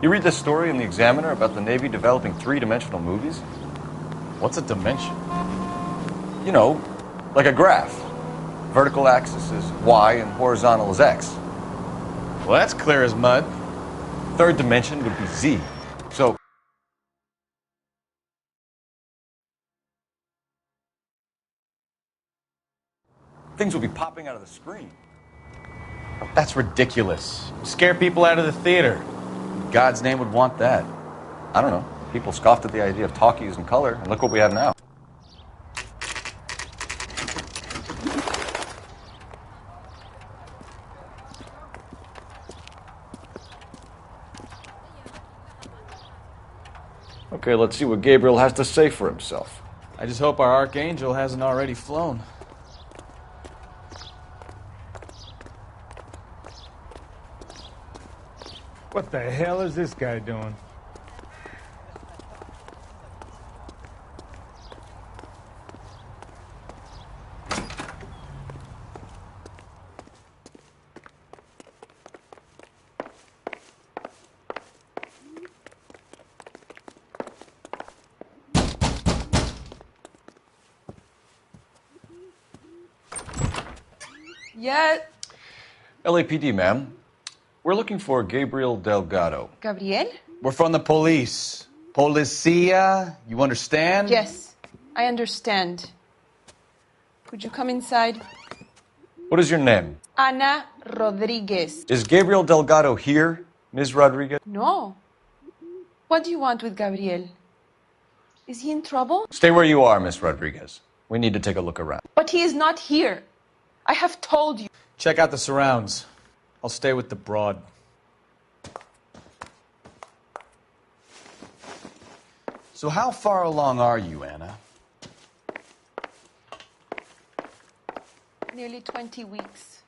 You read this story in the Examiner about the Navy developing three-dimensional movies? What's a dimension? You know, like a graph. Vertical axis is Y and horizontal is X. Well, that's clear as mud. Third dimension would be Z. So, things will be popping out of the screen. That's ridiculous. Scare people out of the theater. God's name would want that. I don't know. People scoffed at the idea of talkies in color, and look what we have now. Okay, let's see what Gabriel has to say for himself. I just hope our archangel hasn't already flown. What the hell is this guy doing? Yeah. LAPD, ma'am. We're looking for Gabriel Delgado. Gabriel? We're from the police. Policia, you understand? Yes, I understand. Could you come inside? What is your name? Ana Rodriguez. Is Gabriel Delgado here, Ms. Rodriguez? No. What do you want with Gabriel? Is he in trouble? Stay where you are, Ms. Rodriguez. We need to take a look around. But he is not here. I have told you. Check out the surrounds. I'll stay with the broad. So how far along are you, Anna? Nearly 20 weeks.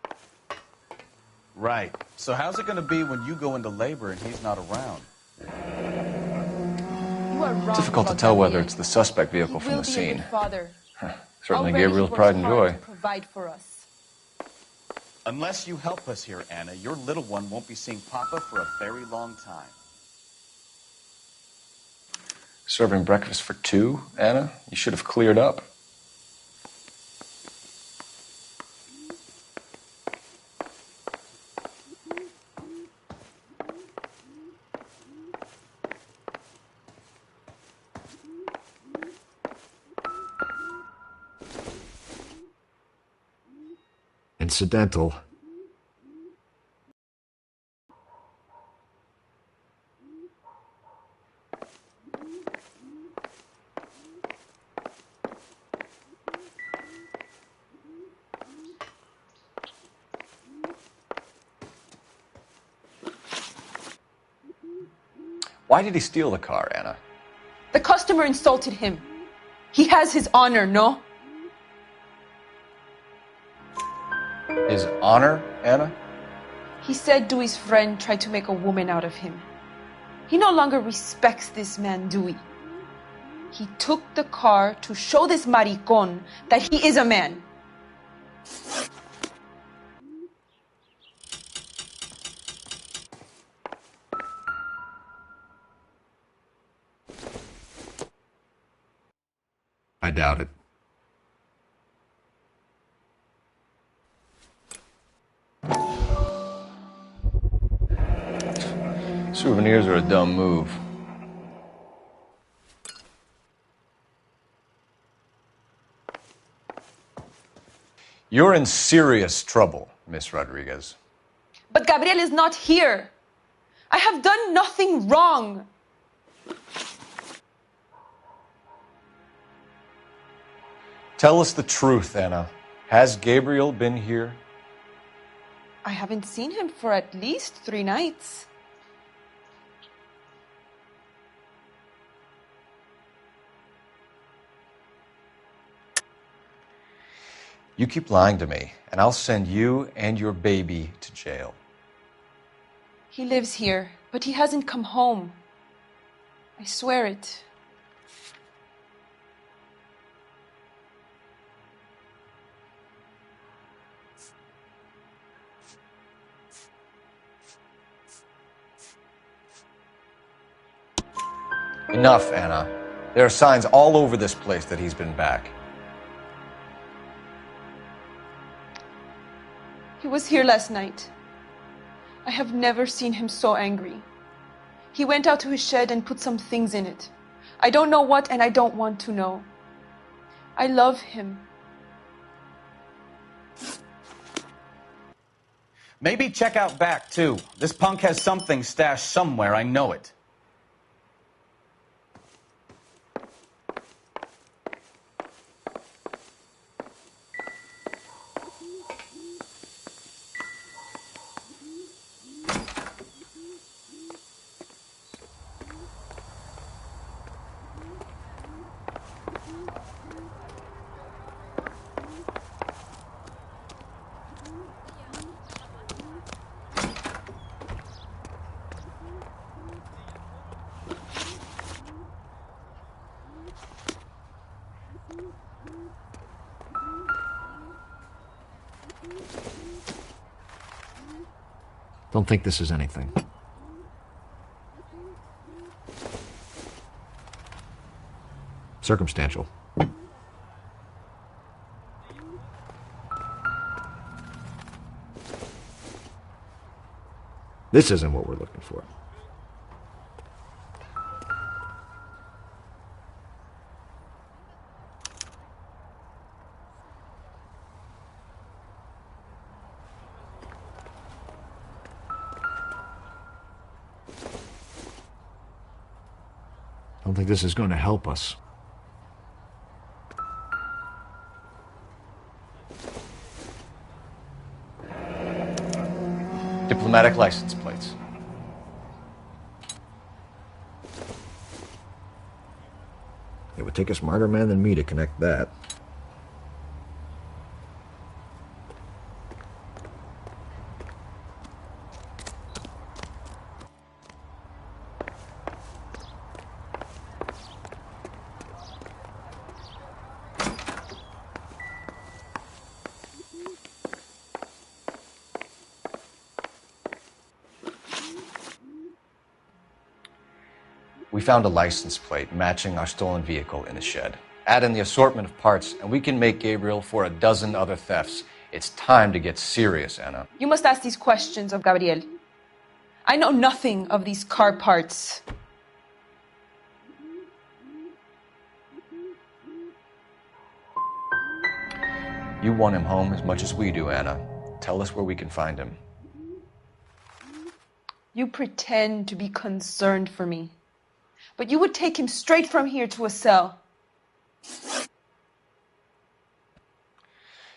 Right. So how's it going to be when you go into labor and he's not around? You are wrong. Difficult to about tell whether Gabriel. it's the suspect vehicle He from will the be a scene. good father. Certainly Already Gabriel's he pride and works hard joy. to provide for us. Unless you help us here, Anna, your little one won't be seeing Papa for a very long time. Serving breakfast for two, Anna? You should have cleared up. Incidental. Why did he steal the car, Anna? The customer insulted him. He has his honor, no? His honor, Anna? He said Dewey's friend tried to make a woman out of him. He no longer respects this man, Dewey. He took the car to show this maricón that he is a man. I doubt it. Souvenirs are a dumb move. You're in serious trouble, Miss Rodriguez. But Gabriel is not here. I have done nothing wrong. Tell us the truth, Anna. Has Gabriel been here? I haven't seen him for at least 3 nights. You keep lying to me, and I'll send you and your baby to jail. He lives here, but he hasn't come home. I swear it. Enough, Anna. There are signs all over this place that he's been back. He was here last night. I have never seen him so angry. He went out to his shed and put some things in it. I don't know what, and I don't want to know. I love him. Maybe check out back, too. This punk has something stashed somewhere, I know it. Don't think this is anything. Circumstantial. This isn't what we're looking for. I don't think this is going to help us. Diplomatic license plates. It would take a smarter man than me to connect that. We found a license plate matching our stolen vehicle in a shed. Add in the assortment of parts, and we can make Gabriel for a dozen other thefts. It's time to get serious, Anna. You must ask these questions of Gabriel. I know nothing of these car parts. You want him home as much as we do, Anna. Tell us where we can find him. You pretend to be concerned for me. But you would take him straight from here to a cell.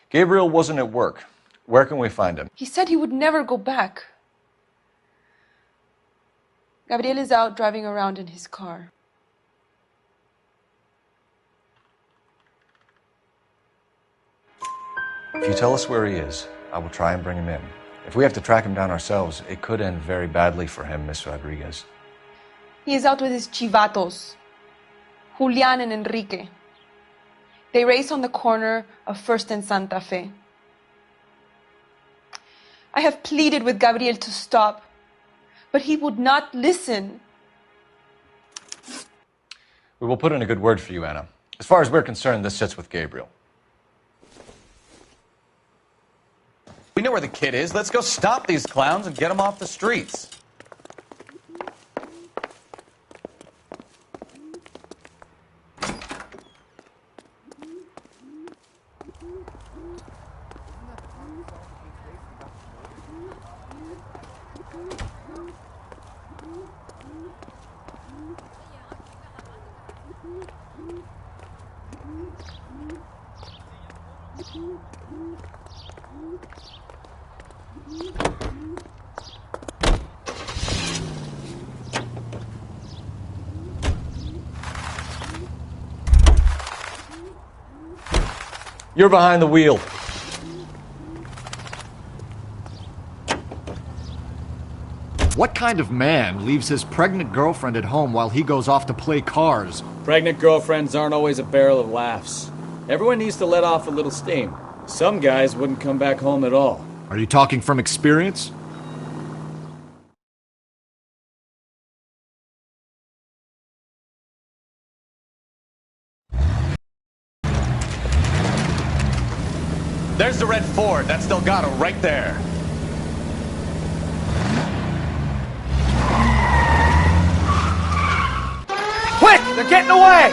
Gabriel wasn't at work. Where can we find him? He said he would never go back. Gabriel is out driving around in his car. If you tell us where he is, I will try and bring him in. If we have to track him down ourselves, it could end very badly for him, Miss Rodriguez. He is out with his chivatos, Julian and Enrique. They race on the corner of First and Santa Fe. I have pleaded with Gabriel to stop, but he would not listen. We will put in a good word for you, Anna. As far as we're concerned, this sits with Gabriel. We know where the kid is. Let's go stop these clowns and get them off the streets. You're behind the wheel. What kind of man leaves his pregnant girlfriend at home while he goes off to play cars? Pregnant girlfriends aren't always a barrel of laughs. Everyone needs to let off a little steam. Some guys wouldn't come back home at all. Are you talking from experience? There's the red Ford. That's Delgado right there. Quick! They're getting away!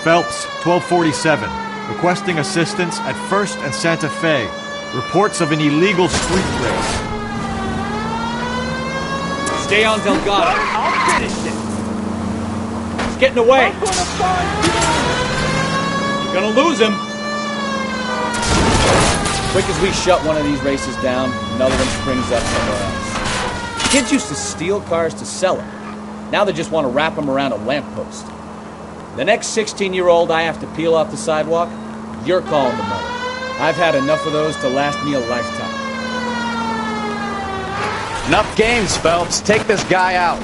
Phelps, 1247. Requesting assistance at 1st and Santa Fe. Reports of an illegal street race. Stay on Delgado. I'll finish it! He's getting away. I'm gonna find you! You're gonna lose him. Quick as we shut one of these races down, another one springs up somewhere else. Kids used to steal cars to sell them. Now they just want to wrap them around a lamppost. The next 16-year-old I have to peel off the sidewalk, you're calling the mother. I've had enough of those to last me a lifetime. Enough games, Phelps. Take this guy out.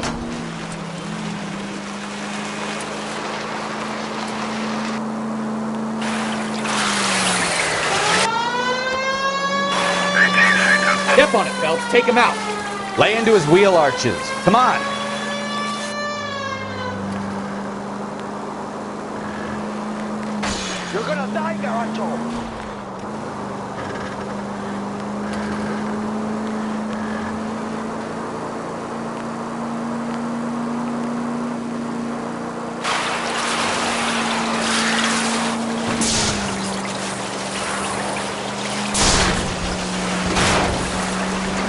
Step on it, Phelps. Take him out. Lay into his wheel arches. Come on. You're gonna die, Garacho!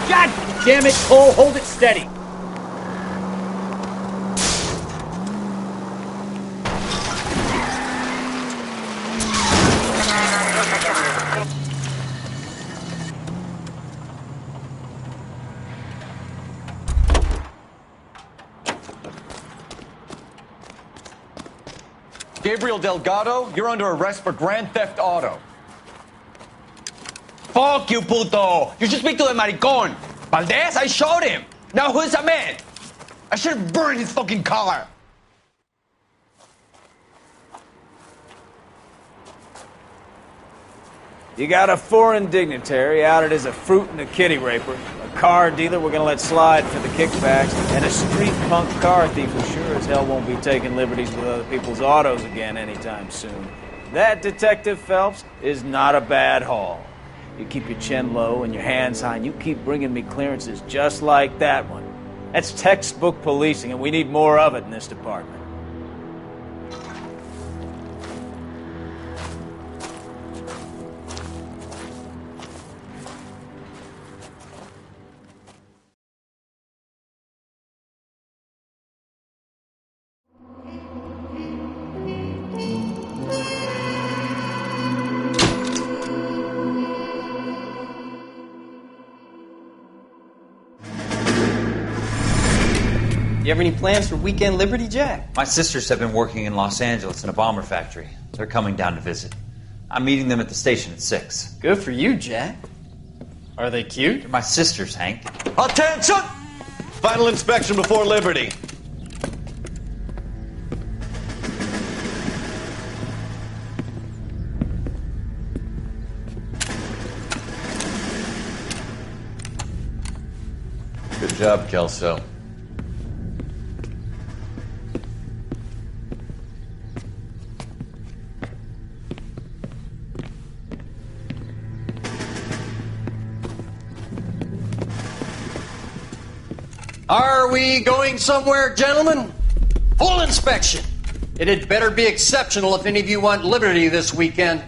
God damn it, Cole. Hold it steady. Gabriel Delgado, you're under arrest for grand theft auto. Fuck you, puto! You should speak to the maricon. Valdez, I showed him. Now who's the man? I should have burned his fucking car. You got a foreign dignitary outed as a fruit and a kitty raper, a car dealer we're gonna let slide for the kickbacks, and a street punk car thief who sure as hell won't be taking liberties with other people's autos again anytime soon. That, Detective Phelps, is not a bad haul. You keep your chin low and your hands high, and you keep bringing me clearances just like that one. That's textbook policing, and we need more of it in this department. You have any plans for Weekend Liberty, Jack? My sisters have been working in Los Angeles in a bomber factory. They're coming down to visit. I'm meeting them at the station at 6. Good for you, Jack. Are they cute? They're my sisters, Hank. Attention! Final inspection before Liberty. Good job, Kelso. Are we going somewhere, gentlemen? Full inspection. It had better be exceptional if any of you want liberty this weekend.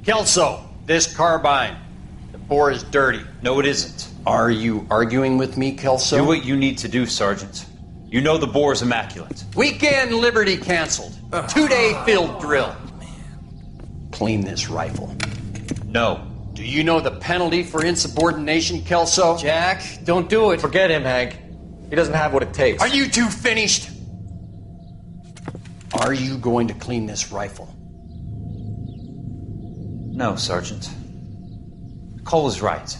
Kelso, this carbine. The bore is dirty. No, it isn't. Are you arguing with me, Kelso? Do what you need to do, Sergeant. You know the bore is immaculate. Weekend liberty canceled. 2-day field drill. Clean this rifle. No. Do you know the penalty for insubordination, Kelso? Jack, don't do it. Forget him, Hank. He doesn't have what it takes. Are you two finished? Are you going to clean this rifle? No, Sergeant. Cole is right.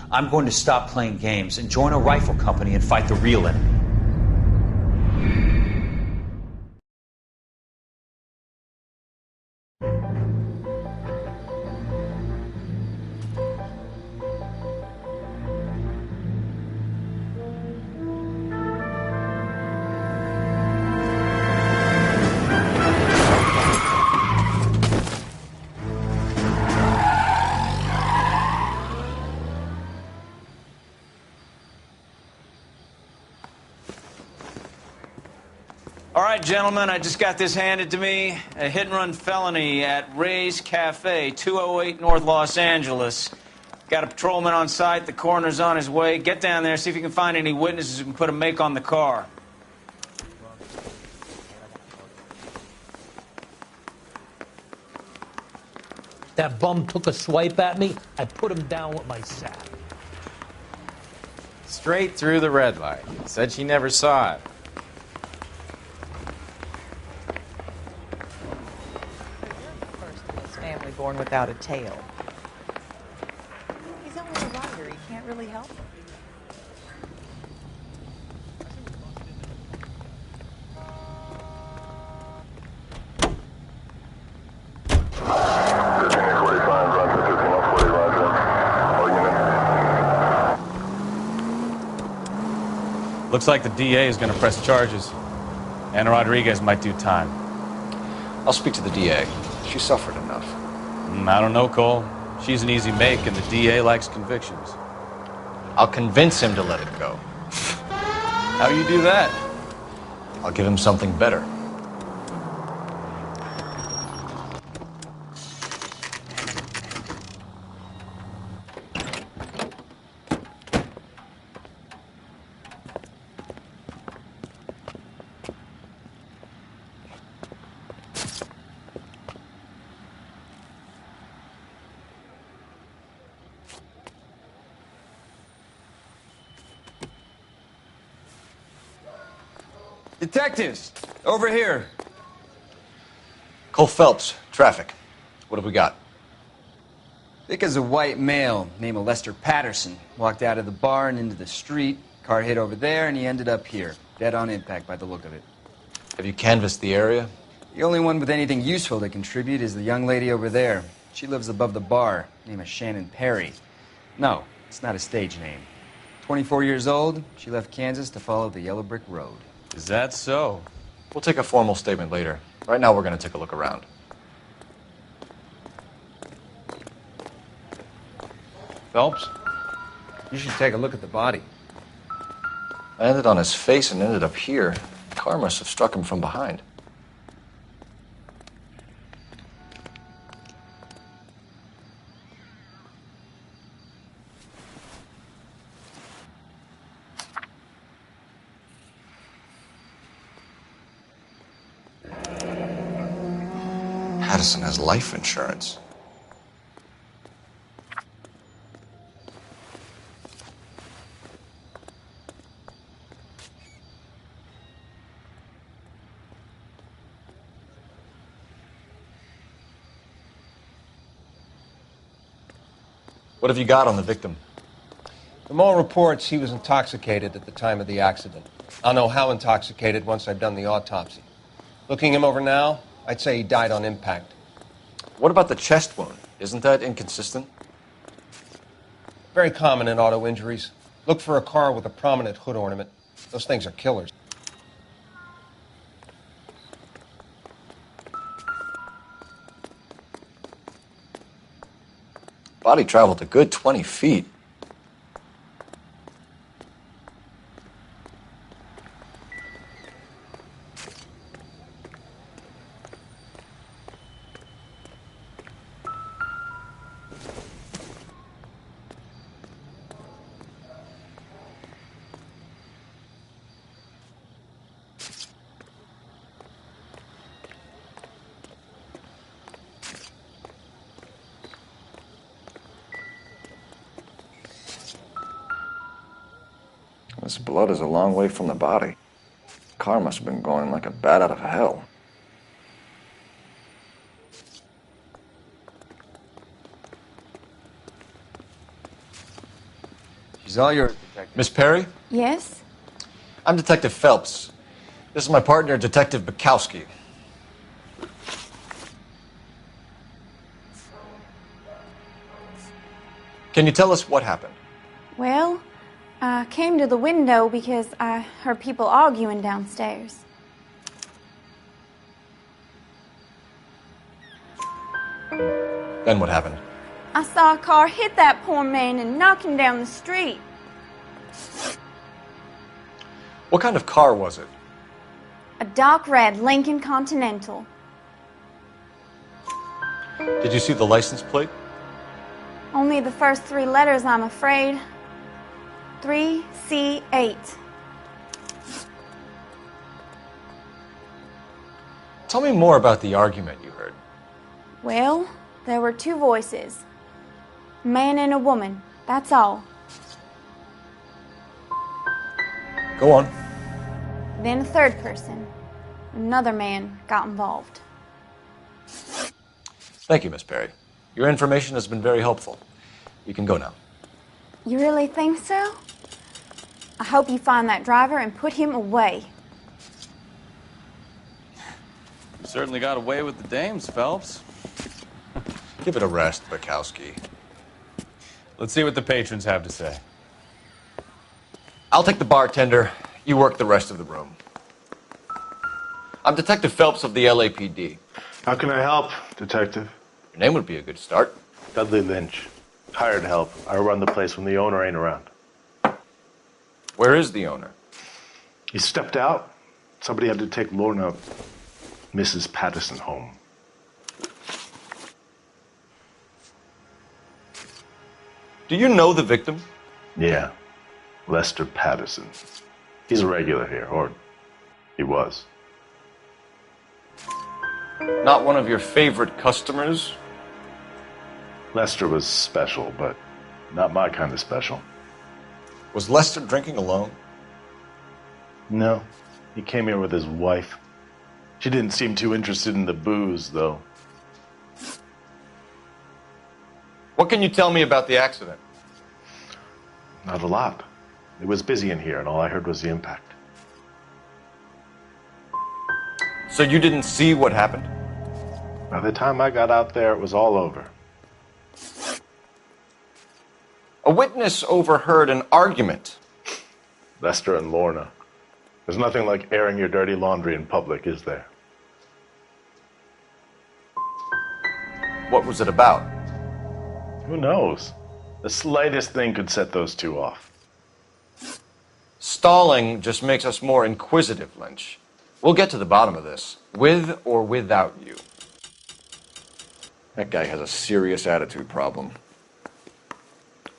I'm going to stop playing games and join a rifle company and fight the real enemy. All right, gentlemen, I just got this handed to me. A hit-and-run felony at Ray's Cafe, 208 North Los Angeles. Got a patrolman on site. The coroner's on his way. Get down there, see if you can find any witnesses who can put a make on the car. That bum took a swipe at me, I put him down with my sack. Straight through the red light. Said she never saw it. Family born without a tail. He's only a writer. He can't really help him. Looks like the DA is going to press charges. Anna Rodriguez might do time. I'll speak to the DA. She suffered enough. I don't know, Cole. She's an easy make, and the DA likes convictions. I'll convince him to let it go. How do you do that? I'll give him something better. Detectives, over here. Cole Phelps, traffic. What have we got? Thick as a white male named Lester Patterson. Walked out of the bar and into the street. Car hit over there and he ended up here. Dead on impact by the look of it. Have you canvassed the area? The only one with anything useful to contribute is the young lady over there. She lives above the bar. Name is Shannon Perry. No, it's not a stage name. 24 years old, she left Kansas to follow the yellow brick road. Is that so? We'll take a formal statement later. Right now, we're going to take a look around. Phelps, you should take a look at the body. I landed on his face and ended up here. The car must have struck him from behind. Patterson has life insurance. What have you got on the victim? From all reports, he was intoxicated at the time of the accident. I'll know how intoxicated once I've done the autopsy. Looking him over now, I'd say he died on impact. What about the chest wound? Isn't that inconsistent? Very common in auto injuries. Look for a car with a prominent hood ornament. Those things are killers. Body traveled a good 20 feet. This blood is a long way from the body. The car must have been going like a bat out of hell. She's all yours, Detective. Miss Perry? Yes? I'm Detective Phelps. This is my partner, Detective Bukowski. Can you tell us what happened? Well, I came to the window because I heard people arguing downstairs. Then what happened? I saw a car hit that poor man and knock him down the street. What kind of car was it? A dark red Lincoln Continental. Did you see the license plate? Only the first 3 letters, I'm afraid. 3C8. Tell me more about the argument you heard. Well, there were 2 voices. A man and a woman, that's all. Go on. Then a third person. Another man got involved. Thank you, Miss Perry. Your information has been very helpful. You can go now. You really think so? I hope you find that driver and put him away. You certainly got away with the dames, Phelps. Give it a rest, Bukowski. Let's see what the patrons have to say. I'll take the bartender. You work the rest of the room. I'm Detective Phelps of the LAPD. How can I help, Detective? Your name would be a good start. Dudley Lynch. Hired help. I run the place when the owner ain't around. Where is the owner? He stepped out. Somebody had to take Lorna, Mrs. Patterson, home. Do you know the victim? Yeah. Lester Patterson. He's a regular here, or he was. Not one of your favorite customers? Lester was special, but not my kind of special. Was Lester drinking alone? No. He came here with his wife. She didn't seem too interested in the booze, though. What can you tell me about the accident? Not a lot. It was busy in here, and all I heard was the impact. So you didn't see what happened? By the time I got out there, it was all over. A witness overheard an argument. Lester and Lorna. There's nothing like airing your dirty laundry in public, is there? What was it about? Who knows? The slightest thing could set those 2 off. Stalling just makes us more inquisitive, Lynch. We'll get to the bottom of this, with or without you. That guy has a serious attitude problem.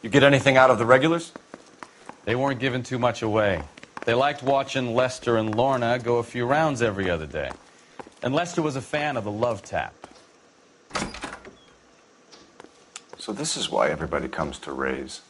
You get anything out of the regulars? They weren't giving too much away. They liked watching Lester and Lorna go a few rounds every other day. And Lester was a fan of the love tap. So this is why everybody comes to Ray's.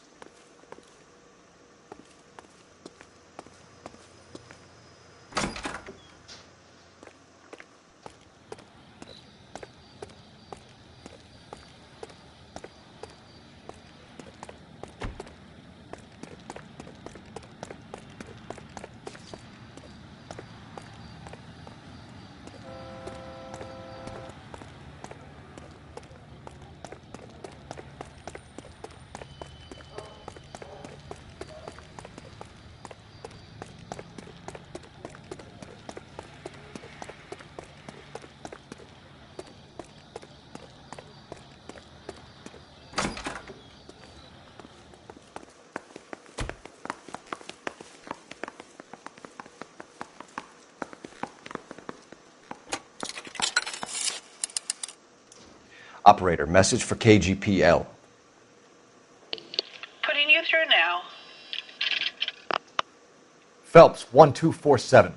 Operator, message for KGPL. Putting you through now. Phelps, 1247.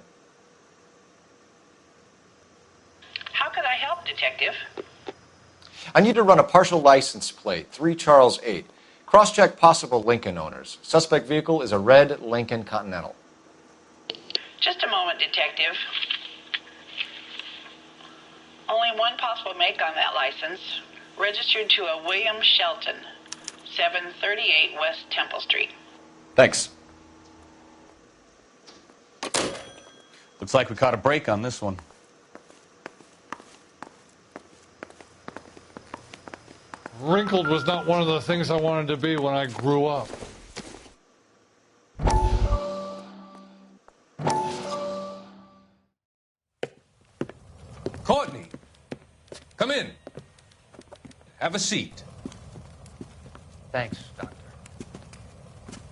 How could I help, Detective? I need to run a partial license plate, 3 Charles 8. Cross-check possible Lincoln owners. Suspect vehicle is a red Lincoln Continental. Just a moment, Detective. Only one possible make on that license. Registered to a William Shelton, 738 West Temple Street. Thanks. Looks like we caught a break on this one. Wrinkled was not one of the things I wanted to be when I grew up. Courtney, come in. Have a seat. Thanks, Doctor.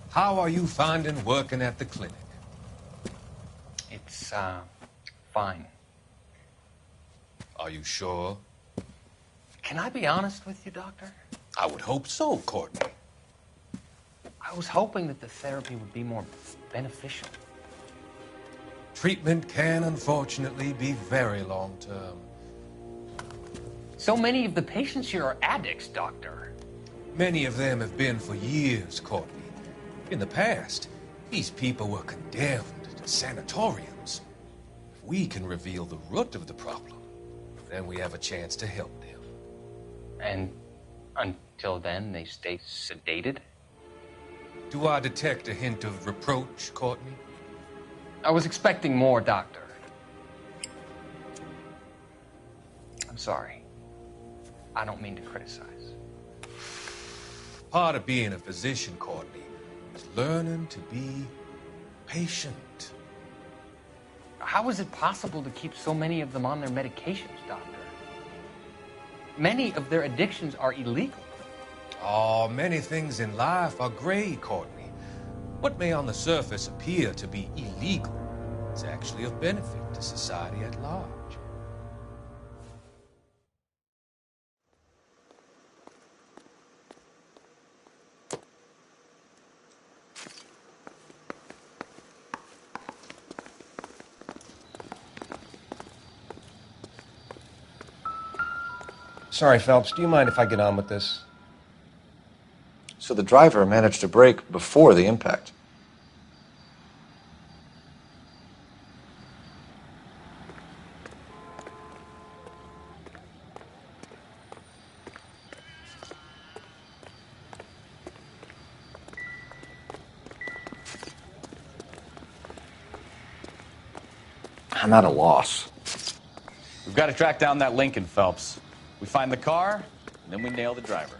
How are you finding working at the clinic? It's fine. Are you sure? Can I be honest with you, Doctor? I would hope so, Courtney. I was hoping that the therapy would be more beneficial. Treatment can, unfortunately, be very long-term. So many of the patients here are addicts, Doctor. Many of them have been for years, Courtney. In the past, these people were condemned to sanatoriums. If we can reveal the root of the problem, then we have a chance to help them. And until then, they stay sedated? Do I detect a hint of reproach, Courtney? I was expecting more, Doctor. I'm sorry. I don't mean to criticize. Part of being a physician, Courtney, is learning to be patient. How is it possible to keep so many of them on their medications, Doctor? Many of their addictions are illegal. Oh, many things in life are gray, Courtney. What may on the surface appear to be illegal is actually of benefit to society at large. Sorry, Phelps, do you mind if I get on with this? So the driver managed to brake before the impact. I'm at a loss. We've got to track down that Lincoln, Phelps. We find the car, and then we nail the driver.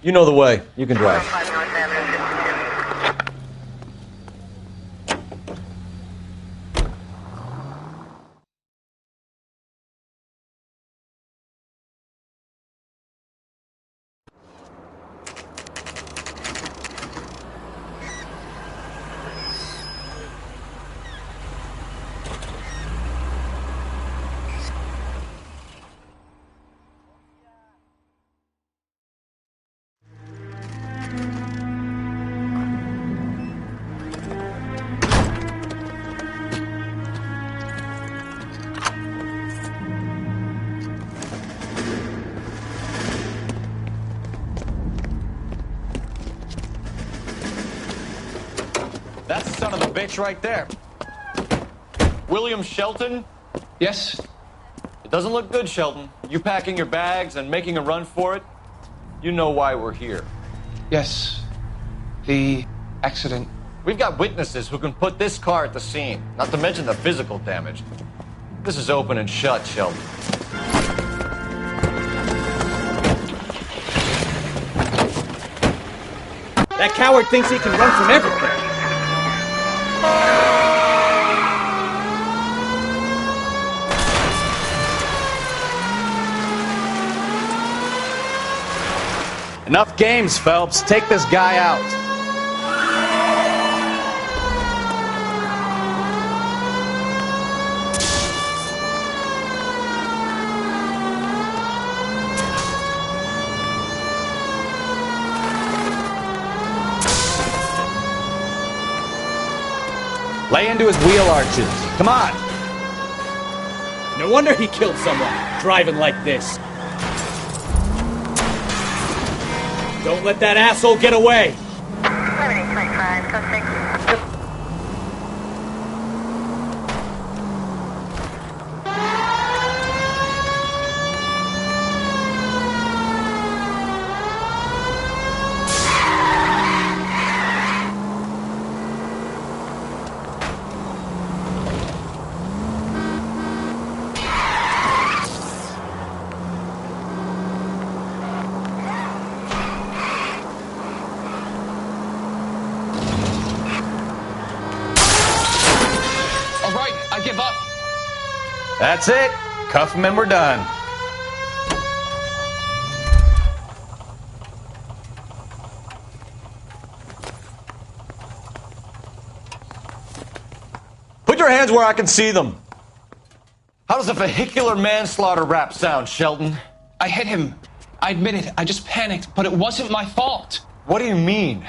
You know the way. You can drive. That's the son of a bitch right there. William Shelton? Yes? It doesn't look good, Shelton. You packing your bags and making a run for it? You know why we're here. Yes. The accident. We've got witnesses who can put this car at the scene, not to mention the physical damage. This is open and shut, Shelton. That coward thinks he can run from everything. Enough games, Phelps. Take this guy out. Lay into his wheel arches. Come on. No wonder he killed someone, driving like this. Don't let that asshole get away. That's it. Cuff him and we're done. Put your hands where I can see them. How does a vehicular manslaughter rap sound, Shelton? I hit him. I admit it. I just panicked, but it wasn't my fault. What do you mean?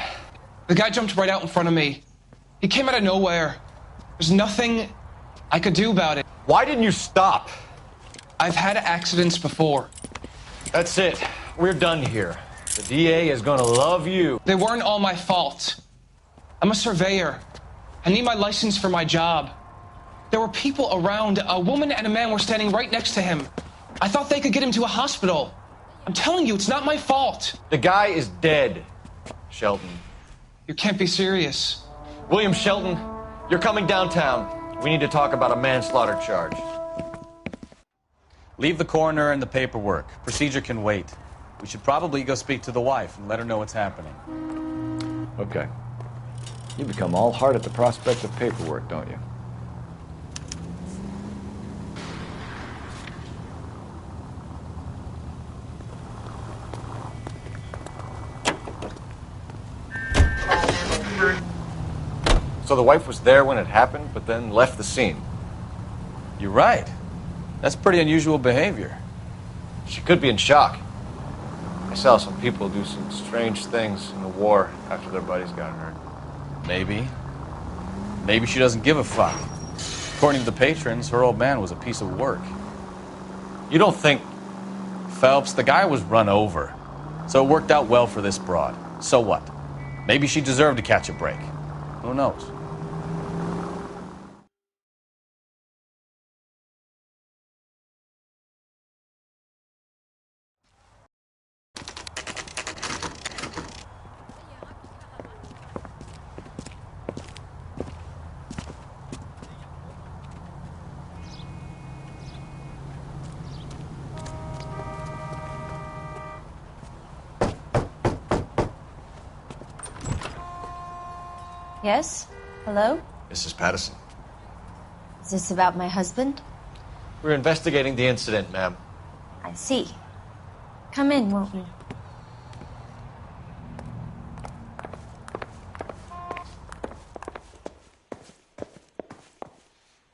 The guy jumped right out in front of me. He came out of nowhere. There's nothing I could do about it. Why didn't you stop? I've had accidents before. That's it. We're done here. The DA is gonna love you. They weren't all my fault. I'm a surveyor. I need my license for my job. There were people around. A woman and a man were standing right next to him. I thought they could get him to a hospital. I'm telling you, it's not my fault. The guy is dead, Shelton. You can't be serious. William Shelton, you're coming downtown. We need to talk about a manslaughter charge. Leave the coroner and the paperwork. Procedure can wait. We should probably go speak to the wife and let her know what's happening. Okay. You become all heart at the prospect of paperwork, don't you? So the wife was there when it happened, but then left the scene. You're right. That's pretty unusual behavior. She could be in shock. I saw some people do some strange things in the war after their buddies got hurt. Maybe. Maybe she doesn't give a fuck. According to the patrons, her old man was a piece of work. You don't think... Phelps, the guy was run over. So it worked out well for this broad. So what? Maybe she deserved to catch a break. Who knows? Yes? Hello? Mrs. Patterson. Is this about my husband? We're investigating the incident, ma'am. I see. Come in, won't you?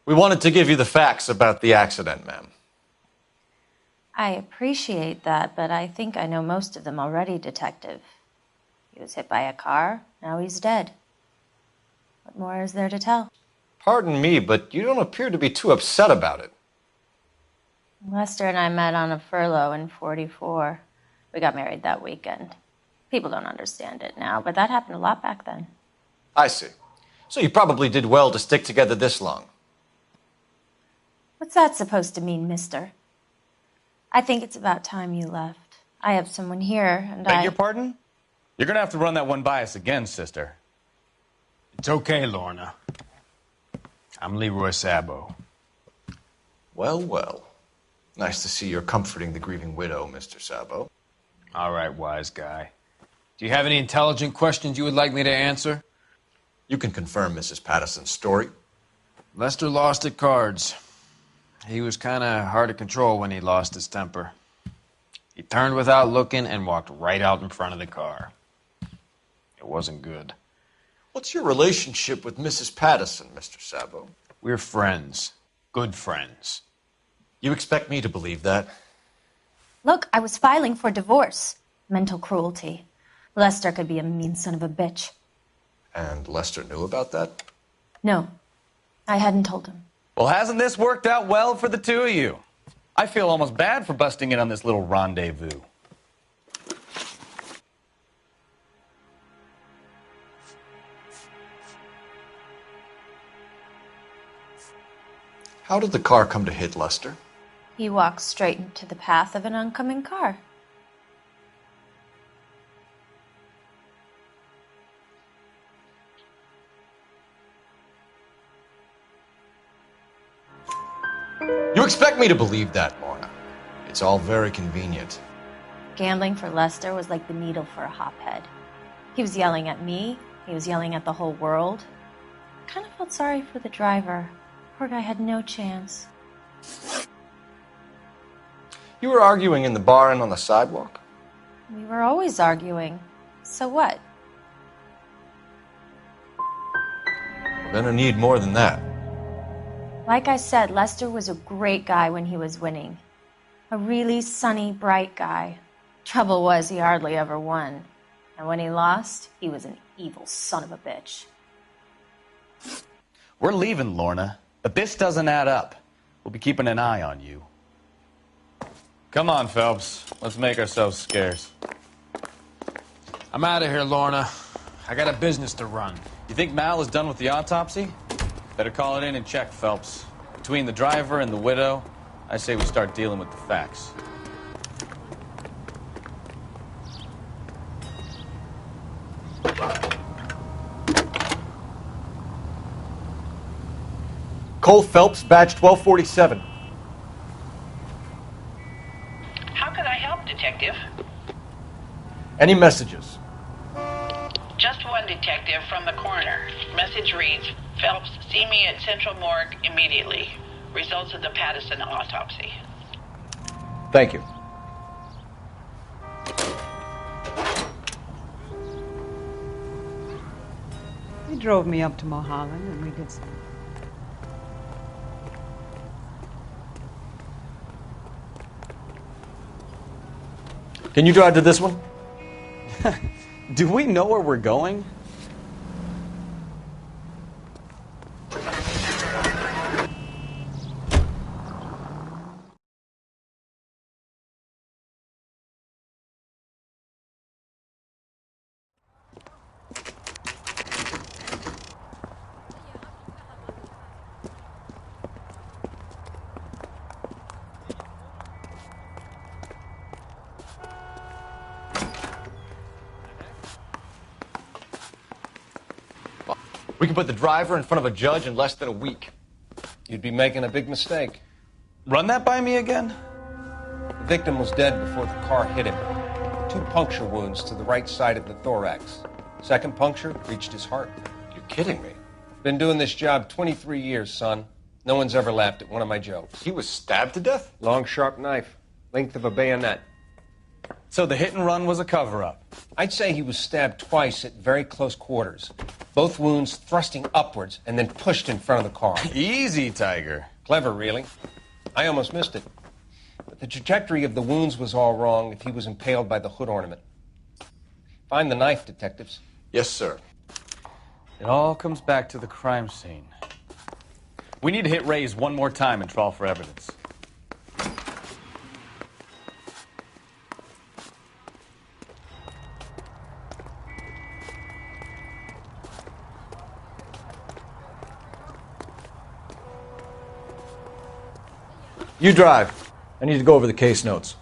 We wanted to give you the facts about the accident, ma'am. I appreciate that, but I think I know most of them already, Detective. He was hit by a car, now he's dead. What more is there to tell? Pardon me, but you don't appear to be too upset about it. Lester and I met on a furlough in '44. We got married that weekend. People don't understand it now, but that happened a lot back then. I see. So you probably did well to stick together this long. What's that supposed to mean, mister? I think it's about time you left. I have someone here, and Beg your pardon? You're gonna have to run that one by us again, sister. It's okay, Lorna. I'm Leroy Sabo. Well, well. Nice to see you're comforting the grieving widow, Mr. Sabo. All right, wise guy. Do you have any intelligent questions you would like me to answer? You can confirm Mrs. Patterson's story. Lester lost at cards. He was kind of hard to control when he lost his temper. He turned without looking and walked right out in front of the car. It wasn't good. What's your relationship with Mrs. Patterson, Mr. Sabo? We're friends. Good friends. You expect me to believe that? Look, I was filing for divorce. Mental cruelty. Lester could be a mean son of a bitch. And Lester knew about that? No, I hadn't told him. Well, hasn't this worked out well for the two of you? I feel almost bad for busting in on this little rendezvous. How did the car come to hit Lester? He walked straight into the path of an oncoming car. You expect me to believe that, Lorna? It's all very convenient. Gambling for Lester was like the needle for a hophead. He was yelling at me. He was yelling at the whole world. I kind of felt sorry for the driver. Poor guy had no chance. You were arguing in the bar and on the sidewalk? We were always arguing. So what? We're gonna need more than that. Like I said, Lester was a great guy when he was winning. A really sunny, bright guy. Trouble was, he hardly ever won. And when he lost, he was an evil son of a bitch. We're leaving, Lorna, but this doesn't add up. We'll be keeping an eye on you. Come on, Phelps. Let's make ourselves scarce. I'm out of here, Lorna. I got a business to run. You think Mal is done with the autopsy? Better call it in and check, Phelps. Between the driver and the widow, I say we start dealing with the facts. Cole Phelps, badge 1247. How could I help, Detective? Any messages? Just one, Detective, from the coroner. Message reads, Phelps, see me at Central Morgue immediately. Results of the Patterson autopsy. Thank you. He drove me up to Mulholland and we did some. Can you drive to this one? Do we know where we're going? We can put the driver in front of a judge in less than a week. You'd be making a big mistake. Run that by me again? The victim was dead before the car hit him. 2 puncture wounds to the right side of the thorax. Second puncture reached his heart. You're kidding me. Been doing this job 23 years, son. No one's ever laughed at one of my jokes. He was stabbed to death? Long, sharp knife. Length of a bayonet. So the hit and run was a cover-up? I'd say he was stabbed twice at very close quarters. Both wounds thrusting upwards and then pushed in front of the car. Easy, Tiger. Clever, really. I almost missed it. But the trajectory of the wounds was all wrong if he was impaled by the hood ornament. Find the knife, detectives. Yes, sir. It all comes back to the crime scene. We need to hit Ray's one more time and trawl for evidence. You drive. I need to go over the case notes.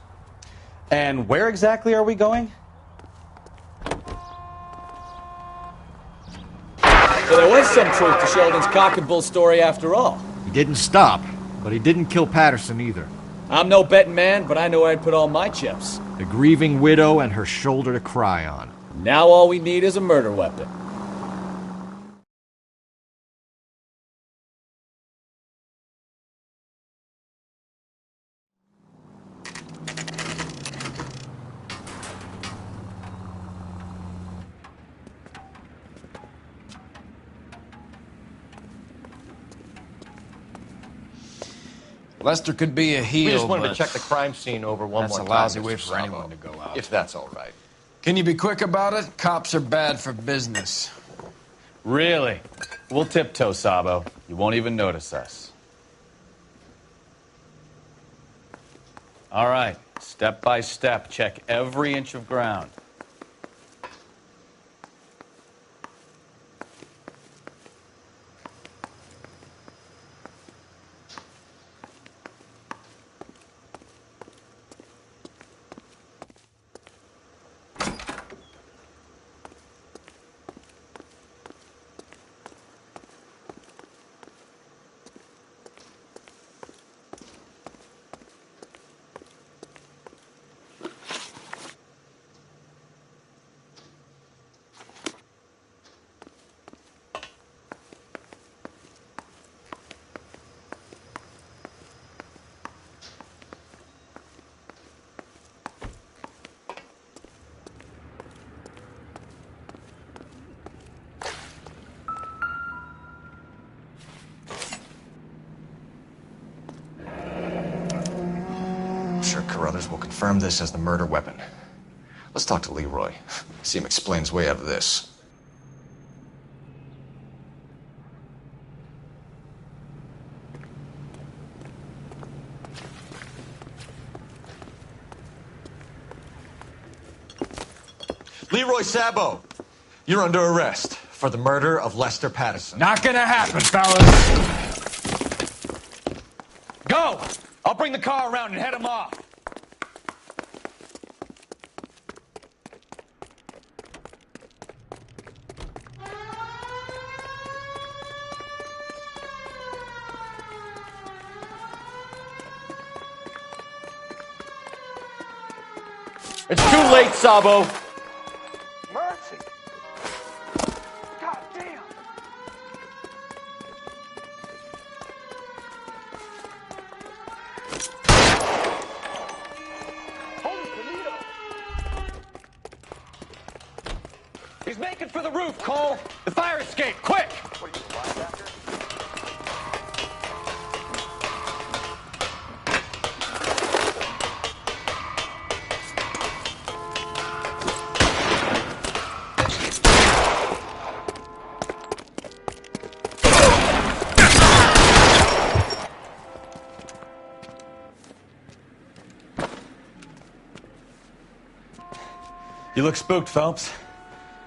And where exactly are we going? So there was some truth to Sheldon's cock and bull story after all. He didn't stop, but he didn't kill Patterson either. I'm no betting man, but I know where I'd put all my chips. The grieving widow and her shoulder to cry on. Now all we need is a murder weapon. Lester could be a heel, We just wanted but to check the crime scene over one that's more a time. lousy way Mr. for Sabo. anyone to go out. If that's all right. Can you be quick about it? Cops are bad for business. Really? We'll tiptoe, Sabo. You won't even notice us. All right, step by step, check every inch of ground. brothers will confirm this as the murder weapon. Let's talk to Leroy. See him explain his way out of this. Leroy Sabo, you're under arrest for the murder of Lester Patterson. Not gonna happen, fellas. Go! I'll bring the car around and head him off. It's too late, Sabo. Mercy. God damn. Holy Toledo. He's making for the roof, Cole. The fire escape, quick! What are you, linebacker? You look spooked, Phelps.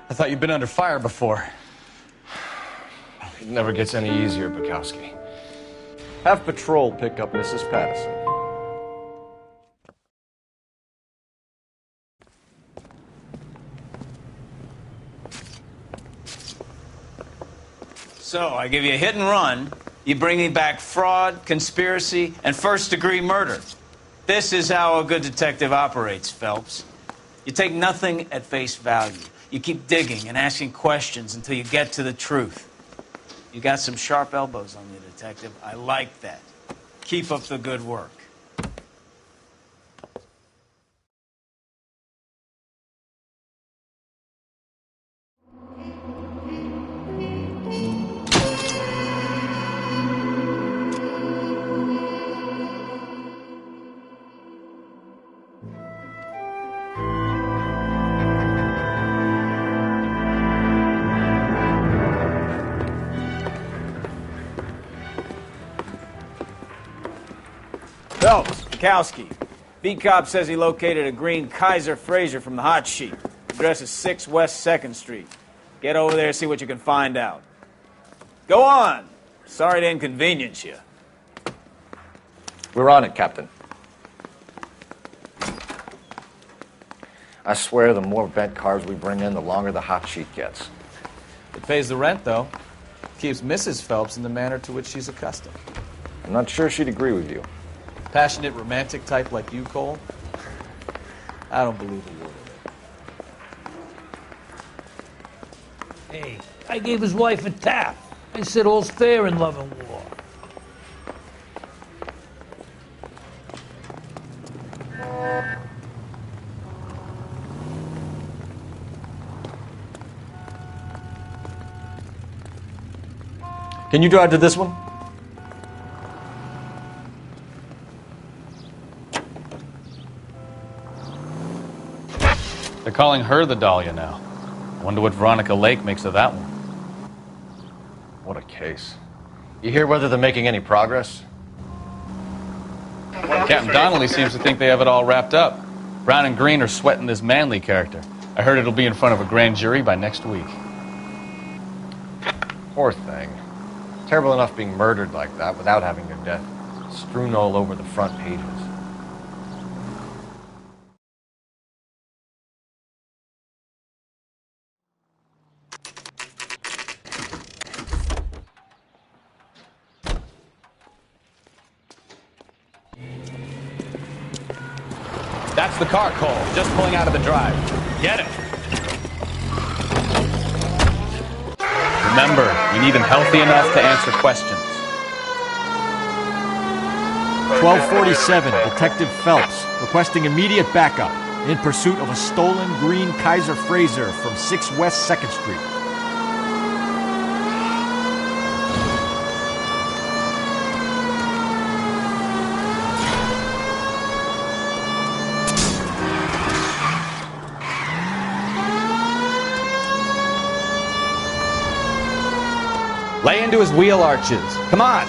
I thought you'd been under fire before. It never gets any easier, Bukowski. Have patrol pick up Mrs. Patterson. So, I give you a hit and run. You bring me back fraud, conspiracy, and first-degree murder. This is how a good detective operates, Phelps. You take nothing at face value. You keep digging and asking questions until you get to the truth. You got some sharp elbows on you, detective. I like that. Keep up the good work. Phelps, Bukowski. Beat cop says he located a green Kaiser Fraser from the hot sheet. Address is 6 West 2nd Street. Get over there and see what you can find out. Go on. Sorry to inconvenience you. We're on it, Captain. I swear the more bent cars we bring in, the longer the hot sheet gets. It pays the rent, though. Keeps Mrs. Phelps in the manner to which she's accustomed. I'm not sure she'd agree with you. Passionate, romantic type like you, Cole? I don't believe a word of it. Hey, I gave his wife a tap. I said all's fair in love and war. Can you drive to this one? They're calling her the Dahlia now. Wonder what Veronica Lake makes of that one. What a case. You hear whether they're making any progress? Captain Donnelly seems to think they have it all wrapped up. Brown and Green are sweating this Manley character. I heard it'll be in front of a grand jury by next week. Poor thing. Terrible enough being murdered like that without having their death strewn all over the front pages. That's the car, Cole. Just pulling out of the drive. Get it. Remember, we need him healthy enough to answer questions. 1247, Detective Phelps, requesting immediate backup in pursuit of a stolen green Kaiser Fraser from 6 West 2nd Street. Lay into his wheel arches. Come on.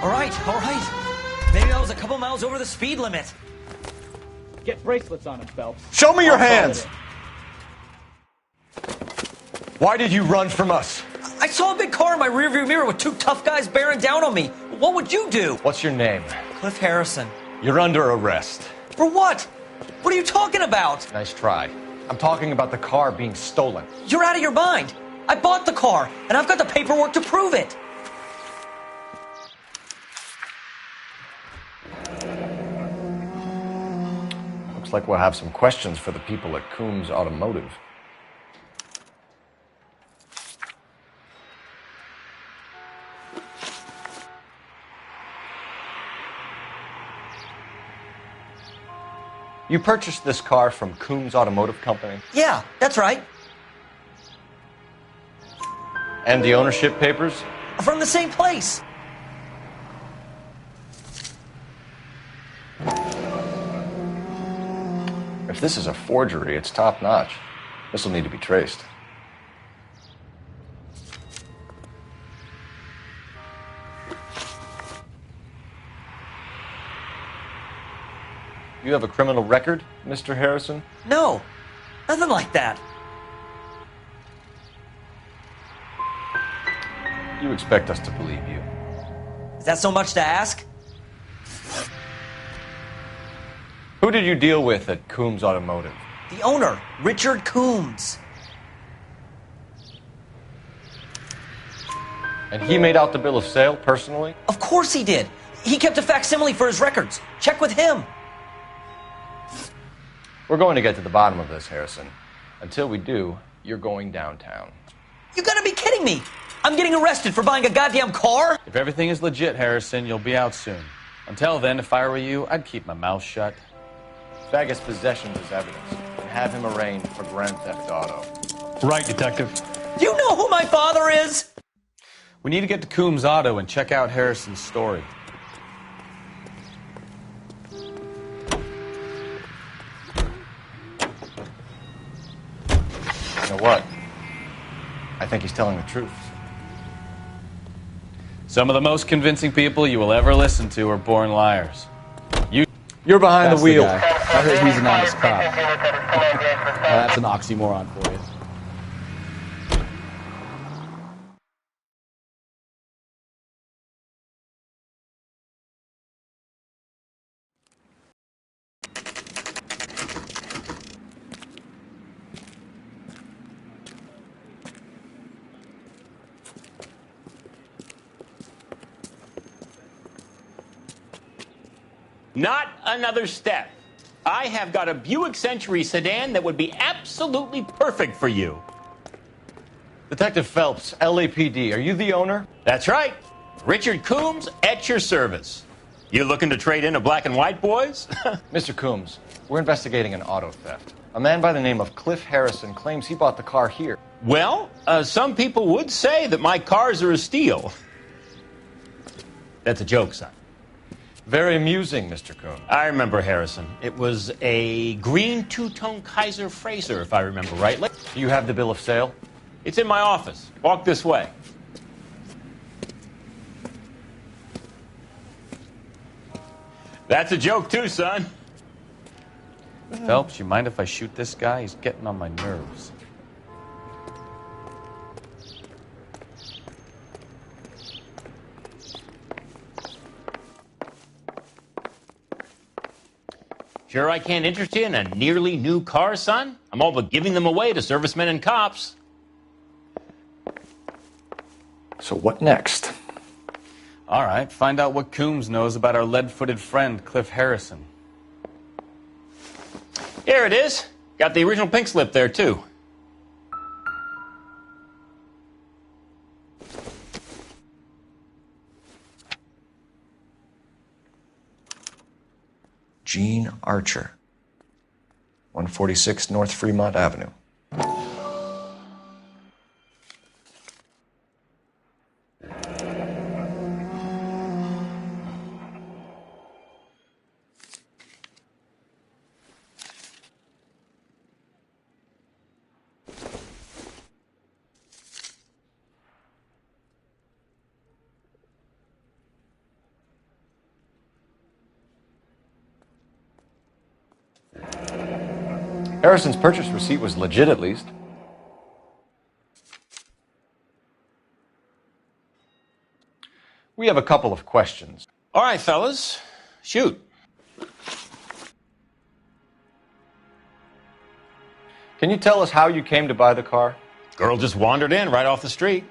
All right. Maybe that was a couple miles over the speed limit. Get bracelets on him, Phelps. Show me your I'll call hands! it Why did you run from us? I saw a big car in my rearview mirror with two tough guys bearing down on me. What would you do? What's your name? Cliff Harrison. You're under arrest. For what? What are you talking about? Nice try. I'm talking about the car being stolen. You're out of your mind. I bought the car, and I've got the paperwork to prove it. Looks like we'll have some questions for the people at Coombs Automotive. You purchased this car from Coombs Automotive Company? Yeah, that's right. And the ownership papers? From the same place. If this is a forgery, it's top-notch. This will need to be traced. You have a criminal record, Mr. Harrison? No, nothing like that. You expect us to believe you. Is that so much to ask? Who did you deal with at Coombs Automotive? The owner, Richard Coombs. And he made out the bill of sale personally? Of course he did. He kept a facsimile for his records. Check with him. We're going to get to the bottom of this, Harrison. Until we do, you're going downtown. You gotta be kidding me! I'm getting arrested for buying a goddamn car? If everything is legit, Harrison, you'll be out soon. Until then, if I were you, I'd keep my mouth shut. Faggott's possession is evidence, and have him arraigned for grand theft auto. Right, Detective. Do you know who my father is? We need to get to Coombs Auto and check out Harrison's story. You know what? I think he's telling the truth. Some of the most convincing people you will ever listen to are born liars. You're behind the wheel. I heard he's an honest cop. That's an oxymoron for you. Not another step. I have got a Buick Century sedan that would be absolutely perfect for you. Detective Phelps, LAPD, are you the owner? That's right. Richard Coombs at your service. You looking to trade in a black and white, boys? Mr. Coombs, we're investigating an auto theft. A man by the name of Cliff Harrison claims he bought the car here. Well, some people would say that my cars are a steal. That's a joke, son. Very amusing, Mr. Coombs. I remember Harrison. It was a green two-tone Kaiser Frazer, if I remember rightly. You have the bill of sale? It's in my office. Walk this way. That's a joke too, son. Phelps, you mind if I shoot this guy? He's getting on my nerves. Sure I can't interest you in a nearly new car, son? I'm all but giving them away to servicemen and cops. So what next? All right, find out what Coombs knows about our lead-footed friend, Cliff Harrison. Here it is. Got the original pink slip there, too. Gene Archer, 146 North Fremont Avenue. Harrison's purchase receipt was legit, at least. We have a couple of questions. All right, fellas, shoot. Can you tell us how you came to buy the car? Girl just wandered in right off the street.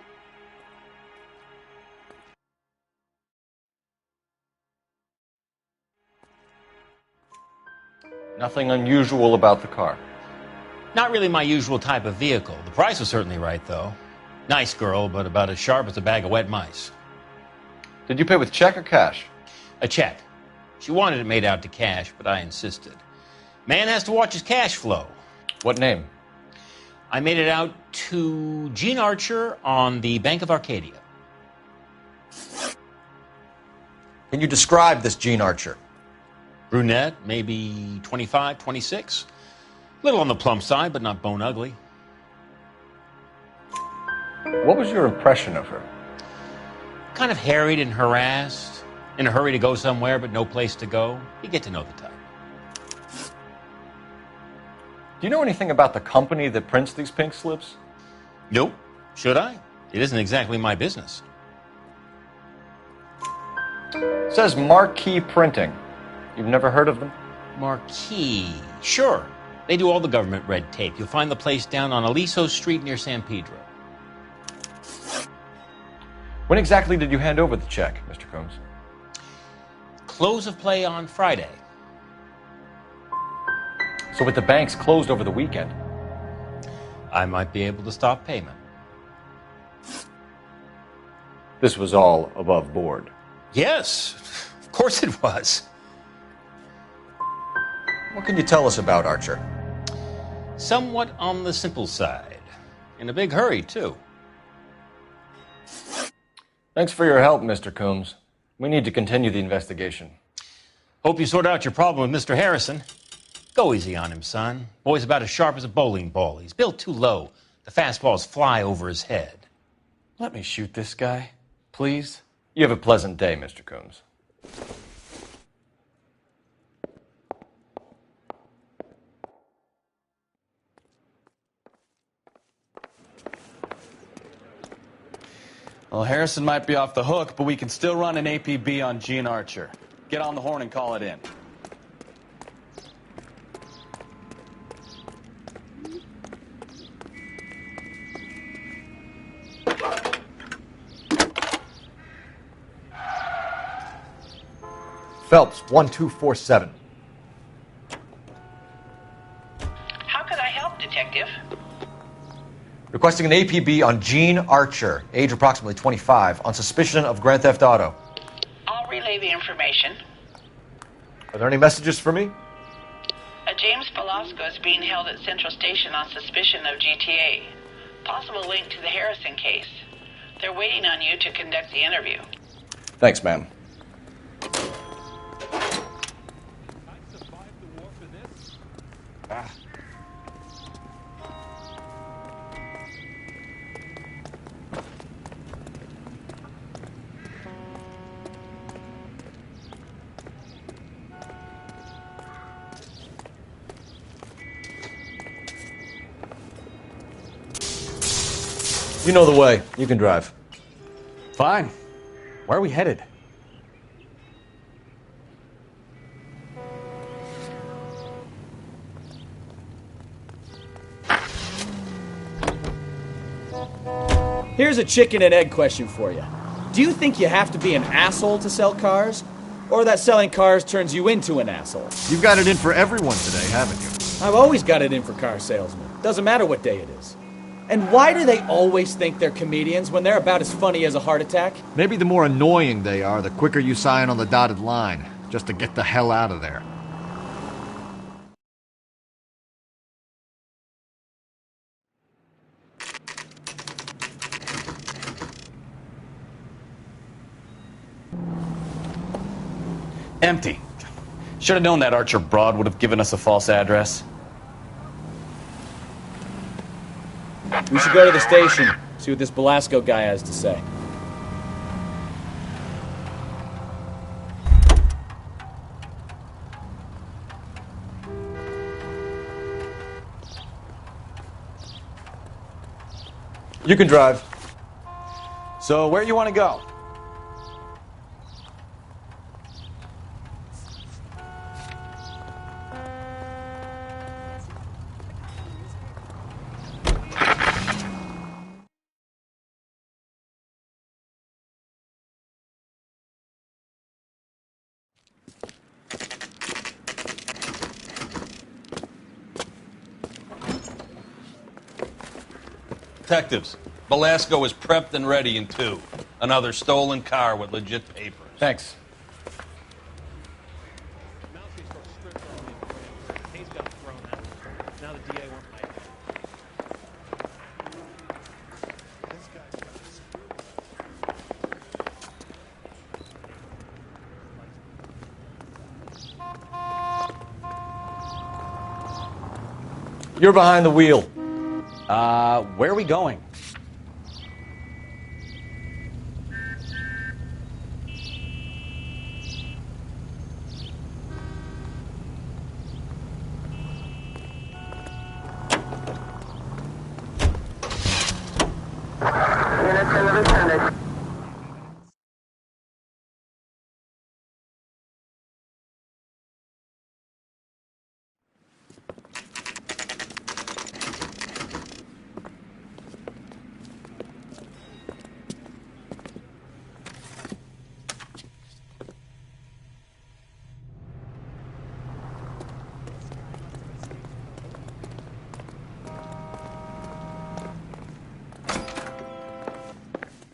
Nothing unusual about the car. Not really my usual type of vehicle. The price was certainly right, though. Nice girl, but about as sharp as a bag of wet mice. Did you pay with check or cash? A check. She wanted it made out to cash, but I insisted. Man has to watch his cash flow. What name? I made it out to Gene Archer on the Bank of Arcadia. Can you describe this Gene Archer? Brunette, maybe 25, 26. Little on the plump side, but not bone ugly. What was your impression of her? Kind of harried and harassed, in a hurry to go somewhere, but no place to go. You get to know the type. Do you know anything about the company that prints these pink slips? Nope. Should I? It isn't exactly my business. It says Marquee Printing. You've never heard of them? Marquee. Sure. They do all the government red tape. You'll find the place down on Aliso Street near San Pedro. When exactly did you hand over the check, Mr. Combs? Close of play on Friday. So with the banks closed over the weekend? I might be able to stop payment. This was all above board. Yes, of course it was. What can you tell us about Archer? Somewhat on the simple side. In a big hurry, too. Thanks for your help, Mr. Combs. We need to continue the investigation. Hope you sort out your problem with Mr. Harrison. Go easy on him, son. Boy's about as sharp as a bowling ball. He's built too low. The fastballs fly over his head. Let me shoot this guy, please. You have a pleasant day, Mr. Combs. Well, Harrison might be off the hook, but we can still run an APB on Gene Archer. Get on the horn and call it in. Phelps, 1247. How could I help, Detective? Requesting an APB on Gene Archer, age approximately 25, on suspicion of Grand Theft Auto. I'll relay the information. Are there any messages for me? A James Velasco is being held at Central Station on suspicion of GTA. Possible link to the Harrison case. They're waiting on you to conduct the interview. Thanks, ma'am. You know the way. You can drive. Fine. Where are we headed? Here's a chicken and egg question for you. Do you think you have to be an asshole to sell cars? Or that selling cars turns you into an asshole? You've got it in for everyone today, haven't you? I've always got it in for car salesmen. Doesn't matter what day it is. And why do they always think they're comedians when they're about as funny as a heart attack? Maybe the more annoying they are, the quicker you sign on the dotted line, just to get the hell out of there. Empty. Should have known that Archer broad would have given us a false address. We should go to the station, see what this Velasco guy has to say. You can drive. So, where you want to go? Detectives, Belasco is prepped and ready in 2. Another stolen car with legit papers. Thanks. You're behind the wheel. Where are we going?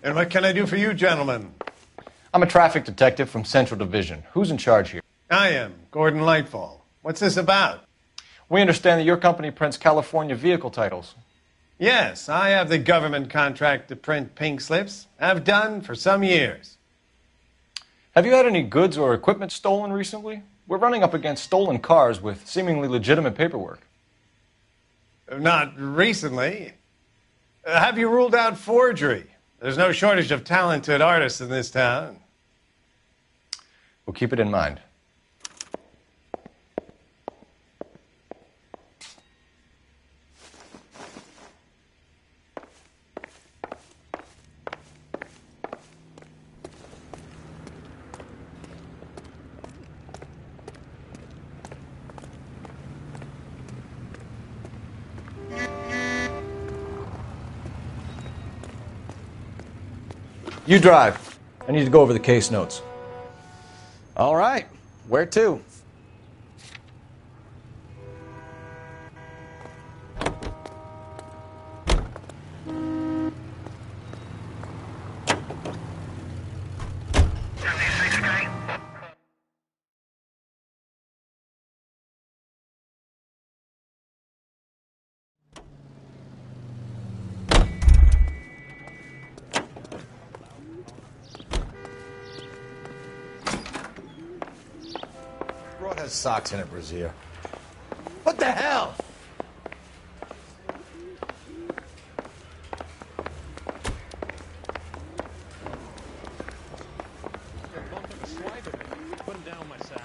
And what can I do for you, gentlemen? I'm a traffic detective from Central Division. Who's in charge here? I am, Gordon Lightfall. What's this about? We understand that your company prints California vehicle titles. Yes, I have the government contract to print pink slips. I've done for some years. Have you had any goods or equipment stolen recently? We're running up against stolen cars with seemingly legitimate paperwork. Not recently. Have you ruled out forgery? There's no shortage of talented artists in this town. We'll keep it in mind. You drive. I need to go over the case notes. All right. Where to? Broad has socks in it, Brazier. What the hell? Put him down my saddle.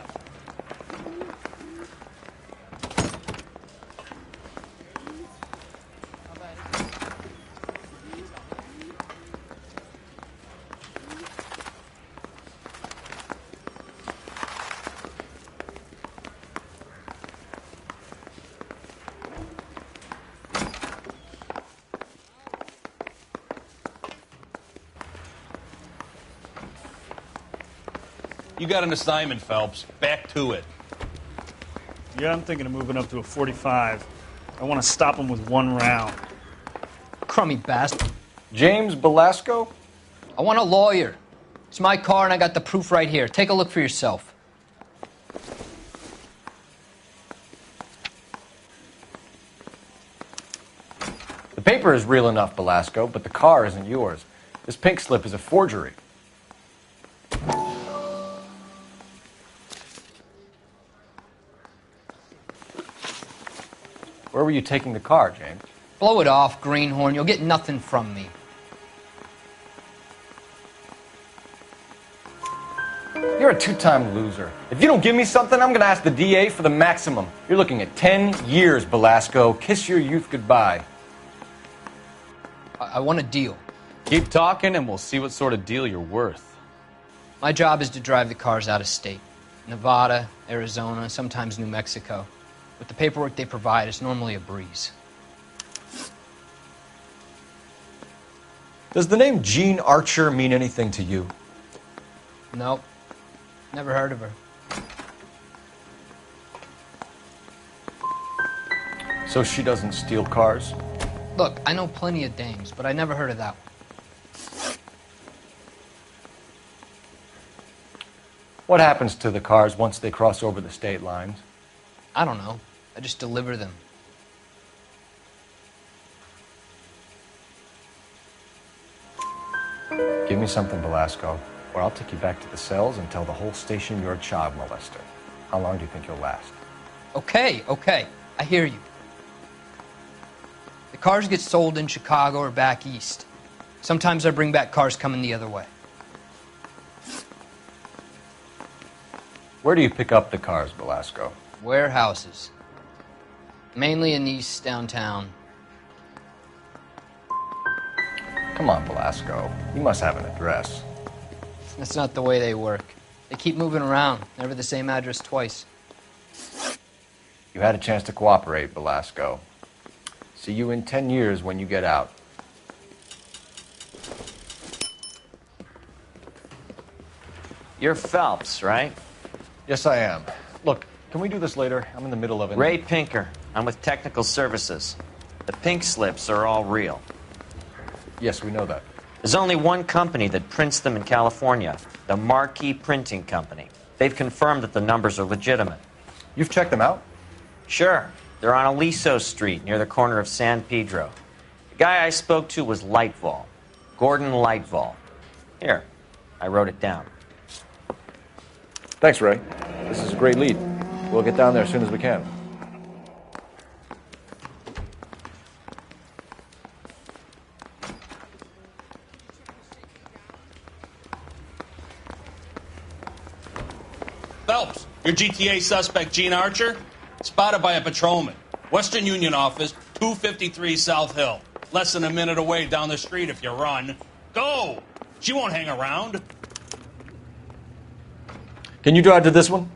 You got an assignment, Phelps. Back to it. Yeah, I'm thinking of moving up to a 45. I want to stop him with one round. Crummy bastard. James Belasco? I want a lawyer. It's my car and I got the proof right here. Take a look for yourself. The paper is real enough, Belasco, but the car isn't yours. This pink slip is a forgery. Where were you taking the car, James? Blow it off, greenhorn. You'll get nothing from me. You're a two-time loser. If you don't give me something, I'm going to ask the DA for the maximum. You're looking at 10 years, Belasco. Kiss your youth goodbye. I want a deal. Keep talking and we'll see what sort of deal you're worth. My job is to drive the cars out of state. Nevada, Arizona, sometimes New Mexico. With the paperwork they provide, it's normally a breeze. Does the name Jean Archer mean anything to you? Nope. Never heard of her. So she doesn't steal cars? Look, I know plenty of dames, but I never heard of that one. What happens to the cars once they cross over the state lines? I don't know. I just deliver them. Give me something, Velasco, or I'll take you back to the cells and tell the whole station you're a child molester. How long do you think you'll last? Okay. I hear you. The cars get sold in Chicago or back east. Sometimes I bring back cars coming the other way. Where do you pick up the cars, Velasco? Warehouses. Mainly in East downtown. Come on, Velasco. You must have an address. That's not the way they work. They keep moving around, never the same address twice. You had a chance to cooperate, Velasco. See you in 10 years when you get out. You're Phelps, right? Yes, I am. Look, can we do this later? I'm in the middle of it. Ray Pinker. I'm with Technical Services. The pink slips are all real. Yes, we know that. There's only one company that prints them in California, the Marquee Printing Company. They've confirmed that the numbers are legitimate. You've checked them out? Sure. They're on Aliso Street, near the corner of San Pedro. The guy I spoke to was Lightval. Gordon Lightval. Here, I wrote it down. Thanks, Ray. This is a great lead. We'll get down there as soon as we can. Phelps, your GTA suspect, Jean Archer, spotted by a patrolman. Western Union office, 253 South Hill. Less than a minute away down the street if you run. Go! She won't hang around. Can you drive to this one?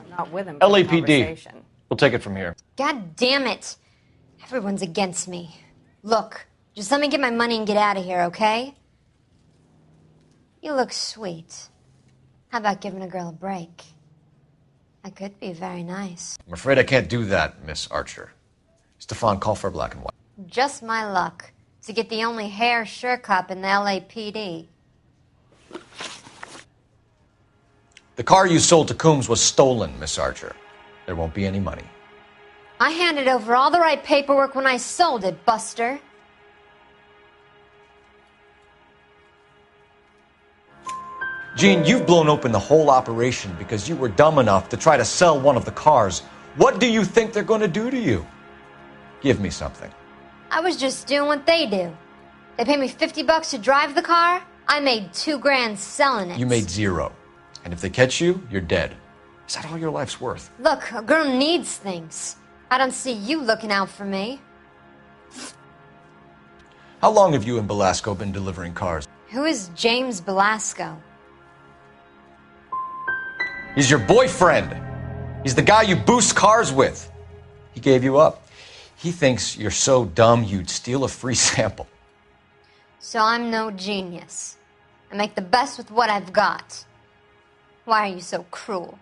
Not with him. LAPD. We'll take it from here. God damn it. Everyone's against me. Look, just let me get my money and get out of here, okay? You look sweet. How about giving a girl a break? I could be very nice. I'm afraid I can't do that, Miss Archer. Stefan, call for black and white. Just my luck to get the only hair sure cop in the LAPD. The car you sold to Coombs was stolen, Miss Archer. There won't be any money. I handed over all the right paperwork when I sold it, Buster. Jean, you've blown open the whole operation because you were dumb enough to try to sell one of the cars. What do you think they're going to do to you? Give me something. I was just doing what they do. They paid me $50 to drive the car. I made $2 grand selling it. You made zero. And if they catch you, you're dead. Is that all your life's worth? Look, a girl needs things. I don't see you looking out for me. How long have you and Belasco been delivering cars? Who is James Belasco? He's your boyfriend. He's the guy you boost cars with. He gave you up. He thinks you're so dumb you'd steal a free sample. So I'm no genius. I make the best with what I've got. Why are you so cruel?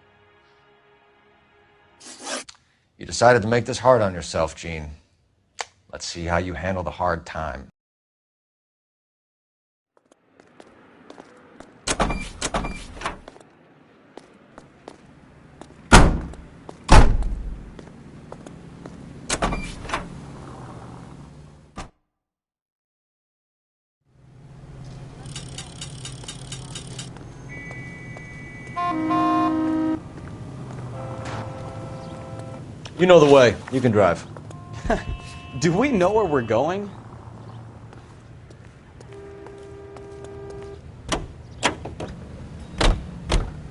You decided to make this hard on yourself, Jean. Let's see how you handle the hard time. You know the way. You can drive. Do we know where we're going?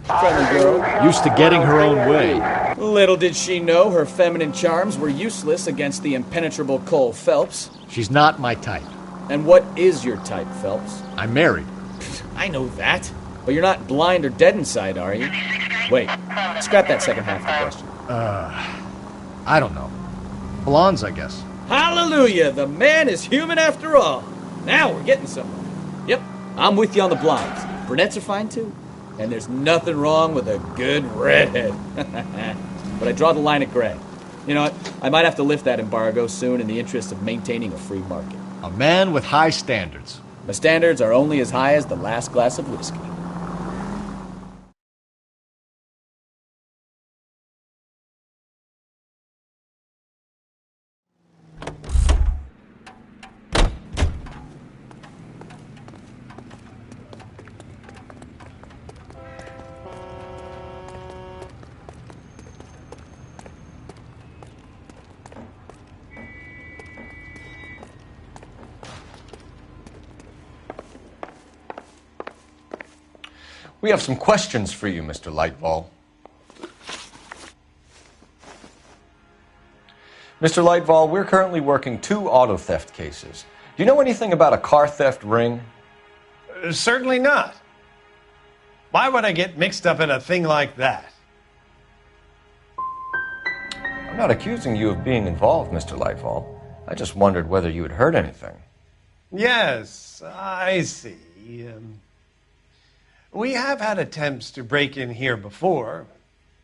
Friendly girl. Used to getting her own way. Little did she know her feminine charms were useless against the impenetrable Cole Phelps. She's not my type. And what is your type, Phelps? I'm married. I know that. But you're not blind or dead inside, are you? Wait, scrap that second half of the question. I don't know. Blondes, I guess. Hallelujah! The man is human after all. Now we're getting somewhere. Yep, I'm with you on the blondes. Brunettes are fine too. And there's nothing wrong with a good redhead. But I draw the line at gray. You know what? I might have to lift that embargo soon in the interest of maintaining a free market. A man with high standards. My standards are only as high as the last glass of whiskey. We have some questions for you, Mr. Lightval. Mr. Lightval, we're currently working 2 auto theft cases. Do you know anything about a car theft ring? Certainly not. Why would I get mixed up in a thing like that? I'm not accusing you of being involved, Mr. Lightval. I just wondered whether you had heard anything. Yes, I see. We have had attempts to break in here before.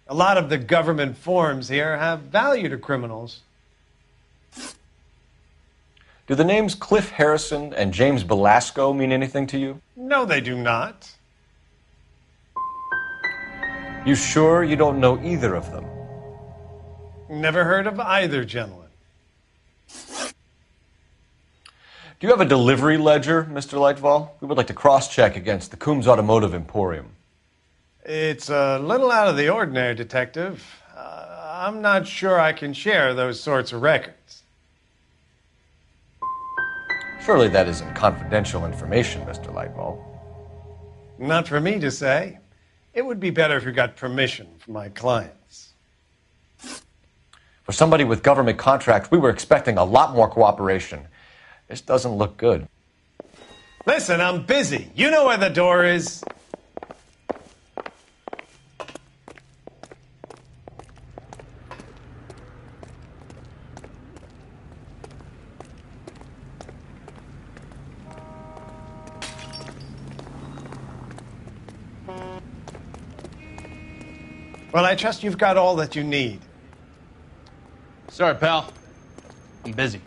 A lot of the government forms here have value to criminals. Do the names Cliff Harrison and James Belasco mean anything to you? No, they do not. You sure you don't know either of them? Never heard of either gentleman. Do you have a delivery ledger, Mr. Lightval? We would like to cross-check against the Coombs Automotive Emporium. It's a little out of the ordinary, Detective. I'm not sure I can share those sorts of records. Surely that isn't confidential information, Mr. Lightval. Not for me to say. It would be better if you got permission from my clients. For somebody with government contracts, we were expecting a lot more cooperation. This doesn't look good. Listen, I'm busy. You know where the door is. Well, I trust you've got all that you need. Sorry, pal. I'm busy.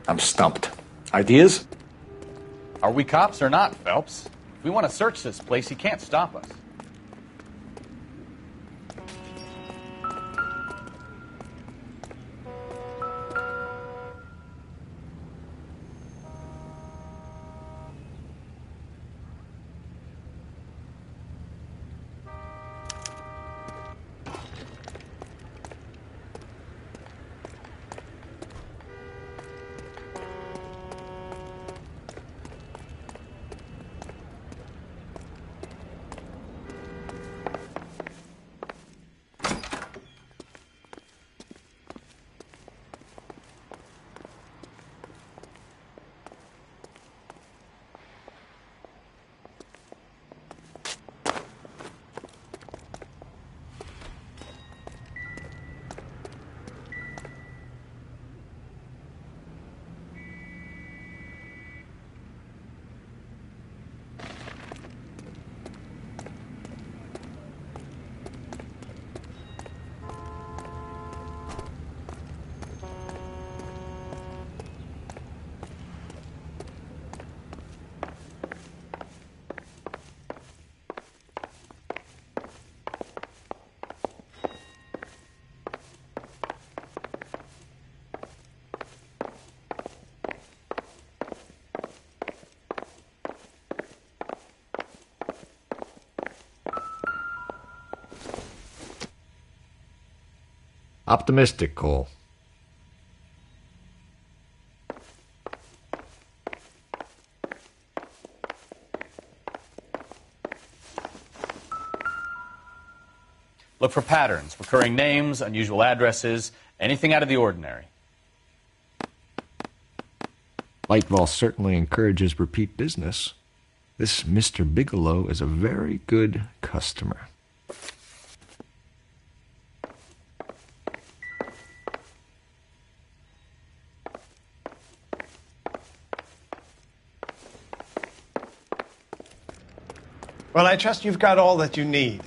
I'm stumped. Ideas? Are we cops or not, Phelps? If we want to search this place, he can't stop us. Optimistic, Cole. Look for patterns, recurring names, unusual addresses, anything out of the ordinary. Lightball certainly encourages repeat business. This Mr. Bigelow is a very good customer. Well, I trust you've got all that you need.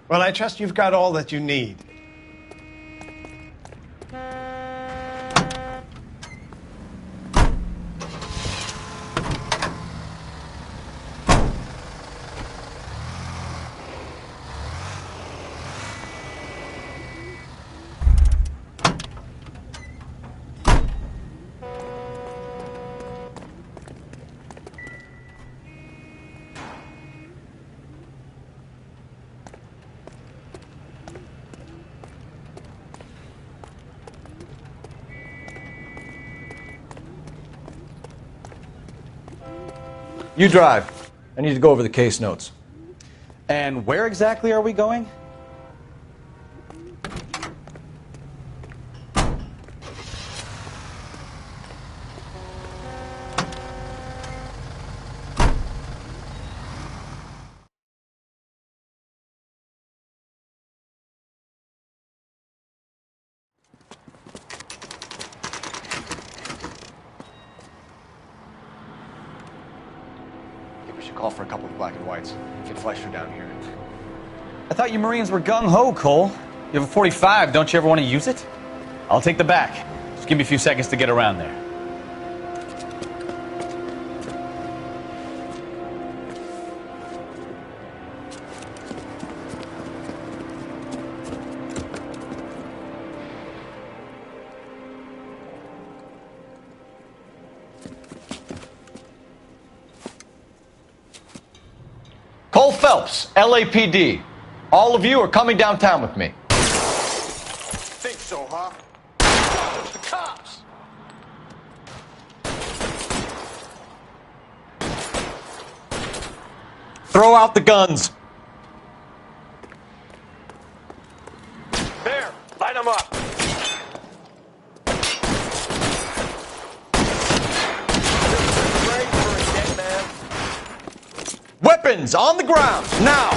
Well, I trust you've got all that you need. You drive. I need to go over the case notes. And where exactly are we going? We should call for a couple of black and whites. Get Fleischer down here. I thought you Marines were gung-ho, Cole. You have a 45, don't you ever want to use it? I'll take the back. Just give me a few seconds to get around there. Cole Phelps, LAPD. All of you are coming downtown with me. Think so, huh? It's the cops. Throw out the guns. There, light them up. Weapons on the ground, now!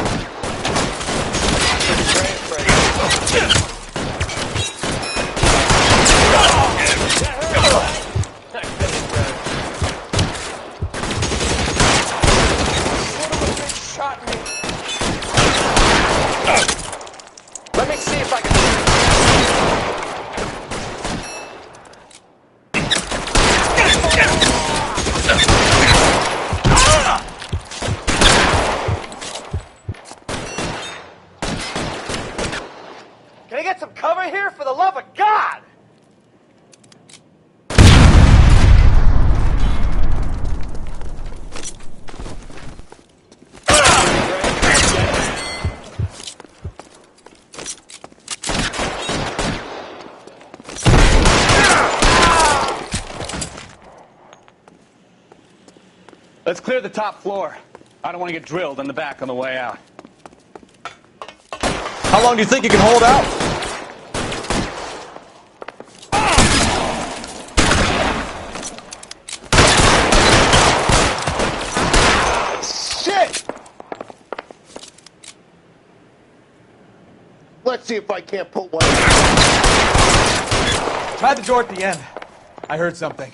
Let me see if I can... Can I get some cover here, for the love of God? Let's clear the top floor. I don't want to get drilled in the back on the way out. How long do you think you can hold out? Shit! Let's see if I can't pull one. Try the door at the end. I heard something.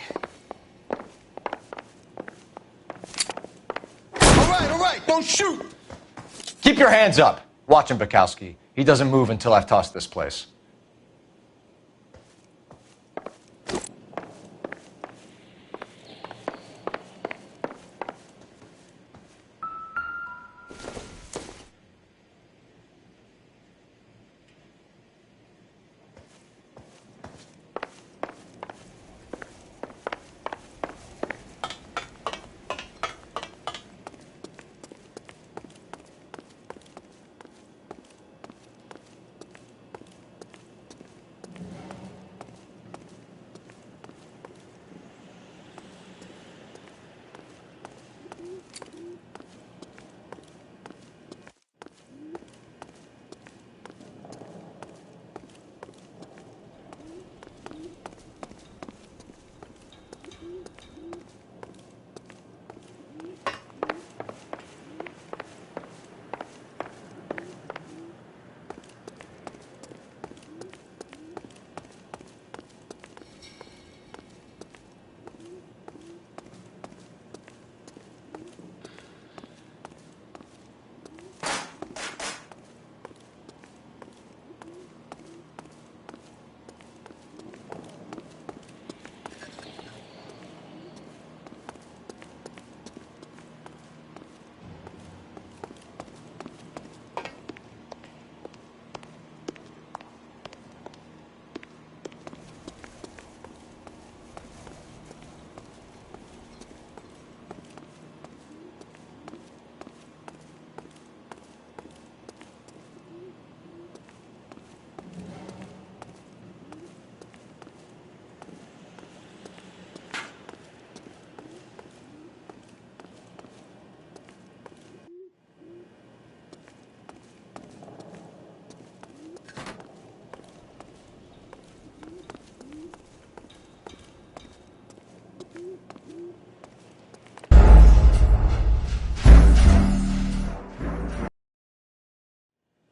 All right, don't shoot! Keep your hands up. Watch him, Bukowski. He doesn't move until I've tossed this place.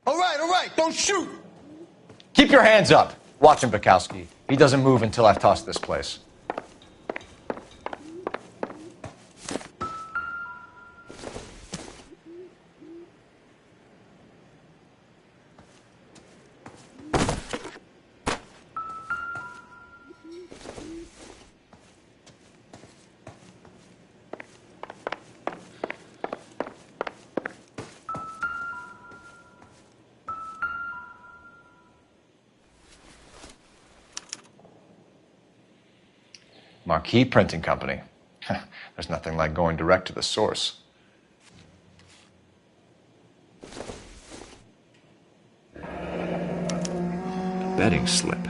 All right, don't shoot! Keep your hands up. Watch him, Bukowski. He doesn't move until I've tossed this place. Marquee Printing Company. There's nothing like going direct to the source. Betting slip.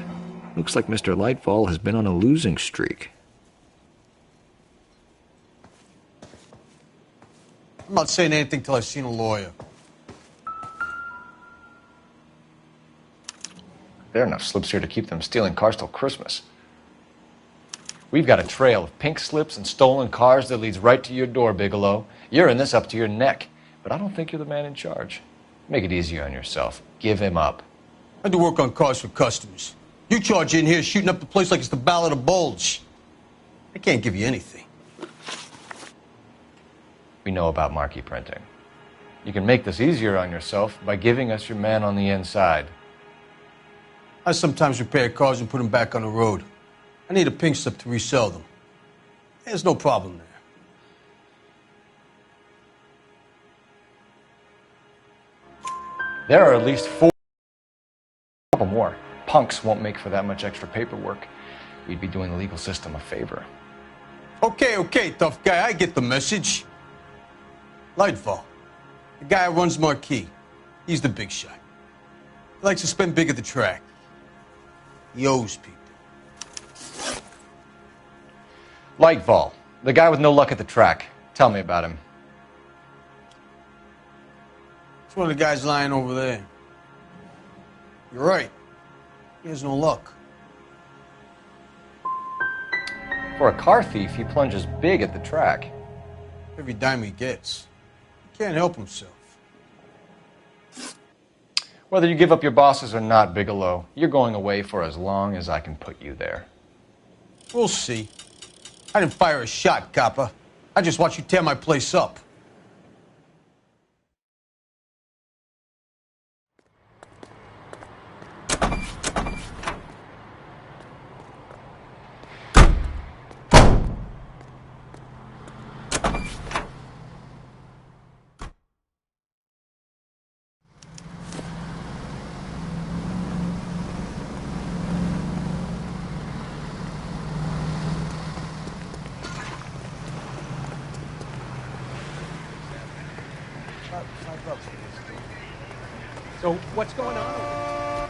Looks like Mr. Lightfall has been on a losing streak. I'm not saying anything till I've seen a lawyer. There are enough slips here to keep them stealing cars till Christmas. We've got a trail of pink slips and stolen cars that leads right to your door, Bigelow. You're in this up to your neck, but I don't think you're the man in charge. Make it easier on yourself. Give him up. I do work on cars for customers. You charge in here shooting up the place like it's the Ballad of Bulge. I can't give you anything. We know about marquee printing. You can make this easier on yourself by giving us your man on the inside. I sometimes repair cars and put them back on the road. I need a pink slip to resell them. There's no problem there. There are at least 4 more. Punks won't make for that much extra paperwork. We'd be doing the legal system a favor. Okay, tough guy, I get the message. Lightfall, the guy who runs Marquee. He's the big shot. He likes to spend big at the track. He owes people. Lightfall, the guy with no luck at the track. Tell me about him. It's one of the guys lying over there. You're right. He has no luck. For a car thief, he plunges big at the track. Every dime he gets. He can't help himself. Whether you give up your bosses or not, Bigelow, you're going away for as long as I can put you there. We'll see. I didn't fire a shot, copper. I just watched you tear my place up. So, what's going on?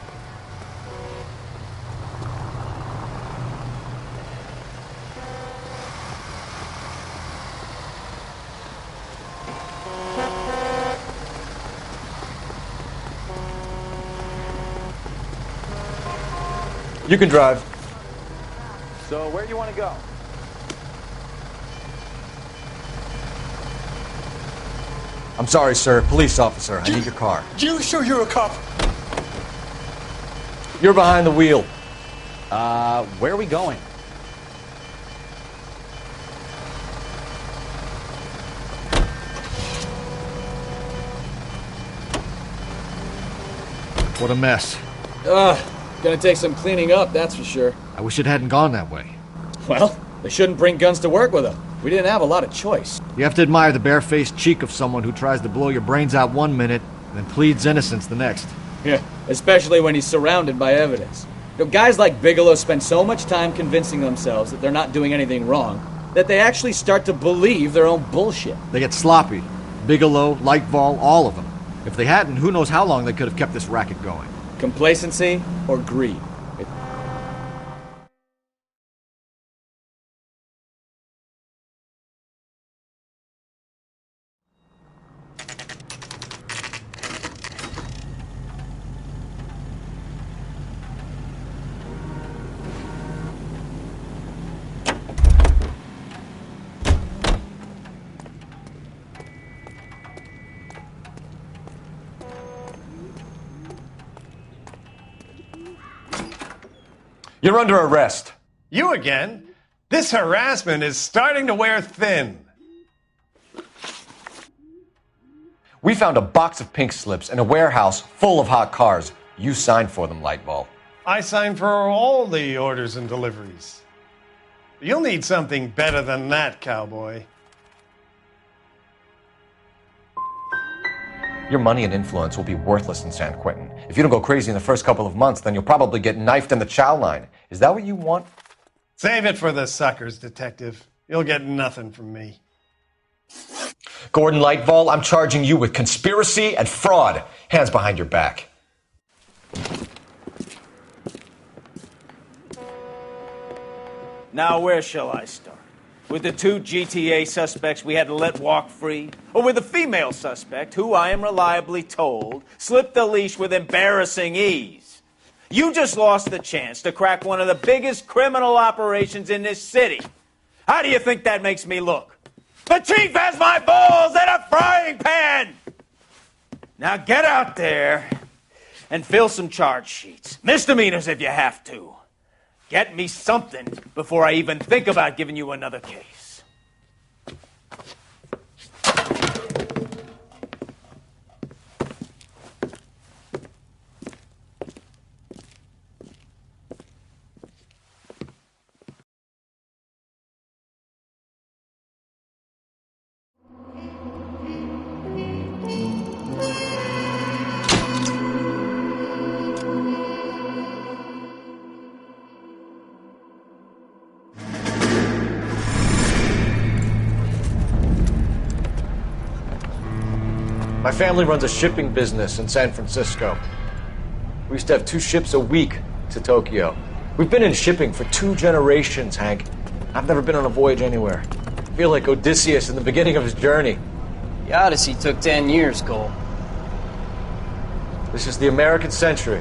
You can drive. So, where do you want to go? I'm sorry, sir. Police officer. I need your car. You sure you're a cop? You're behind the wheel. Where are we going? What a mess. Gonna take some cleaning up, that's for sure. I wish it hadn't gone that way. Well, they shouldn't bring guns to work with them. We didn't have a lot of choice. You have to admire the barefaced cheek of someone who tries to blow your brains out one minute and then pleads innocence the next. Yeah, especially when he's surrounded by evidence. You know, guys like Bigelow spend so much time convincing themselves that they're not doing anything wrong that they actually start to believe their own bullshit. They get sloppy. Bigelow, Lightval, all of them. If they hadn't, who knows how long they could have kept this racket going. Complacency or greed? You're under arrest. You again? This harassment is starting to wear thin. We found a box of pink slips in a warehouse full of hot cars. You signed for them, Lightball. I signed for all the orders and deliveries. You'll need something better than that, cowboy. Your money and influence will be worthless in San Quentin. If you don't go crazy in the first couple of months, then you'll probably get knifed in the chow line. Is that what you want? Save it for the suckers, detective. You'll get nothing from me. Gordon Lightval, I'm charging you with conspiracy and fraud. Hands behind your back. Now, where shall I start? With the 2 GTA suspects we had to let walk free? Or with the female suspect, who I am reliably told slipped the leash with embarrassing ease? You just lost the chance to crack one of the biggest criminal operations in this city. How do you think that makes me look? The chief has my balls in a frying pan! Now get out there and fill some charge sheets. Misdemeanors if you have to. Get me something before I even think about giving you another case. My family runs a shipping business in San Francisco. We used to have 2 ships a week to Tokyo. We've been in shipping for 2 generations, Hank. I've never been on a voyage anywhere. feel like Odysseus in the beginning of his journey. The Odyssey took 10 years, Cole. This is the American century.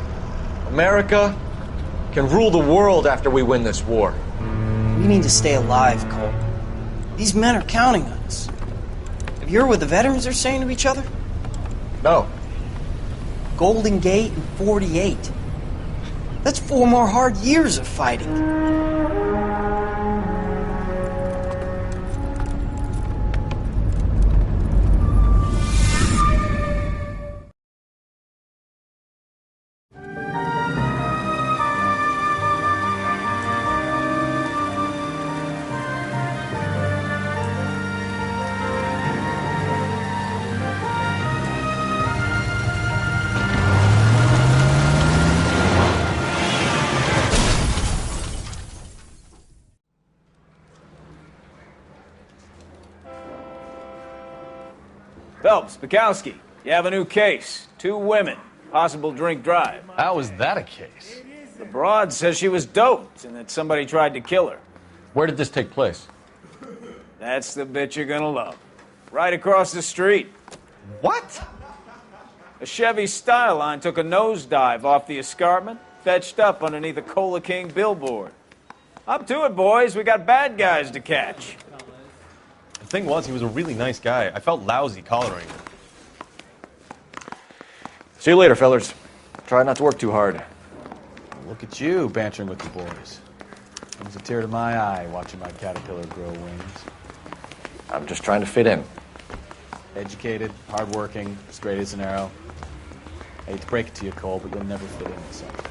America can rule the world after we win this war. We need to stay alive, Cole. These men are counting on us. Have you heard what the veterans are saying to each other? No. Golden Gate in 48. That's 4 more hard years of fighting. Phelps, Bukowski, you have a new case. 2 women, possible drink drive. How is that a case? The broad says she was doped and that somebody tried to kill her. Where did this take place? That's the bit you're gonna love. Right across the street. What? A Chevy Styline took a nosedive off the escarpment, fetched up underneath a Cola King billboard. Up to it, boys. We got bad guys to catch. The thing was, he was a really nice guy. I felt lousy collaring him. See you later, fellers. Try not to work too hard. Look at you bantering with the boys. Brings a tear to my eye watching my caterpillar grow wings. I'm just trying to fit in. Educated, hardworking, straight as an arrow. I hate to break it to you, Cole, but you'll never fit in with something.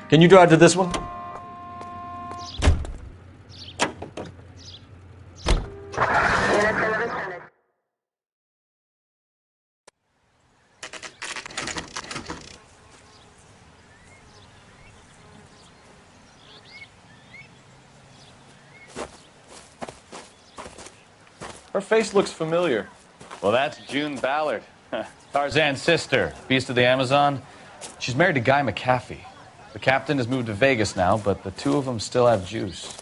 Can you drive to this one? Her face looks familiar. Well, that's June Ballard, Tarzan's sister, beast of the Amazon. She's married to Guy McAfee. The captain has moved to Vegas now, but the 2 of them still have juice.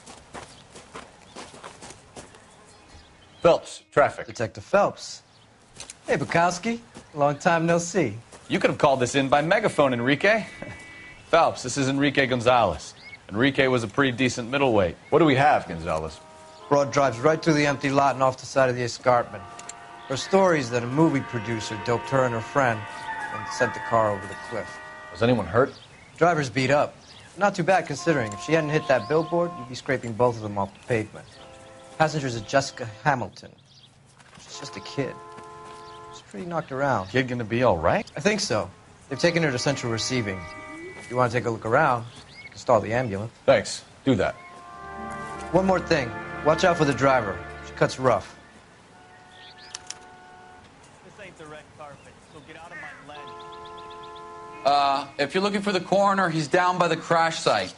Phelps, traffic. Detective Phelps. Hey, Bukowski. Long time no see. You could have called this in by megaphone, Enrique. Phelps, this is Enrique Gonzalez. Enrique was a pretty decent middleweight. What do we have, Gonzalez? Broad drives right through the empty lot and off the side of the escarpment. Her story is that a movie producer doped her and her friend and sent the car over the cliff. Was anyone hurt? Driver's beat up. Not too bad considering. If she hadn't hit that billboard, you'd be scraping both of them off the pavement. Passenger's a Jessica Hamilton. She's just a kid. She's pretty knocked around. Kid gonna be all right? I think so. They've taken her to central receiving. If you want to take a look around, you can stall the ambulance. Thanks. Do that. One more thing. Watch out for the driver. She cuts rough. This ain't the red carpet, so get out of my lane. If you're looking for the coroner, he's down by the crash site.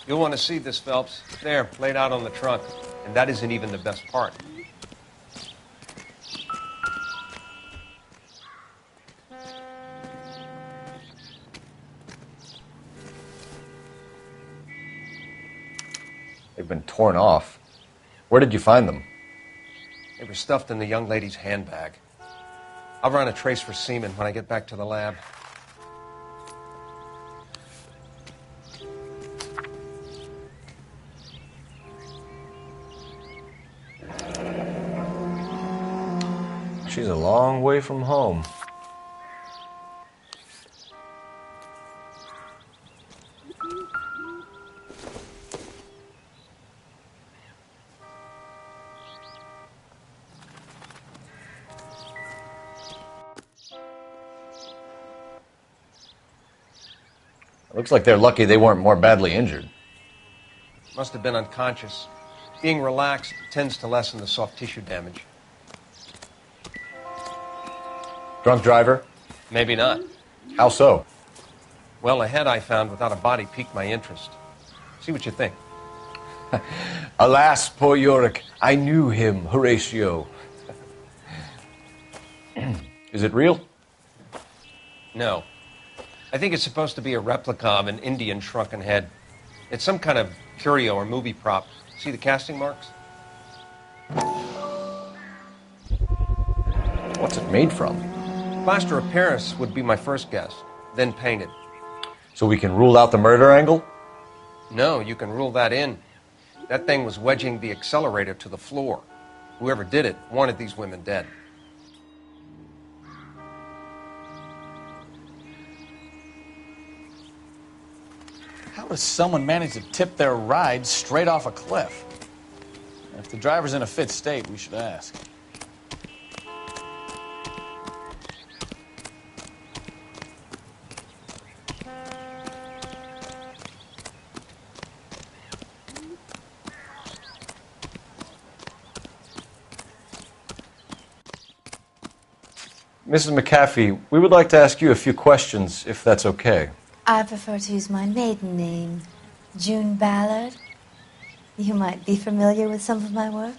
You'll want to see this, Phelps. There, laid out on the trunk. And that isn't even the best part. They've been torn off. Where did you find them? They were stuffed in the young lady's handbag. I'll run a trace for semen when I get back to the lab. she's a long way from home. Looks like they're lucky they weren't more badly injured. Must have been unconscious. Being relaxed tends to lessen the soft tissue damage. Drunk driver? Maybe not. How so? Well, a head I found without a body piqued my interest. See what you think. Alas, poor Yorick, I knew him, Horatio. Is it real? No. I think it's supposed to be a replica of an Indian shrunken head. It's some kind of curio or movie prop. See the casting marks? What's it made from? Plaster of Paris would be my first guess, then painted. So we can rule out the murder angle? No, you can rule that in. That thing was wedging the accelerator to the floor. Whoever did it wanted these women dead. How does someone manage to tip their ride straight off a cliff? If the driver's in a fit state, we should ask. Mrs. McAfee, we would like to ask you a few questions, if that's okay. I prefer to use my maiden name, June Ballard. You might be familiar with some of my work.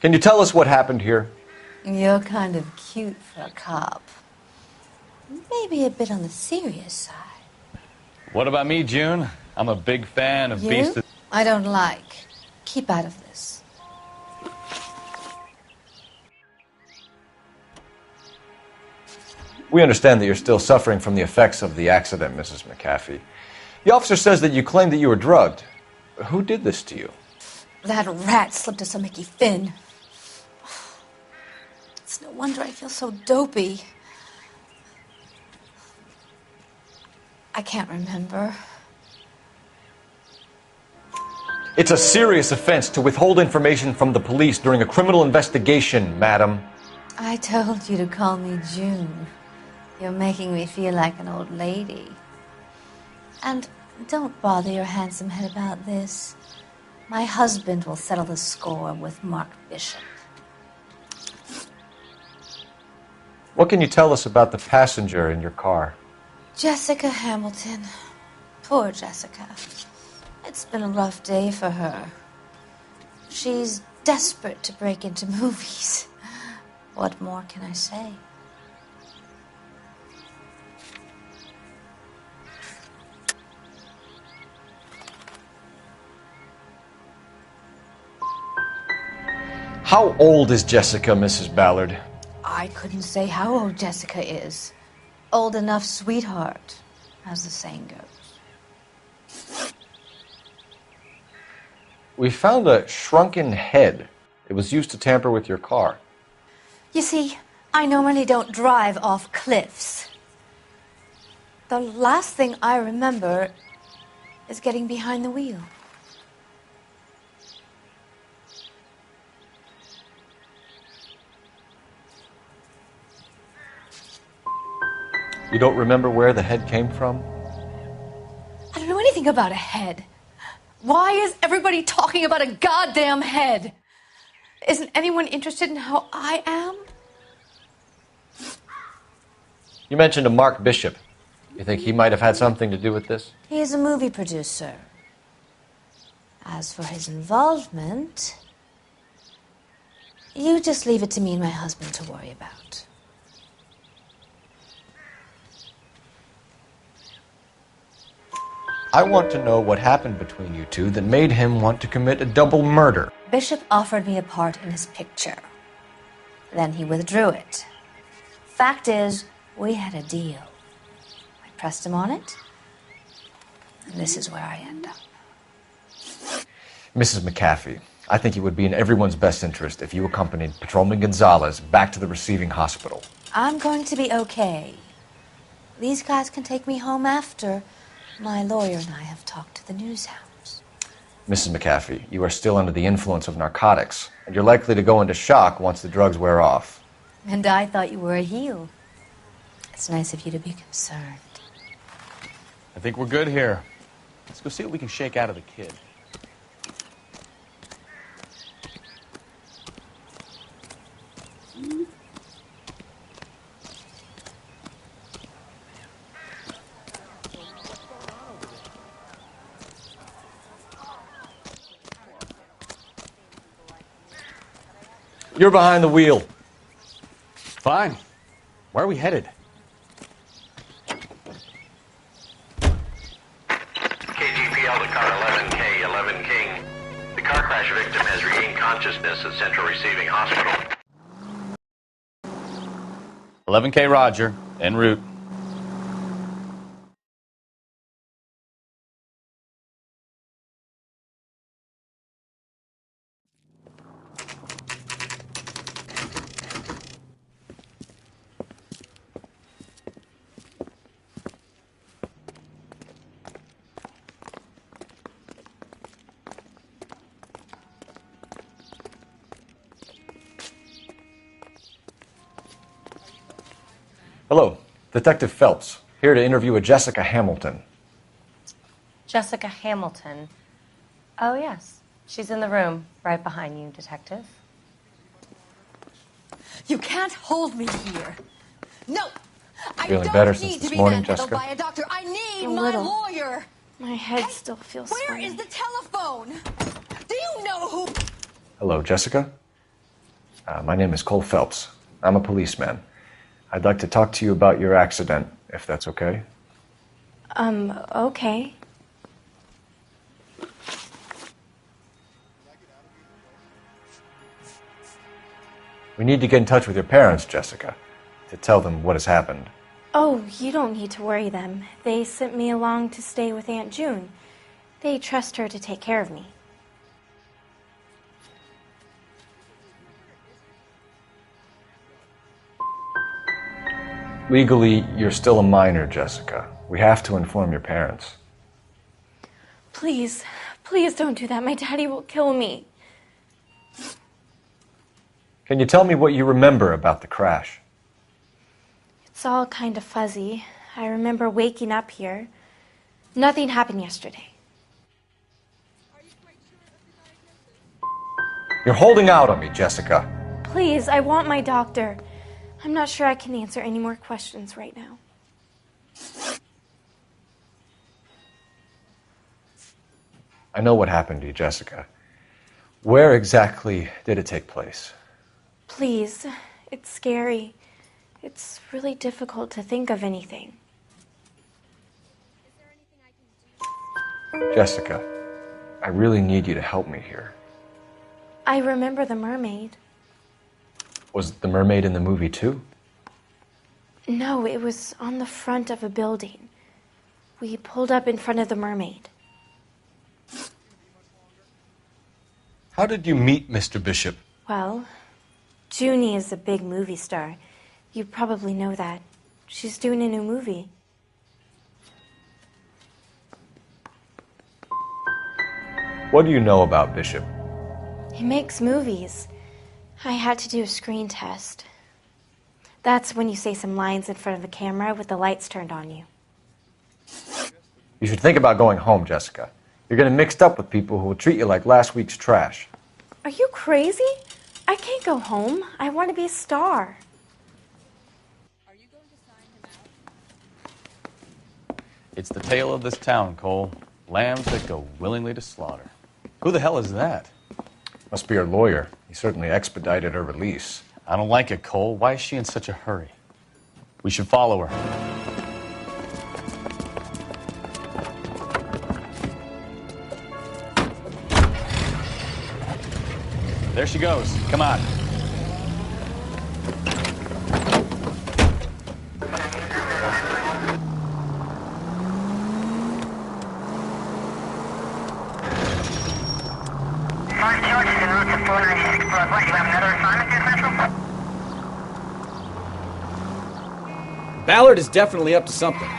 Can you tell us what happened here? You're kind of cute for a cop. Maybe a bit on the serious side. What about me, June? I'm a big fan of Beast of... I don't like. Keep out of this. We understand that you're still suffering from the effects of the accident, Mrs. McAfee. The officer says that you claimed that you were drugged. Who did this to you? That rat slipped us a Mickey Finn. It's no wonder I feel so dopey. I can't remember. It's a serious offense to withhold information from the police during a criminal investigation, madam. I told you to call me June. You're making me feel like an old lady. And don't bother your handsome head about this. My husband will settle the score with Mark Bishop. What can you tell us about the passenger in your car? Jessica Hamilton. Poor Jessica. It's been a rough day for her. She's desperate to break into movies. What more can I say? How old is Jessica, Mrs. Ballard? I couldn't say how old Jessica is. Old enough, sweetheart, as the saying goes. We found a shrunken head. It was used to tamper with your car. You see, I normally don't drive off cliffs. The last thing I remember is getting behind the wheel. You don't remember where the head came from? I don't know anything about a head. Why is everybody talking about a goddamn head? Isn't anyone interested in how I am? You mentioned a Mark Bishop. You think he might have had something to do with this? He is a movie producer. As for his involvement, you just leave it to me and my husband to worry about. I want to know what happened between you two that made him want to commit a double murder. Bishop offered me a part in his picture. Then he withdrew it. Fact is, we had a deal. I pressed him on it, and this is where I end up. Mrs. McAfee, I think it would be in everyone's best interest if you accompanied Patrolman Gonzalez back to the receiving hospital. I'm going to be okay. These guys can take me home after my lawyer and I have talked to the news hounds. Mrs. McAfee, you are still under the influence of narcotics, and you're likely to go into shock once the drugs wear off. And I thought you were a heel. It's nice of you to be concerned. I think we're good here. Let's go see what we can shake out of the kid. You're behind the wheel. Fine. Where are we headed? KGPL to car 11K, 11 King. The car crash victim has regained consciousness at Central Receiving Hospital. 11K Roger, en route. Hello, Detective Phelps, here to interview a Jessica Hamilton. Jessica Hamilton. Oh, yes. She's in the room, right behind you, Detective. You can't hold me here. No! I Feeling don't better need since to this be morning, manhandled Jessica? by a doctor. I need A my little. lawyer. My head still feels Where funny. is the telephone? Do you know who? Hello, Jessica. My name is Cole Phelps. I'm a policeman. I'd like to talk to you about your accident, if that's okay. Okay. We need to get in touch with your parents, Jessica, to tell them what has happened. Oh, you don't need to worry them. They sent me along to stay with Aunt June. They trust her to take care of me. Legally, you're still a minor, Jessica. We have to inform your parents. Please, please don't do that. My daddy will kill me. Can you tell me what you remember about the crash? It's all kind of fuzzy. I remember waking up here. Nothing happened yesterday. You're holding out on me, Jessica. Please, I want my doctor. I'm not sure I can answer any more questions right now. I know what happened to you, Jessica. Where exactly did it take place? Please, it's scary. It's really difficult to think of anything. Jessica, I really need you to help me here. I remember the mermaid. Was the mermaid in the movie too? No, it was on the front of a building. We pulled up in front of the mermaid. How did you meet Mr. Bishop? Well, Junie is a big movie star. You probably know that. She's doing a new movie. What do you know about Bishop? He makes movies. I had to do a screen test. That's when you say some lines in front of the camera with the lights turned on you. You should think about going home, Jessica. You're getting mixed up with people who will treat you like last week's trash. Are you crazy? I can't go home. I want to be a star. It's the tale of this town, Cole. Lambs that go willingly to slaughter. Who the hell is that? Must be her lawyer. He certainly expedited her release. I don't like it, Cole. Why is she in such a hurry? We should follow her. There she goes. Come on. 5 charges en route to 496 Broadway. You have another assignment here, Central? Ballard is definitely up to something.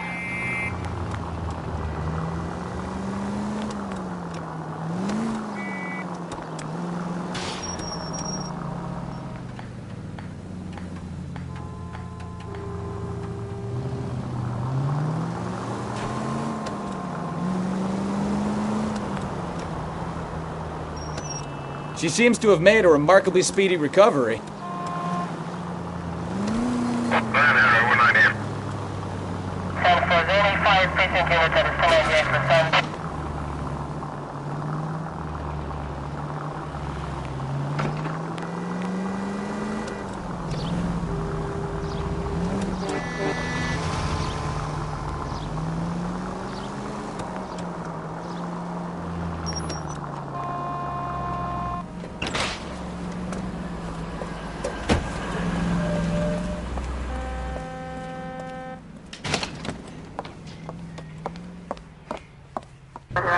She seems to have made a remarkably speedy recovery.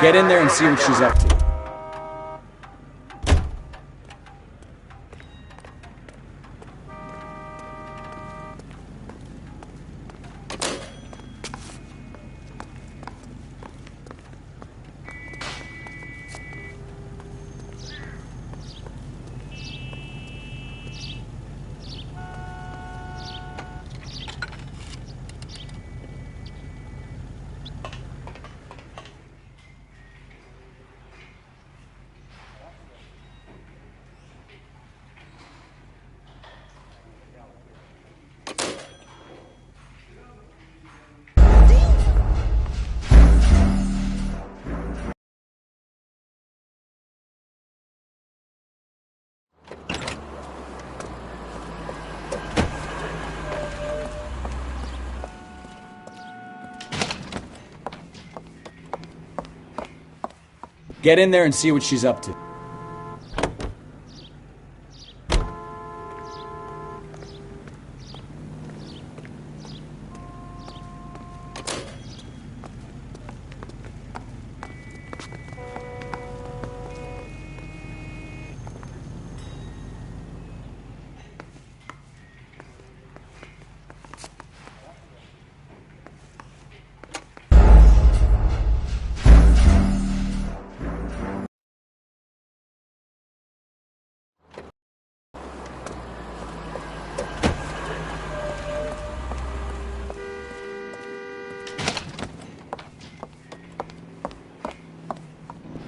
Get in there and see what she's up to. Get in there and see what she's up to.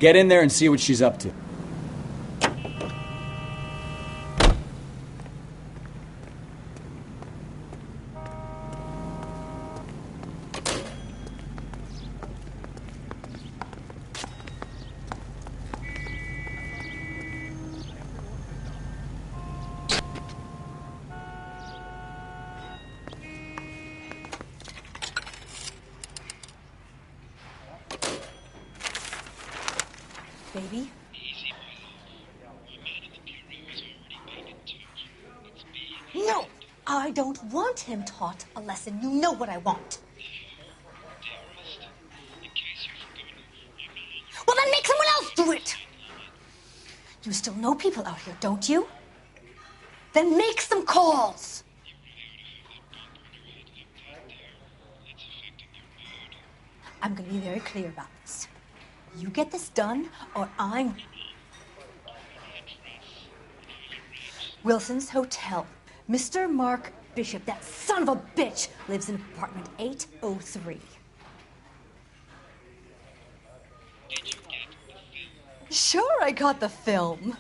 Get in there and see what she's up to. Baby? No! I don't want him taught a lesson. You know what I want. Well, then make someone else do it! You still know people out here, don't you? Then make some calls! I'm gonna be very clear about this. You get this done, or I'm... Wilson's Hotel. Mr. Mark Bishop, that son of a bitch, lives in apartment 803. Sure, I got the film.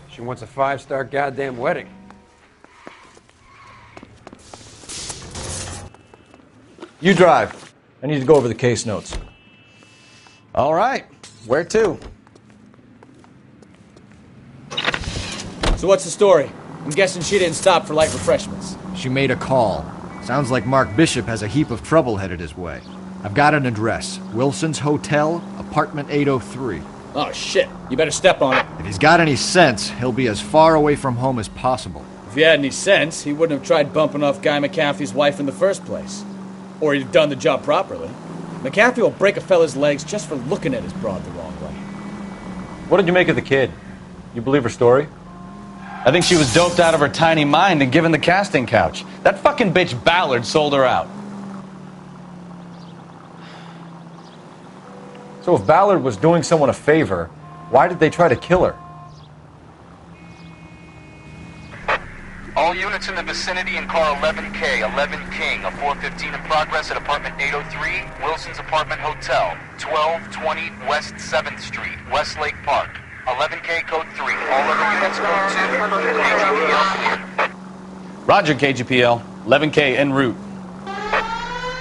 She wants a 5-star goddamn wedding. You drive. I need to go over the case notes. All right. Where to? So what's the story? I'm guessing she didn't stop for light refreshments. She made a call. Sounds like Mark Bishop has a heap of trouble headed his way. I've got an address. Wilson's Hotel, apartment 803. Oh, shit. You better step on it. If he's got any sense, he'll be as far away from home as possible. If he had any sense, he wouldn't have tried bumping off Guy McAfee's wife in the first place. Or he'd have done the job properly. McAfee will break a fella's legs just for looking at his broad the wrong way. What did you make of the kid? You believe her story? I think she was doped out of her tiny mind and given the casting couch. That fucking bitch Ballard sold her out. So if Ballard was doing someone a favor, why did they try to kill her? All units in the vicinity in car 11K, 11 King, a 415 in progress at apartment 803, Wilson's Apartment Hotel, 1220 West 7th Street, Westlake Park. 11K code 3. All other units code 2. KGPL clear. Roger, KGPL. 11K en route.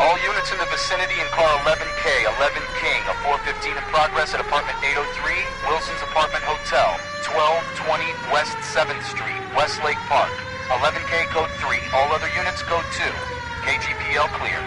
All units in the vicinity in car 11K, 11 King, a 415 in progress at apartment 803, Wilson's Apartment Hotel, 1220 West 7th Street, Westlake Park. 11K code 3. All other units code 2. KGPL clear.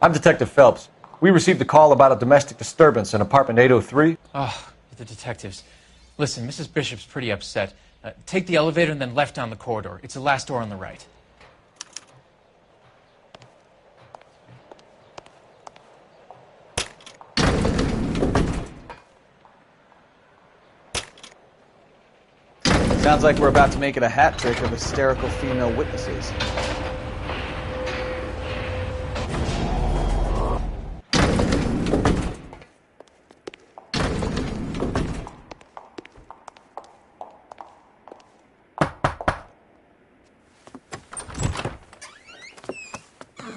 I'm Detective Phelps. We received a call about a domestic disturbance in apartment 803. Oh, the detectives. Listen, Mrs. Bishop's pretty upset. Take the elevator and then left down the corridor. It's the last door on the right. Sounds like we're about to make it a hat trick of hysterical female witnesses.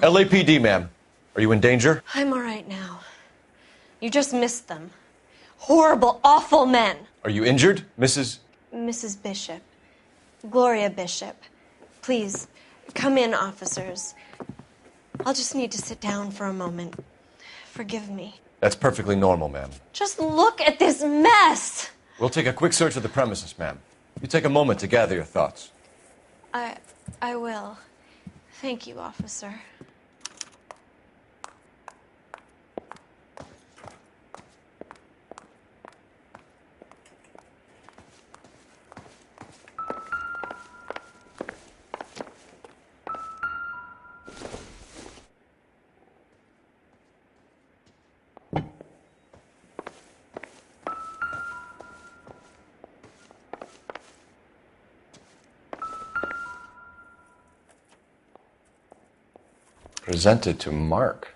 LAPD, ma'am. Are you in danger? I'm all right now. You just missed them. Horrible, awful men. Are you injured, Mrs. Mrs. Bishop. Gloria Bishop. Please, come in, officers. I'll just need to sit down for a moment. Forgive me. That's perfectly normal, ma'am. Just look at this mess! We'll take a quick search of the premises, ma'am. You take a moment to gather your thoughts. I will. Thank you, officer. Presented to Mark.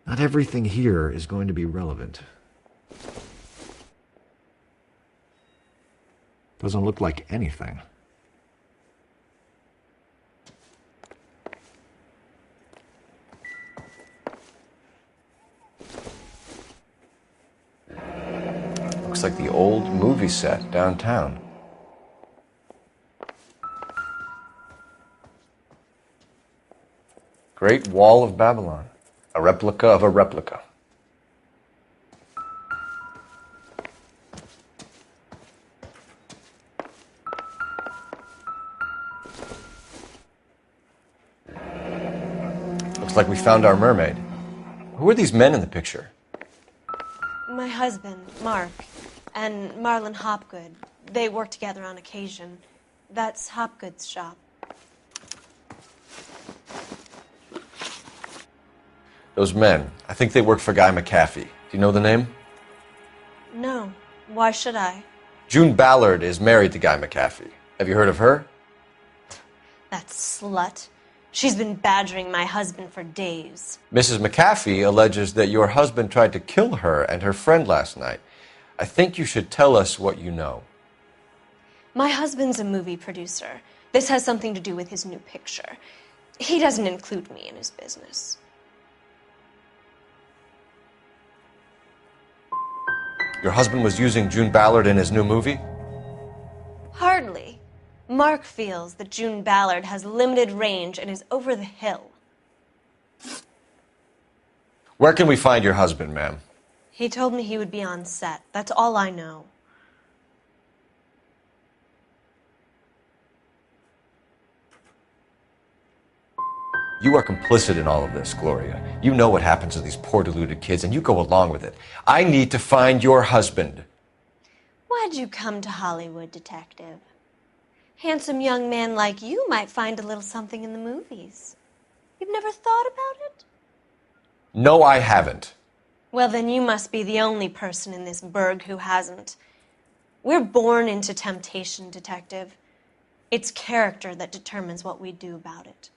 Not everything here is going to be relevant. Doesn't look like anything. Looks like the old movie set downtown. Great Wall of Babylon. A replica of a replica. Looks like we found our mermaid. Who are these men in the picture? My husband, Mark, and Marlon Hopgood. They work together on occasion. That's Hopgood's shop. Those men, I think they work for Guy McAfee. Do you know the name? No. Why should I? June Ballard is married to Guy McAfee. Have you heard of her? That slut. She's been badgering my husband for days. Mrs. McAfee alleges that your husband tried to kill her and her friend last night. I think you should tell us what you know. My husband's a movie producer. This has something to do with his new picture. He doesn't include me in his business. Your husband was using June Ballard in his new movie? Hardly. Mark feels that June Ballard has limited range and is over the hill. Where can we find your husband, ma'am? He told me he would be on set. That's all I know. You are complicit in all of this, Gloria. You know what happens to these poor deluded kids, and you go along with it. I need to find your husband. Why'd you come to Hollywood, detective? Handsome young man like you might find a little something in the movies. You've never thought about it? No, I haven't. Well, then you must be the only person in this burg who hasn't. We're born into temptation, detective. It's character that determines what we do about it.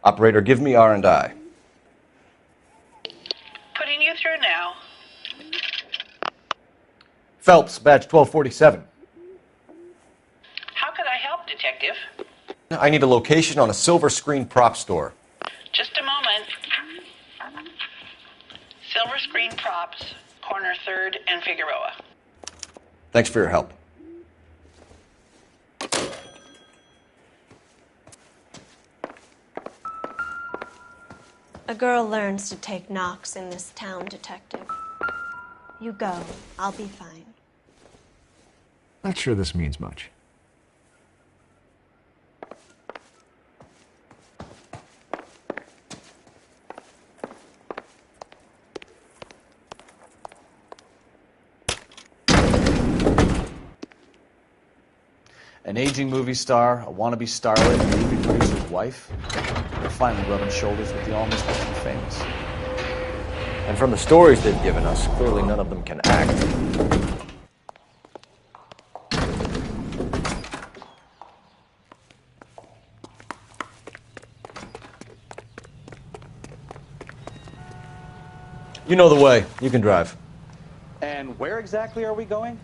Operator, give me R&I. Putting you through now. Phelps, badge 1247. How could I help, Detective? I need a location on a silver screen prop store. Just a moment. Silver Screen Props, corner 3rd and Figueroa. Thanks for your help. A girl learns to take knocks in this town, detective. You go. I'll be fine. Not sure this means much. An aging movie star, a wannabe starlet, and a movie producer's wife. They're finally rubbing shoulders with the almost too famous. And from the stories they've given us, clearly none of them can act. You know the way. You can drive. And where exactly are we going?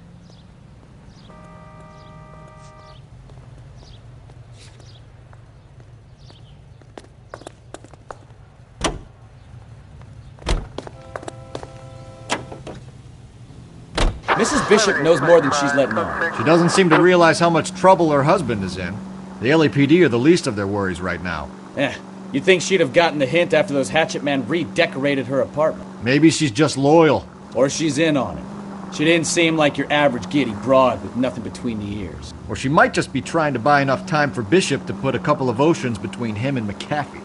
Mrs. Bishop knows more than she's letting on. She doesn't seem to realize how much trouble her husband is in. The LAPD are the least of their worries right now. You'd think she'd have gotten the hint after those hatchet men redecorated her apartment. Maybe she's just loyal. Or she's in on it. She didn't seem like your average giddy broad with nothing between the ears. Or she might just be trying to buy enough time for Bishop to put a couple of oceans between him and McAfee.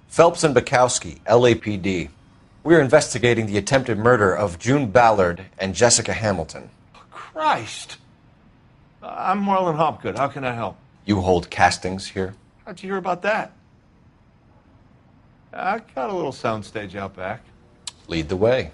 Phelps and Bukowski, LAPD. We're investigating the attempted murder of June Ballard and Jessica Hamilton. Christ. I'm Marlon Hopgood. How can I help? You hold castings here? How'd you hear about that? I got a little soundstage out back. Lead the way.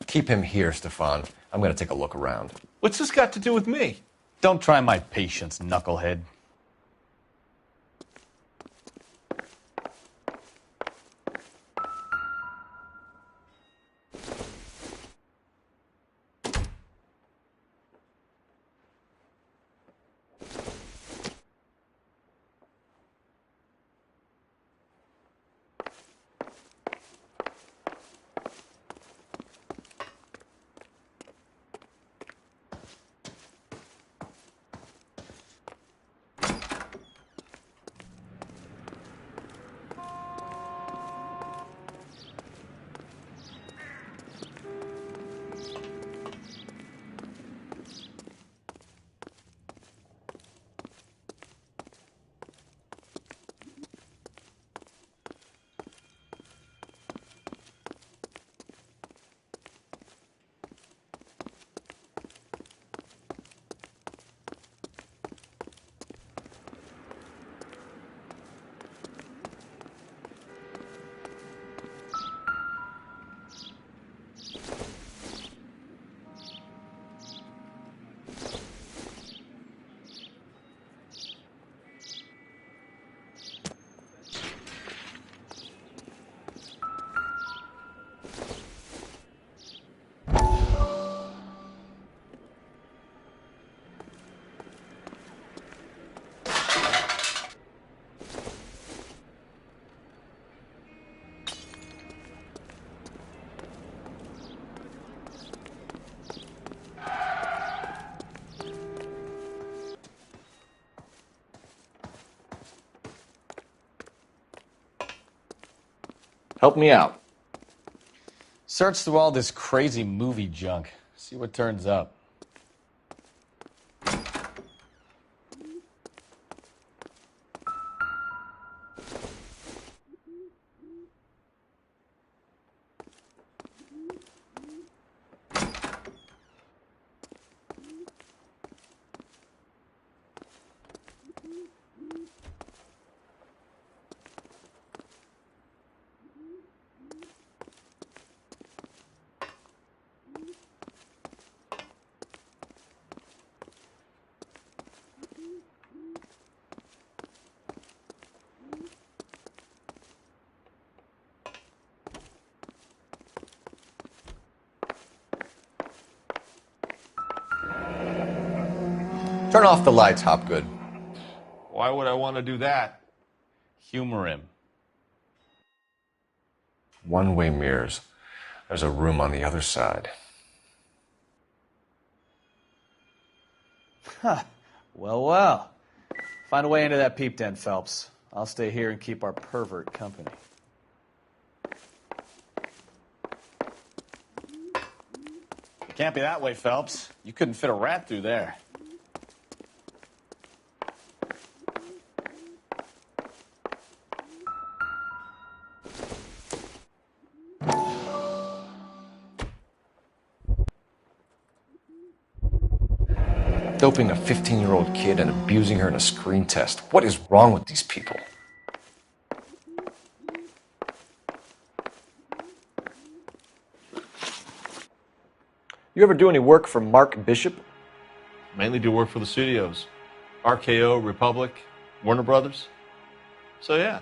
Keep him here, Stefan. I'm going to take a look around. What's this got to do with me? Don't try my patience, knucklehead. Help me out. Search through all this crazy movie junk. See what turns up. Turn off the lights, Hopgood. Why would I want to do that? Humor him. One-way mirrors. There's a room on the other side. Huh. Well, well. Find a way into that peep den, Phelps. I'll stay here and keep our pervert company. It can't be that way, Phelps. You couldn't fit a rat through there. Doping a 15-year-old kid and abusing her in a screen test. What is wrong with these people? You ever do any work for Mark Bishop? Mainly do work for the studios. RKO, Republic, Warner Brothers. So yeah,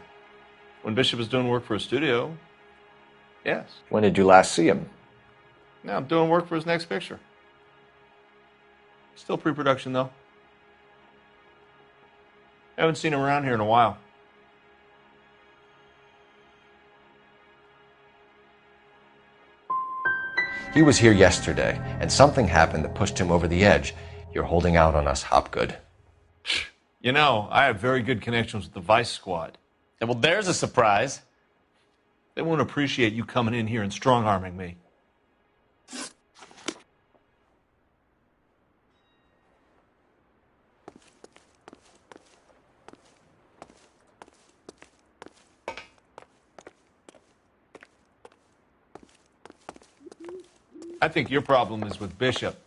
when Bishop is doing work for a studio, yes. When did you last see him? Now I'm doing work for his next picture. Still pre-production, though. Haven't seen him around here in a while. He was here yesterday, and something happened that pushed him over the edge. You're holding out on us, Hopgood. You know, I have very good connections with the Vice Squad. Well, there's a surprise. They won't appreciate you coming in here and strong-arming me. I think your problem is with Bishop.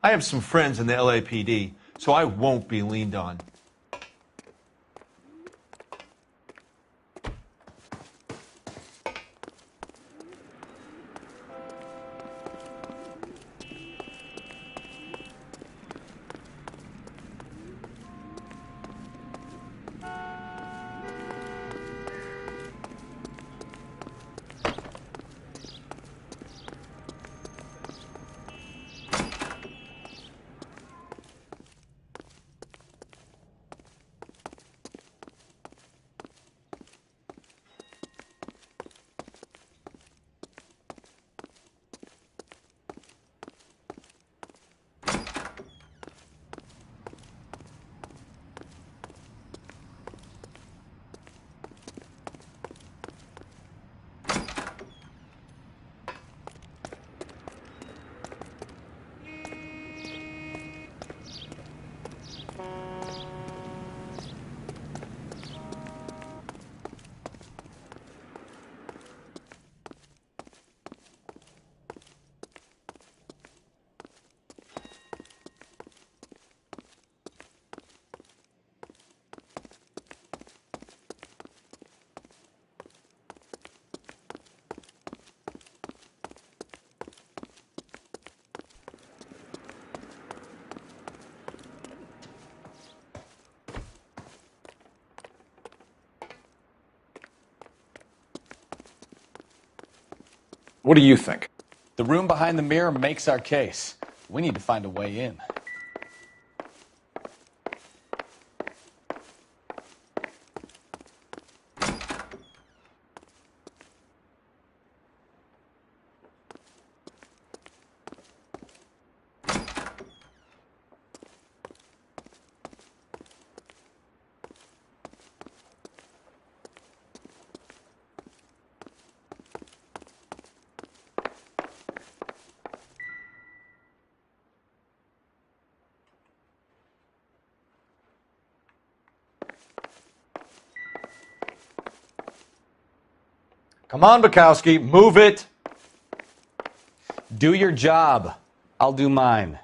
I have some friends in the LAPD, so I won't be leaned on. What do you think? The room behind the mirror makes our case. We need to find a way in. Come on, Bukowski, move it. Do your job. I'll do mine.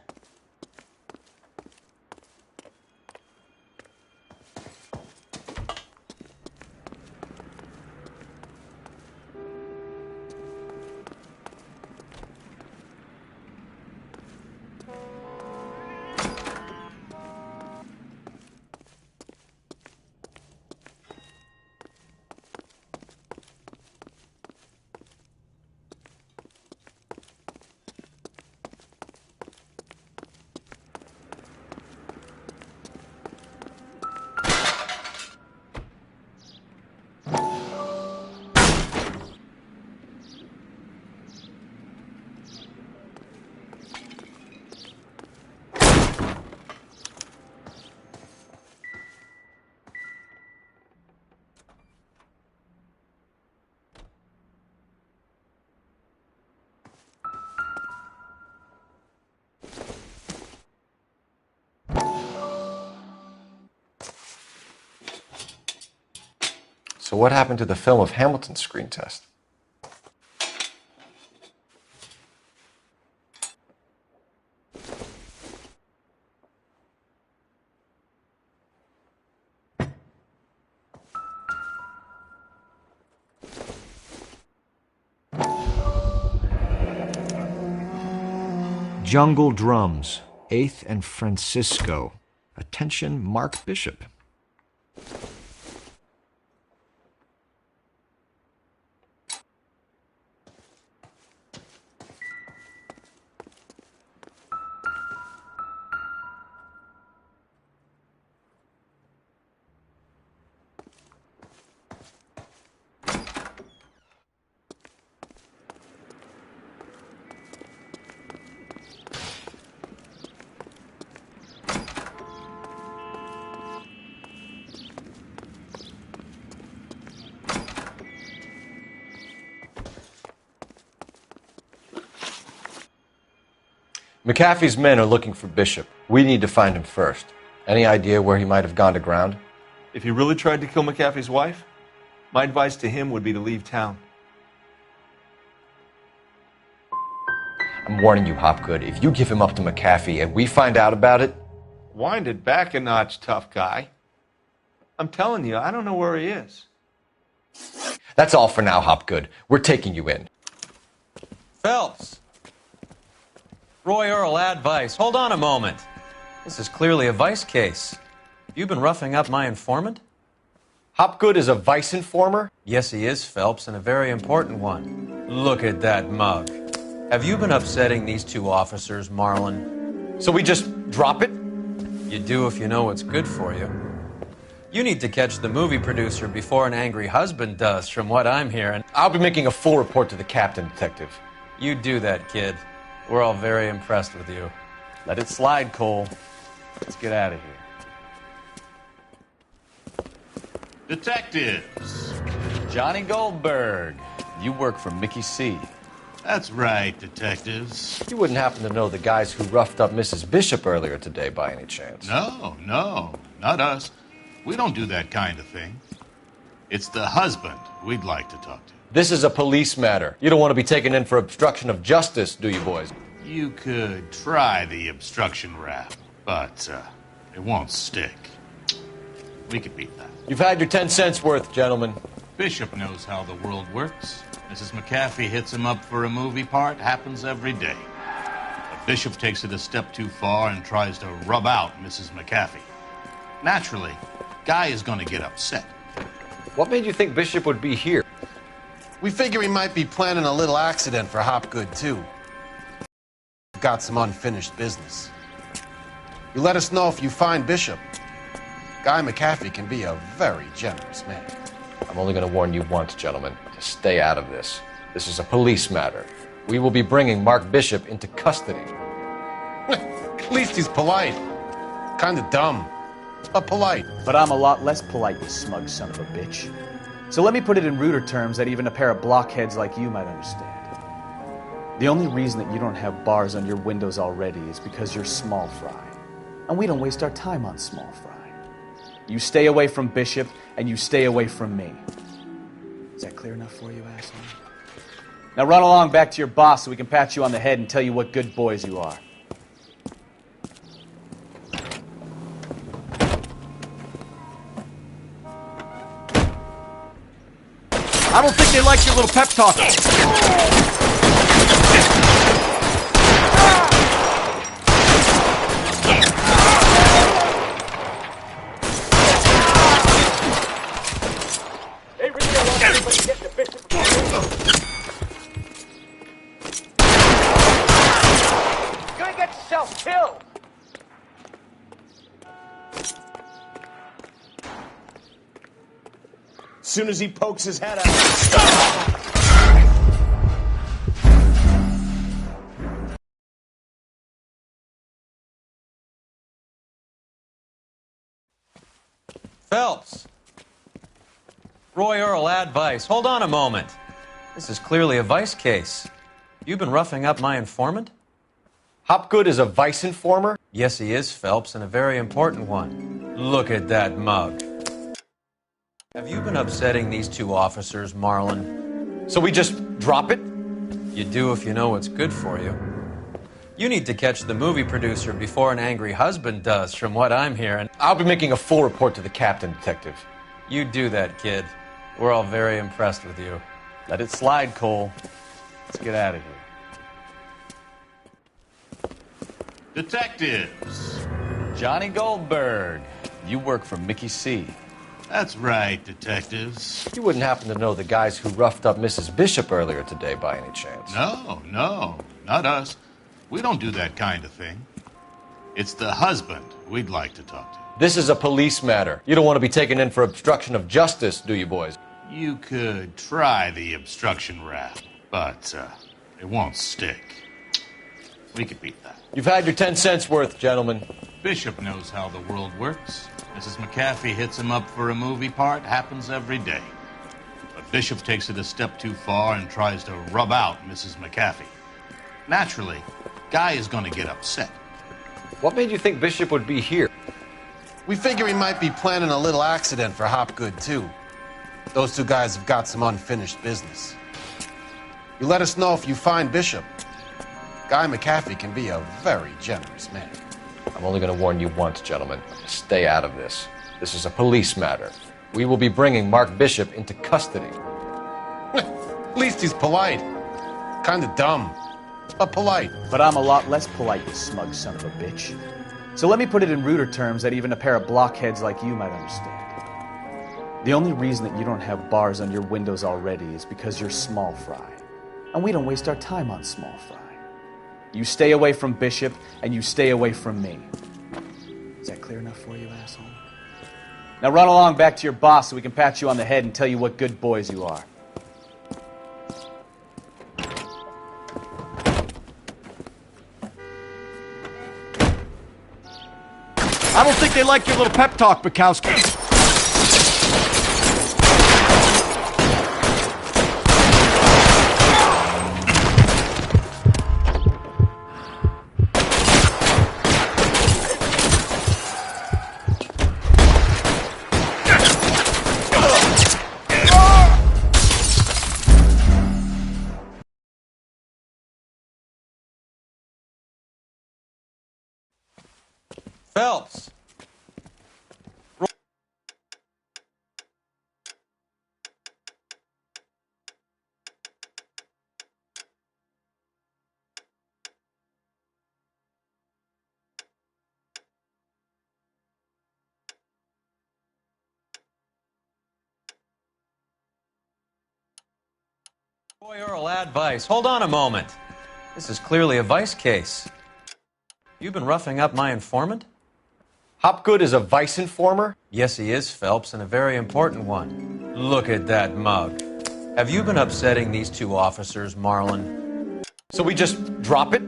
So what happened to the film of Hamilton's screen test? Jungle Drums, 8th and Francisco. Attention, Mark Bishop. McAfee's men are looking for Bishop. We need to find him first. Any idea where he might have gone to ground? If he really tried to kill McAfee's wife, my advice to him would be to leave town. I'm warning you, Hopgood. If you give him up to McAfee and we find out about it... Wind it back a notch, tough guy. I'm telling you, I don't know where he is. That's all for now, Hopgood. We're taking you in. Phelps! Roy Earl, advice. Hold on a moment. This is clearly a vice case. You've been roughing up my informant? Hopgood is a vice informer? Yes, he is, Phelps, and a very important one. Look at that mug. Have you been upsetting these two officers, Marlin? So we just drop it? You do if you know what's good for you. You need to catch the movie producer before an angry husband does, from what I'm hearing. I'll be making a full report to the captain, Detective. You do that, kid. We're all very impressed with you. Let it slide, Cole. Let's get out of here. Detectives. Johnny Goldberg. You work for Mickey C. That's right, detectives. You wouldn't happen to know the guys who roughed up Mrs. Bishop earlier today by any chance? No, not us. We don't do that kind of thing. It's the husband we'd like to talk to. This is a police matter. You don't want to be taken in for obstruction of justice, do you, boys? You could try the obstruction rap, but it won't stick. We could beat that. You've had your 10 cents worth, gentlemen. Bishop knows how the world works. Mrs. McAfee hits him up for a movie part. Happens every day. But Bishop takes it a step too far and tries to rub out Mrs. McAfee. Naturally, Guy is going to get upset. What made you think Bishop would be here? We figure he might be planning a little accident for Hopgood, too. Got some unfinished business. You let us know if you find Bishop. Guy McAfee can be a very generous man. I'm only going to warn you once, gentlemen, to stay out of this. This is a police matter. We will be bringing Mark Bishop into custody. At least he's polite. Kinda dumb, but polite. But I'm a lot less polite, you smug son of a bitch. So let me put it in ruder terms that even a pair of blockheads like you might understand. The only reason that you don't have bars on your windows already is because you're small fry. And we don't waste our time on small fry. You stay away from Bishop, and you stay away from me. Is that clear enough for you, asshole? Now run along back to your boss so we can pat you on the head and tell you what good boys you are. I don't think they like your little pep talk. Gonna get yourself killed! As soon as he pokes his head out. Phelps. Roy Earl, advice. Hold on a moment. This is clearly a vice case. You've been roughing up my informant? Hopgood is a vice informer? Yes, he is, Phelps, and a very important one. Look at that mug. Have you been upsetting these two officers, Marlon? So we just drop it? You do if you know what's good for you. You need to catch the movie producer before an angry husband does, from what I'm hearing. I'll be making a full report to the captain, Detective. You do that, kid. We're all very impressed with you. Let it slide, Cole. Let's get out of here. Detectives. Johnny Goldberg. You work for Mickey C. That's right, detectives. You wouldn't happen to know the guys who roughed up Mrs. Bishop earlier today by any chance? No, not us. We don't do that kind of thing. It's the husband we'd like to talk to. This is a police matter. You don't want to be taken in for obstruction of justice, do you, boys? You could try the obstruction rap, but it won't stick. We could beat that. You've had your 10 cents worth, gentlemen. Bishop knows how the world works. Mrs. McAfee hits him up for a movie part. Happens every day. But Bishop takes it a step too far and tries to rub out Mrs. McAfee. Naturally, Guy is going to get upset. What made you think Bishop would be here? We figure he might be planning a little accident for Hopgood, too. Those two guys have got some unfinished business. You let us know if you find Bishop. Guy McAfee can be a very generous man. I'm only going to warn you once, gentlemen. Stay out of this. This is a police matter. We will be bringing Mark Bishop into custody. At least he's polite. Kinda dumb, but polite. But I'm a lot less polite, you smug son of a bitch. So let me put it in ruder terms that even a pair of blockheads like you might understand. The only reason that you don't have bars on your windows already is because you're small fry. And we don't waste our time on small fry. You stay away from Bishop, and you stay away from me. Is that clear enough for you, asshole? Now run along back to your boss so we can pat you on the head and tell you what good boys you are. I don't think they like your little pep talk, Bukowski. Phelps. Roy Earl advice. Hold on a moment. This is clearly a vice case. You've been roughing up my informant? Hopgood is a vice informer? Yes, he is, Phelps, and a very important one. Look at that mug. Have you been upsetting these two officers, Marlin? So we just drop it?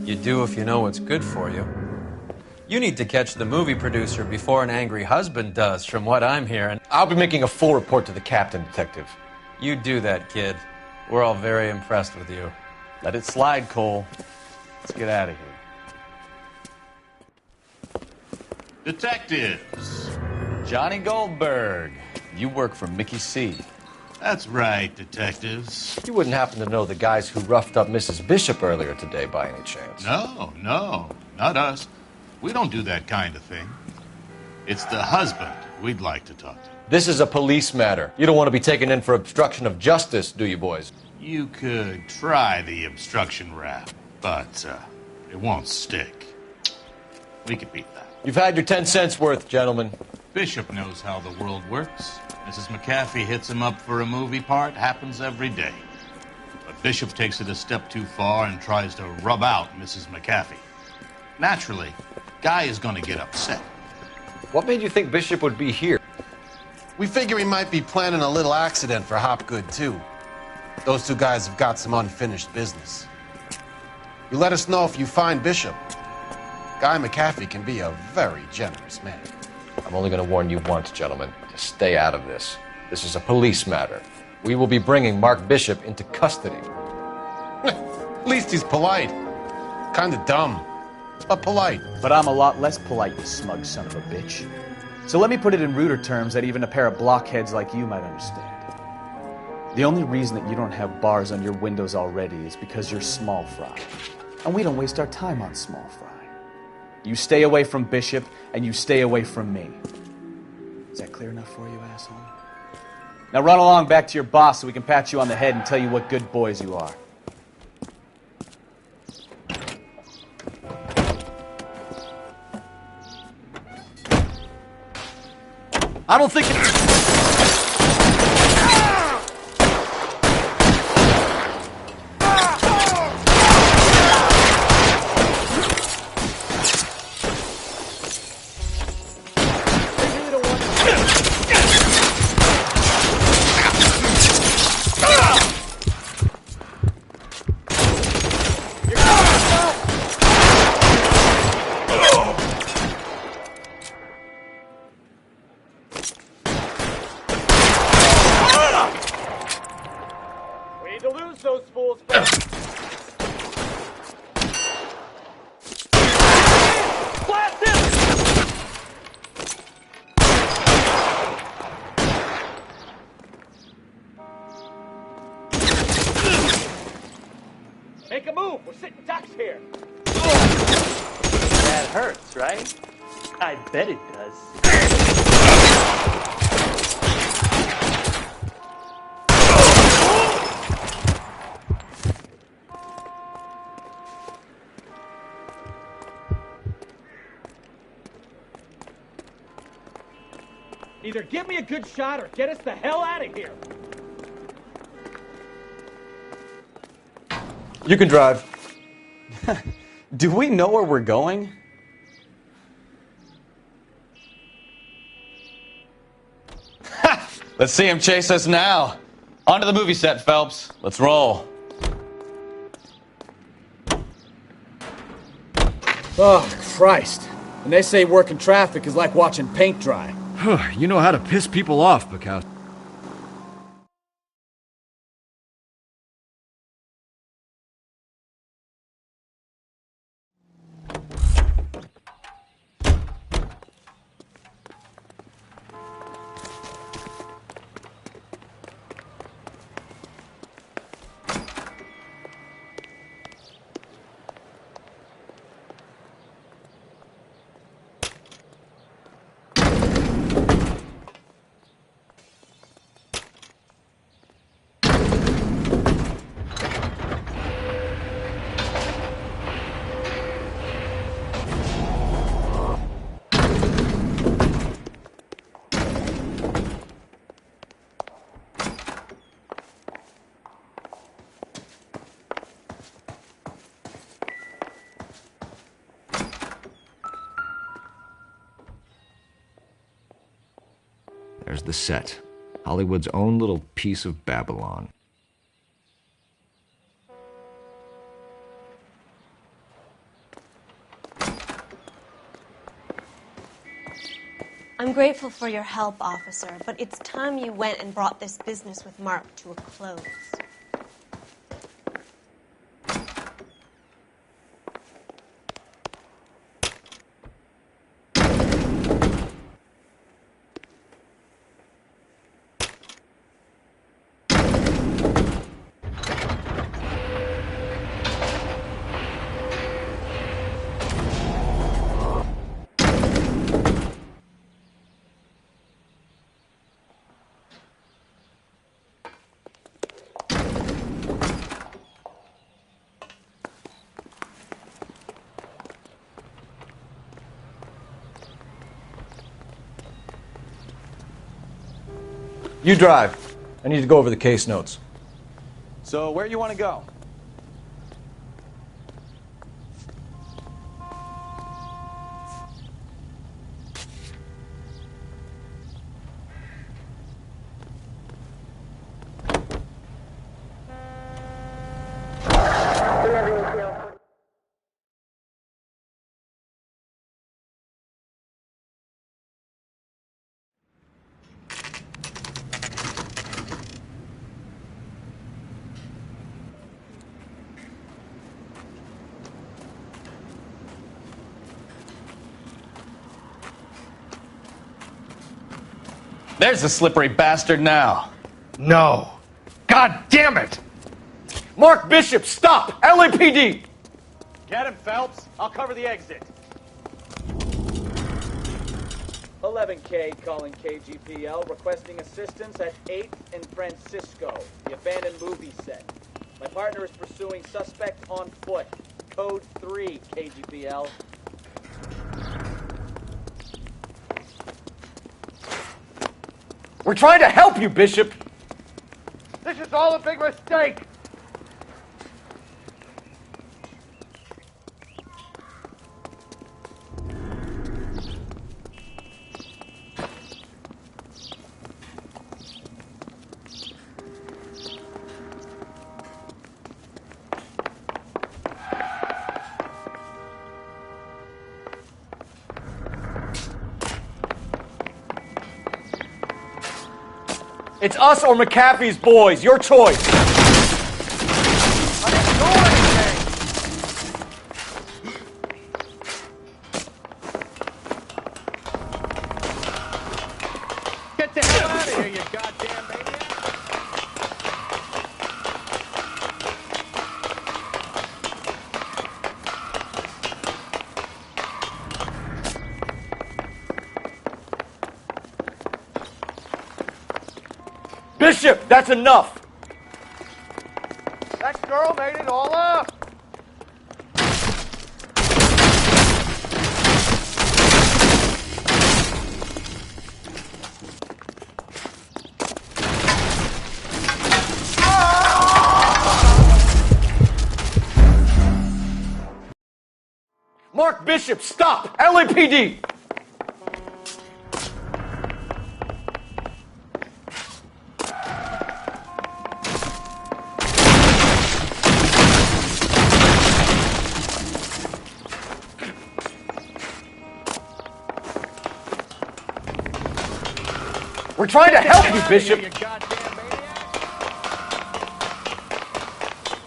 You do if you know what's good for you. You need to catch the movie producer before an angry husband does, from what I'm hearing. I'll be making a full report to the captain, Detective. You do that, kid. We're all very impressed with you. Let it slide, Cole. Let's get out of here. Detectives. Johnny Goldberg. You work for Mickey C. That's right, detectives. You wouldn't happen to know the guys who roughed up Mrs. Bishop earlier today by any chance? No, not us. We don't do that kind of thing. It's the husband we'd like to talk to. This is a police matter. You don't want to be taken in for obstruction of justice, do you, boys? You could try the obstruction rap, but it won't stick. We could beat that. You've had your 10 cents worth, gentlemen. Bishop knows how the world works. Mrs. McAfee hits him up for a movie part. Happens every day. But Bishop takes it a step too far and tries to rub out Mrs. McAfee. Naturally, Guy is going to get upset. What made you think Bishop would be here? We figure he might be planning a little accident for Hopgood, too. Those two guys have got some unfinished business. You let us know if you find Bishop. Guy McAfee can be a very generous man. I'm only going to warn you once, gentlemen. To stay out of this. This is a police matter. We will be bringing Mark Bishop into custody. At least he's polite. Kind of dumb, but polite. But I'm a lot less polite, you smug son of a bitch. So let me put it in ruder terms that even a pair of blockheads like you might understand. The only reason that you don't have bars on your windows already is because you're small fry. And we don't waste our time on small fry. You stay away from Bishop, and you stay away from me. Is that clear enough for you, asshole? Now run along back to your boss so we can pat you on the head and tell you what good boys you are. I don't think it... Make a move! We're sitting ducks here! That hurts, right? I bet it does. Either give me a good shot or get us the hell out of here! You can drive. Do we know where we're going? Let's see him chase us now. Onto the movie set, Phelps. Let's roll. Oh, Christ. And they say working traffic is like watching paint dry. You know how to piss people off, Bukowski. There's the set. Hollywood's own little piece of Babylon. I'm grateful for your help, officer, but it's time you went and brought this business with Mark to a close. You drive. I need to go over the case notes. So, where you want to go? There's the slippery bastard now. No. God damn it! Mark Bishop, stop! LAPD! Get him, Phelps. I'll cover the exit. 11K calling KGPL, requesting assistance at 8th and Francisco, the abandoned movie set. My partner is pursuing suspect on foot. Code 3, KGPL. We're trying to help you, Bishop! This is all a big mistake! It's us or McAfee's boys. Your choice. I didn't do anything. Get the hell out of here, you goddamn maniac! Bishop, that's enough. That girl made it all up. Mark Bishop, stop! LAPD! We're trying to help you, Bishop.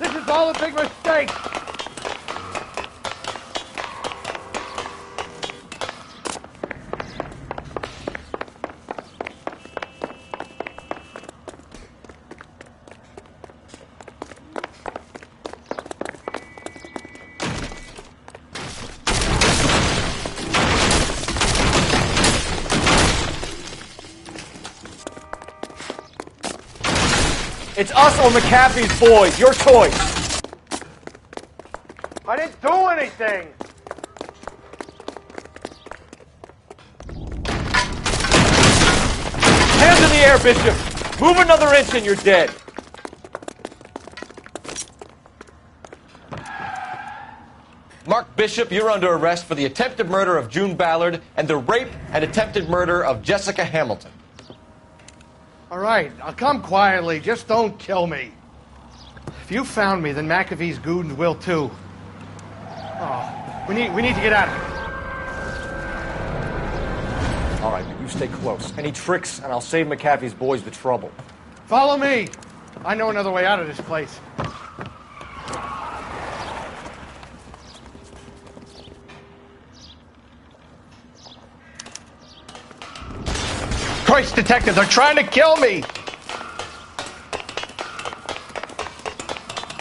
This is all a big mistake. It's us or McAfee's boys. Your choice. I didn't do anything. Hands in the air, Bishop. Move another inch and you're dead. Mark Bishop, you're under arrest for the attempted murder of June Ballard and the rape and attempted murder of Jessica Hamilton. All right, I'll come quietly. Just don't kill me. If you found me, then McAfee's goons will too. Oh, we need to get out of here. All right, but you stay close. Any tricks, and I'll save McAfee's boys the trouble. Follow me. I know another way out of this place. Christ, detective, they're trying to kill me!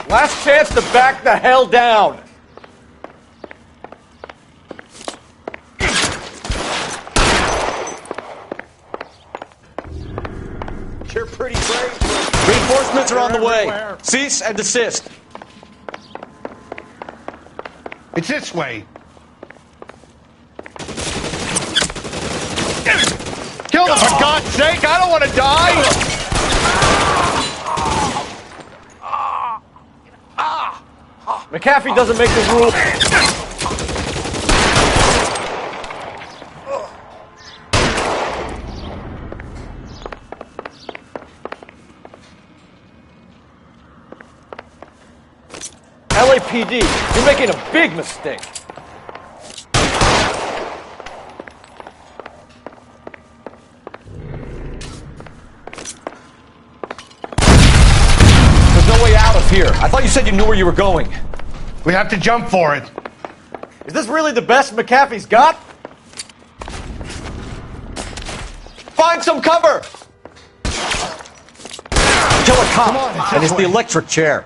Last chance to back the hell down! You're pretty brave. Reinforcements are on the way. Cease and desist. It's this way. Kill them, for God's sake! I don't want to die! McAfee doesn't make the rules. LAPD, you're making a big mistake. There's no way out of here. I thought you said you knew where you were going. We have to jump for it. Is this really the best McAfee's got? Find some cover! Kill a cop, on, and it's the electric chair.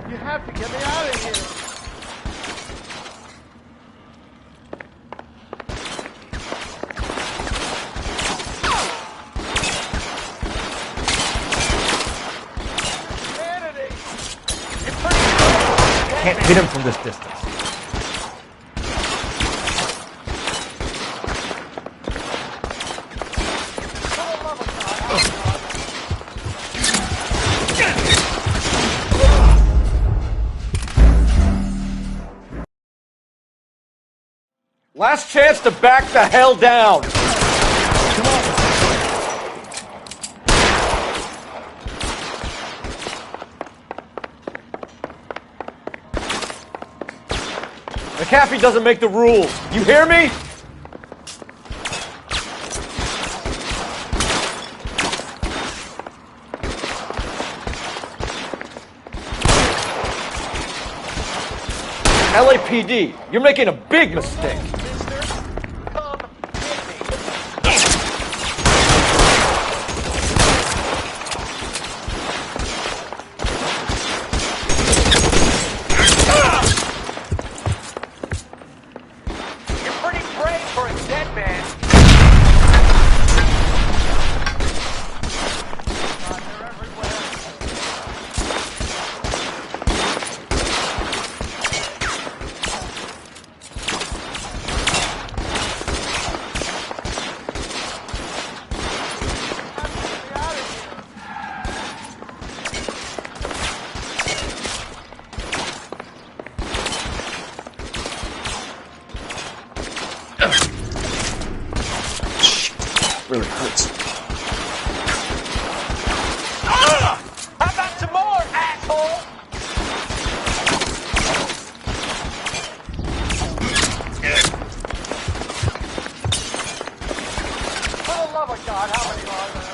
You have to get me out of here. Can't hit him from this distance. Last chance to back the hell down. McAfee doesn't make the rules. You hear me? LAPD, you're making a big mistake. Really hurts. How about some more, asshole? For the love of God, how many are there?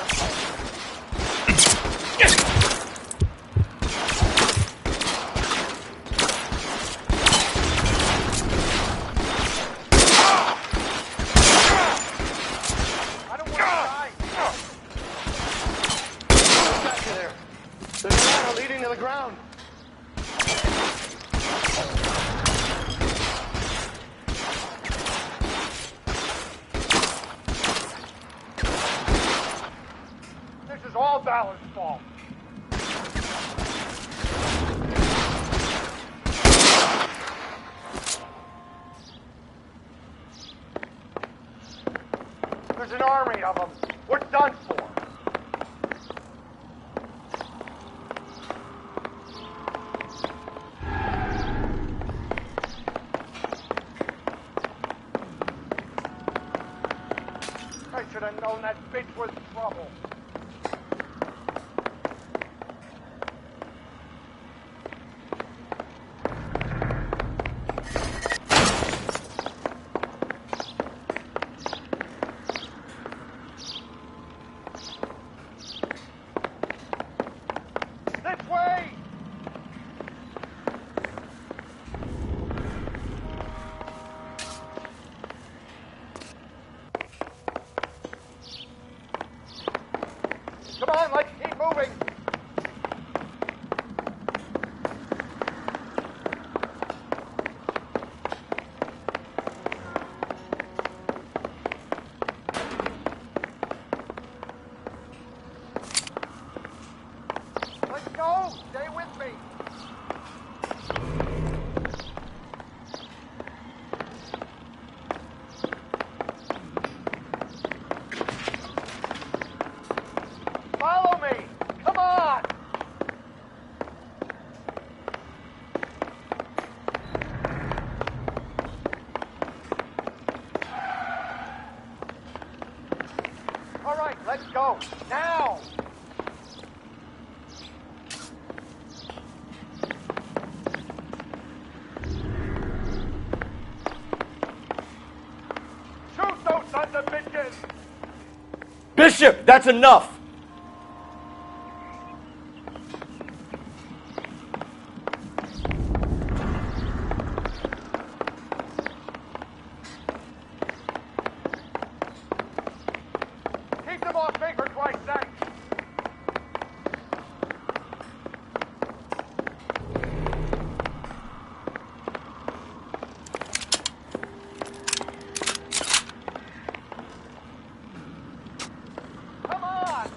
Leading to the ground. This is all Ballard's fault. There's an army of them. We're done for. known that bitch was trouble. This way! Come on, let's keep moving. Let's go. Stay with me. Follow me. Come on. All right, let's go. Now. Shoot those sons of bitches. Bishop, that's enough! Keep them off me, for Christ's sake. Come on!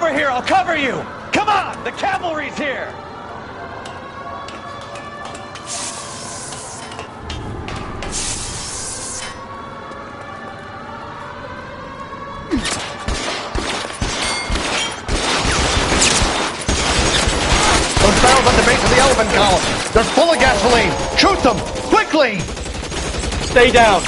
over here, I'll cover you! Come on, the cavalry's here! Those barrels at the base of the elephant column. They're full of gasoline. Shoot them! Quickly! Stay down.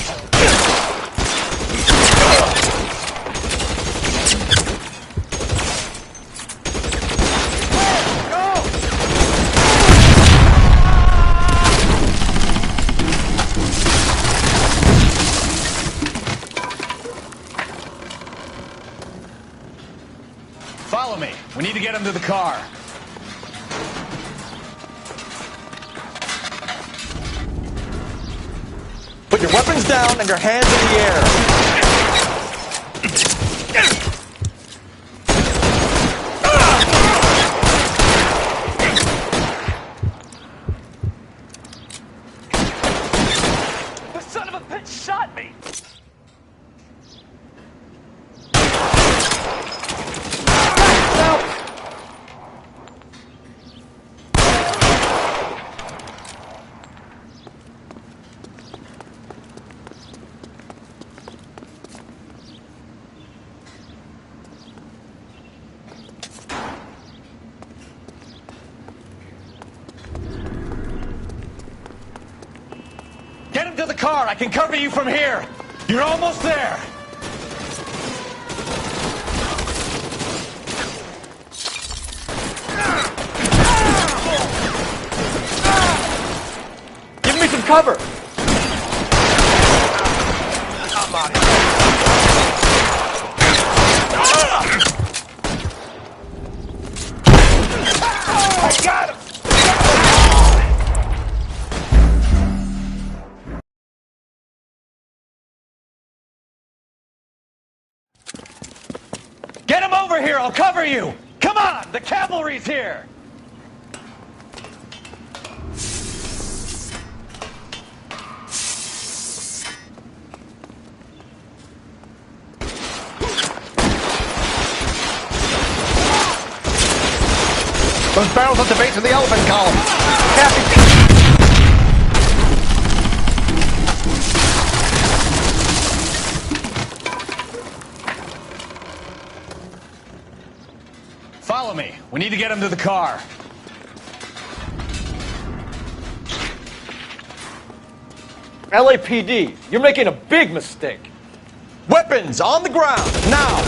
Follow me. We need to get him to the car. Put your weapons down and your hands in the air. The son of a bitch shot me! Get him to the car. I can cover you from here. You're almost there. Give me some cover. I got him! Get him over here. I'll cover you. Come on. The cavalry's here. Those barrels at the base of the elephant column. Captain. Follow me. We need to get him to the car. LAPD, you're making a big mistake. Weapons on the ground, now!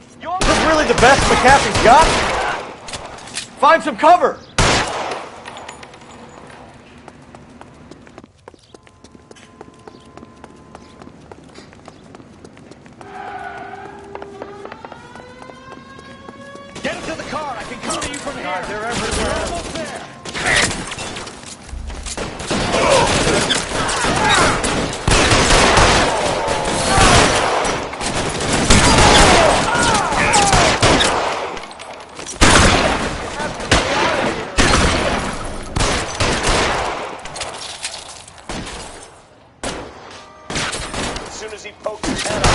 Is this really the best McAfee's got? Find some cover! Get him to the car. I can cover you from here. They're everywhere. You're almost there. As soon as he pokes his head out.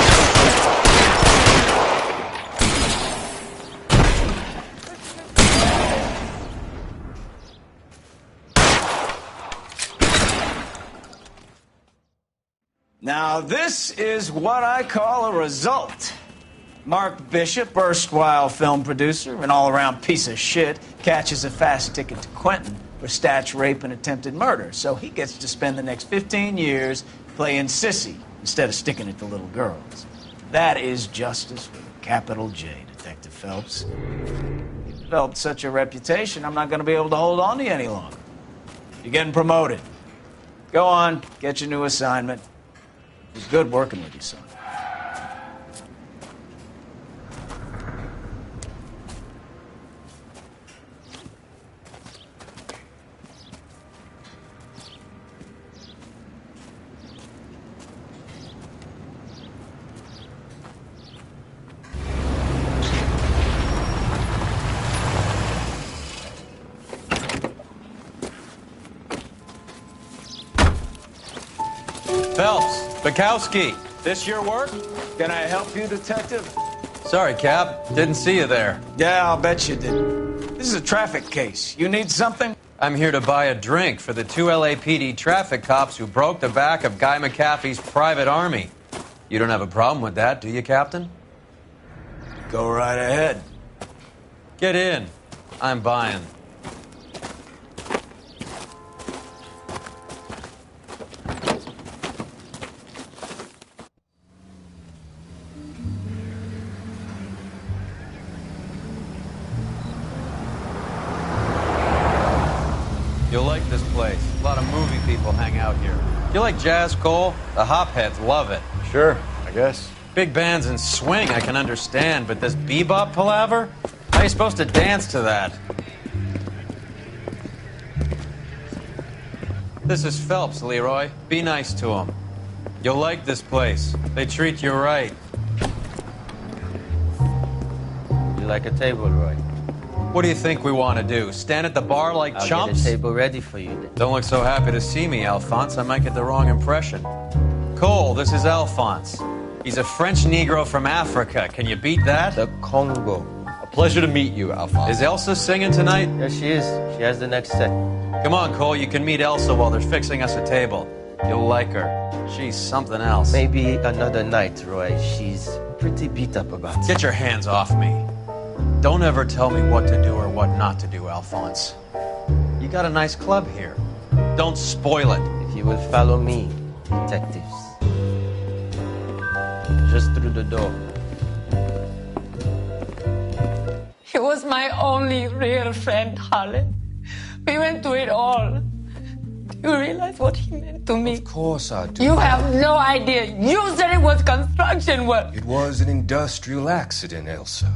Now, this is what I call a result. Mark Bishop, erstwhile film producer, an all-around piece of shit, catches a fast ticket to Quentin for statch rape and attempted murder. So he gets to spend the next 15 years playing sissy instead of sticking it to little girls. That is justice with a capital J, Detective Phelps. You've developed such a reputation, I'm not going to be able to hold on to you any longer. You're getting promoted. Go on, get your new assignment. It was good working with you, son. Phelps, Bukowski. This your work? Can I help you, detective? Sorry, Cap. Didn't see you there. Yeah, I'll bet you did. This is a traffic case. You need something? I'm here to buy a drink for the 2 LAPD traffic cops who broke the back of Guy McAfee's private army. You don't have a problem with that, do you, Captain? Go right ahead. Get in. I'm buying. You'll like this place. A lot of movie people hang out here. You like jazz, Cole? The hopheads love it. Sure, I guess. Big bands and swing I can understand, but this bebop palaver? How are you supposed to dance to that? This is Phelps, Leroy. Be nice to him. You'll like this place. They treat you right. You like a table, Roy? What do you think we want to do? Stand at the bar like I'll chumps? get a table ready for you then. Don't look so happy to see me, Alphonse. I might get the wrong impression. Cole, this is Alphonse. He's a French Negro from Africa. Can you beat that? The Congo. A pleasure to meet you, Alphonse. Is Elsa singing tonight? Yes, she is. She has the next set. Come on, Cole. You can meet Elsa while they're fixing us a table. You'll like her. She's something else. Maybe another night, Roy. She's pretty beat up about it. Get your hands off me. Don't ever tell me what to do or what not to do, Alphonse. You got a nice club here. Don't spoil it. If you will follow me, detectives. Just through the door. He was my only real friend, Harlan. We went through it all. Do you realize what he meant to me? Of course I do. You have no idea. You said it was construction work. It was an industrial accident, Elsa.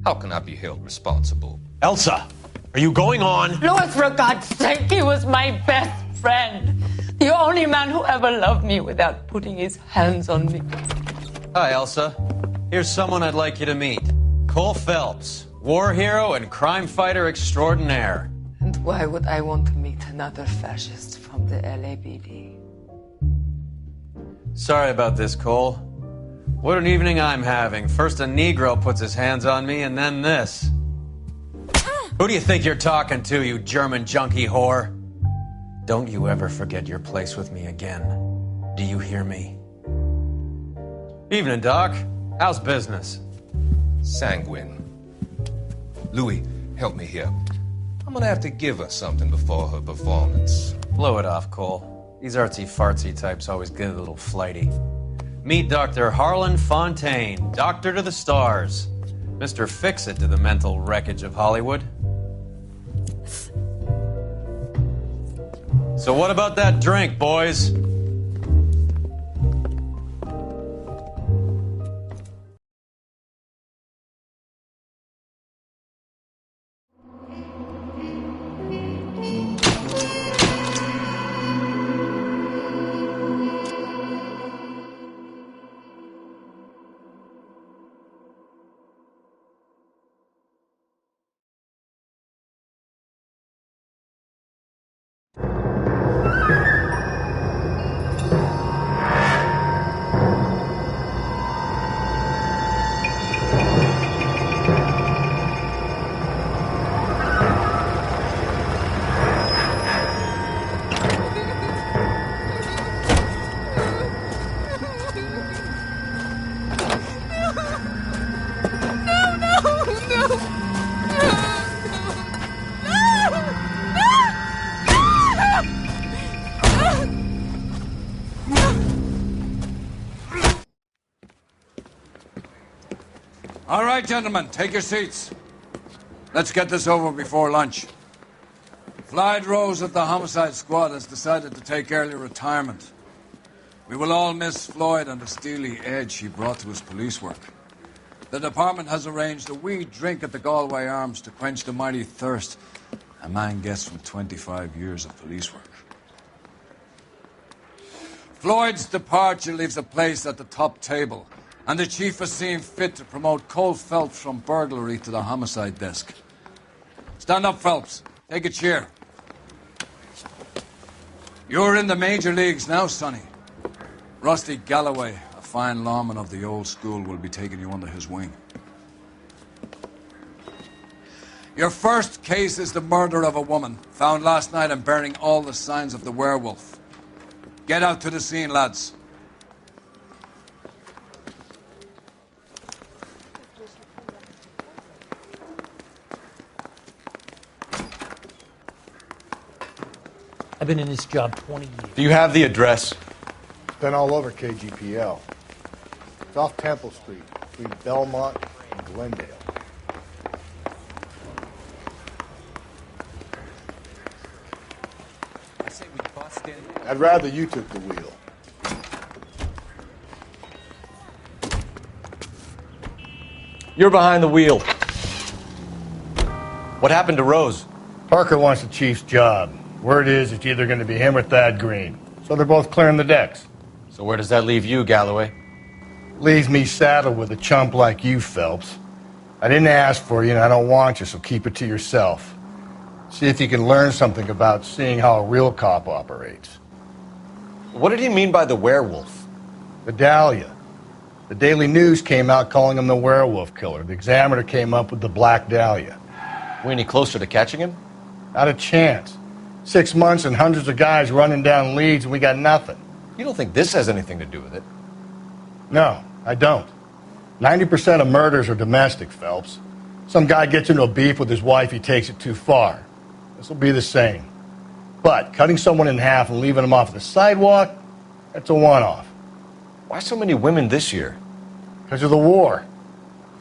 How can I be held responsible? Elsa, are you going on? Louis, for God's sake, he was my best friend. The only man who ever loved me without putting his hands on me. Hi, Elsa. Here's someone I'd like you to meet. Cole Phelps, war hero and crime fighter extraordinaire. And why would I want to meet another fascist from the LAPD? Sorry about this, Cole. What an evening I'm having. First a Negro puts his hands on me, and then this. Who do you think you're talking to, you German junkie whore? Don't you ever forget your place with me again. Do you hear me? Evening, Doc. How's business? Sanguine. Louis, help me here. I'm gonna have to give her something before her performance. Blow it off, Cole. These artsy-fartsy types always get a little flighty. Meet Dr. Harlan Fontaine, doctor to the stars. Mr. Fix-It to the mental wreckage of Hollywood. So what about that drink, boys? All right, gentlemen, take your seats. Let's get this over before lunch. Floyd Rose at the homicide squad has decided to take early retirement. We will all miss Floyd and the steely edge he brought to his police work. The department has arranged a wee drink at the Galway Arms to quench the mighty thirst a man gets from 25 years of police work. Floyd's departure leaves a place at the top table, and the chief has seen fit to promote Cole Phelps from burglary to the homicide desk. Stand up, Phelps. Take a chair. You're in the major leagues now, Sonny. Rusty Galloway, a fine lawman of the old school, will be taking you under his wing. Your first case is the murder of a woman, found last night and bearing all the signs of the werewolf. Get out to the scene, lads. I've been in this job 20 years. Do you have the address? Been all over KGPL. It's off Temple Street, between Belmont and Glendale. I say we bust in. I'd rather you took the wheel. You're behind the wheel. What happened to Rose? Parker wants the chief's job. Word is it's either going to be him or Thad Green. So they're both clearing the decks. So where does that leave you, Galloway? Leaves me saddled with a chump like you, Phelps. I didn't ask for you and I don't want you, so keep it to yourself. See if you can learn something about seeing how a real cop operates. What did he mean by the werewolf? The Dahlia. The Daily News came out calling him the werewolf killer. The Examiner came up with the Black Dahlia. We any closer to catching him? Not a chance. 6 months and hundreds of guys running down leads and we got nothing. You don't think this has anything to do with it? No, I don't. 90% of murders are domestic, Phelps. Some guy gets into a beef with his wife, he takes it too far. This will be the same. But cutting someone in half and leaving them off the sidewalk, that's a one-off. Why so many women this year? Because of the war.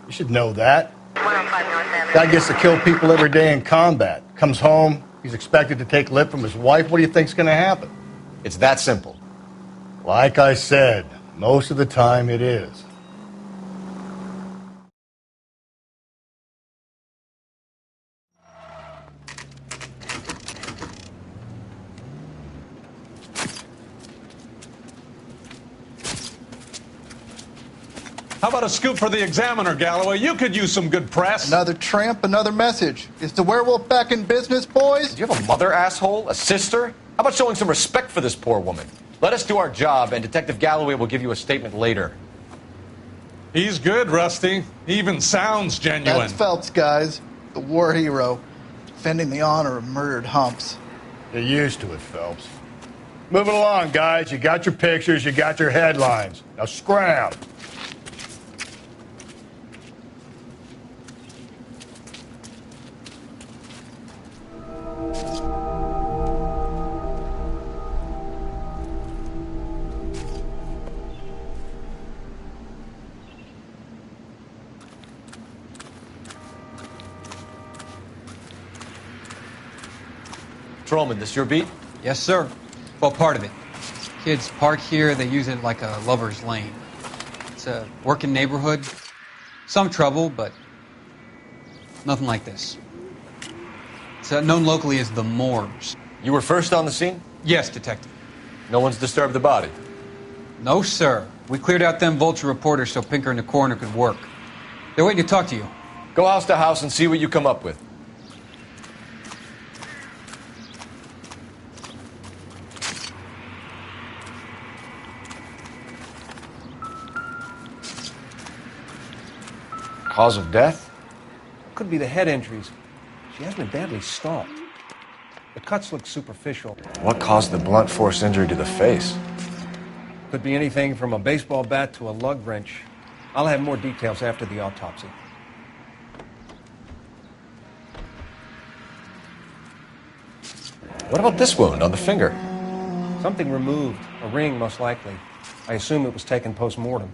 You should know that. Guy gets to kill people every day in combat. Comes home, he's expected to take lip from his wife. What do you think's going to happen? It's that simple. Like I said, most of the time it is. How about a scoop for the Examiner, Galloway? You could use some good press. Another tramp, another message. Is the werewolf back in business, boys? Do you have a mother, asshole? A sister? How about showing some respect for this poor woman? Let us do our job, and Detective Galloway will give you a statement later. He's good, Rusty. He even sounds genuine. That's Phelps, guys. The war hero. Defending the honor of murdered humps. Get used to it, Phelps. Moving along, guys. You got your pictures, you got your headlines. Now scram. Patrolman, this your beat? Yes, sir. Well, part of it. Kids park here, they use it like a lover's lane. It's a working neighborhood. Some trouble, but nothing like this. It's known locally as the Moors. You were first on the scene? Yes, Detective. No one's disturbed the body? No, sir. We cleared out them vulture reporters so Pinker and the coroner could work. They're waiting to talk to you. Go house to house and see what you come up with. Cause of death? Could be the head injuries. She has been badly stalked. The cuts look superficial. What caused the blunt force injury to the face? Could be anything from a baseball bat to a lug wrench. I'll have more details after the autopsy. What about this wound on the finger? Something removed. A ring, most likely. I assume it was taken post-mortem.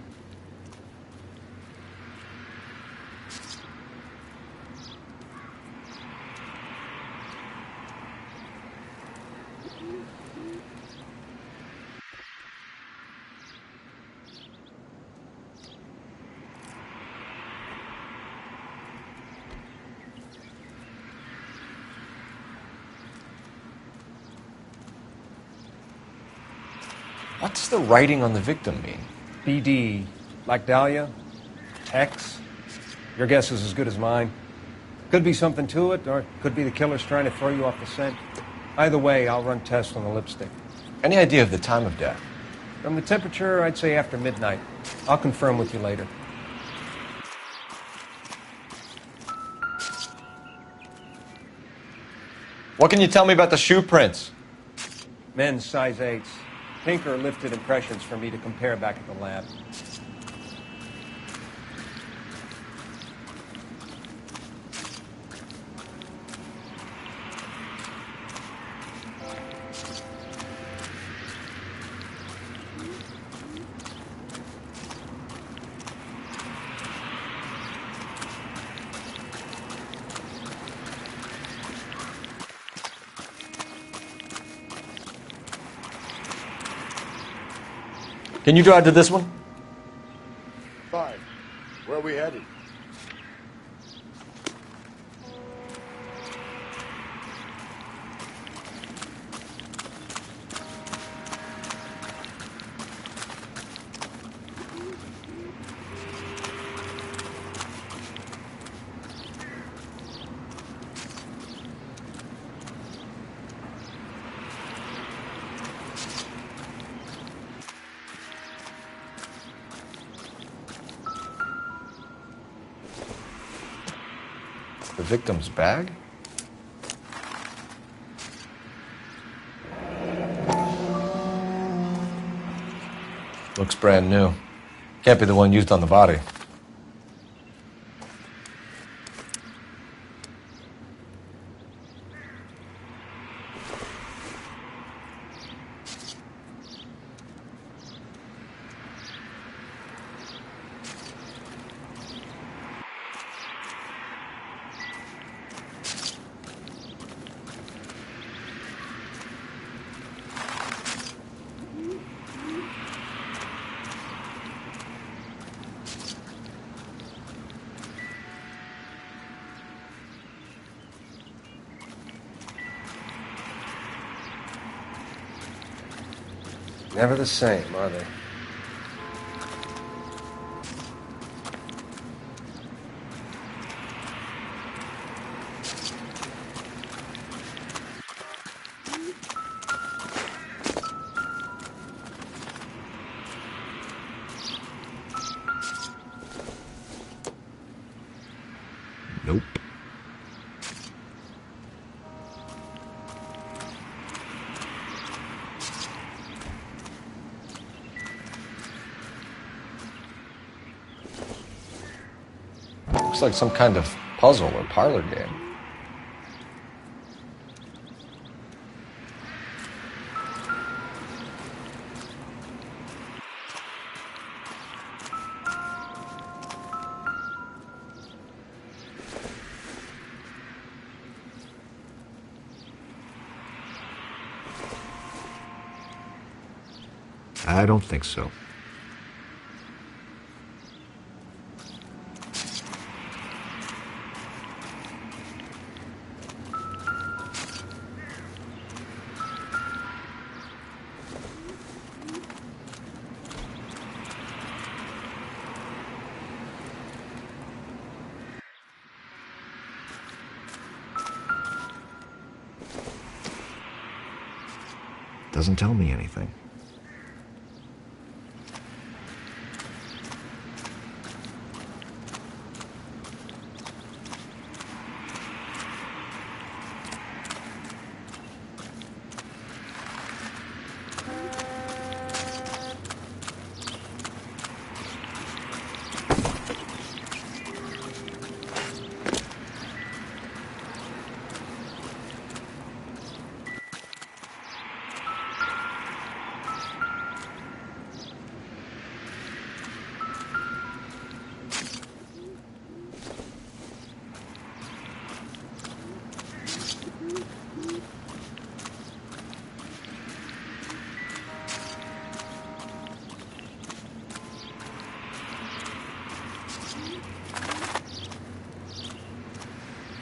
What does the writing on the victim mean? BD. Like Dahlia? X? Your guess is as good as mine. Could be something to it, or it could be the killer's trying to throw you off the scent. Either way, I'll run tests on the lipstick. Any idea of the time of death? From the temperature, I'd say after midnight. I'll confirm with you later. What can you tell me about the shoe prints? Men's size 8s. Tinker lifted impressions for me to compare back at the lab. Can you drive to this one? 5. Where are we headed? The victim's bag? Looks brand new. Can't be the one used on the body. Never the same, are they? Nope. Looks like some kind of puzzle or parlor game. I don't think so. Doesn't tell me anything.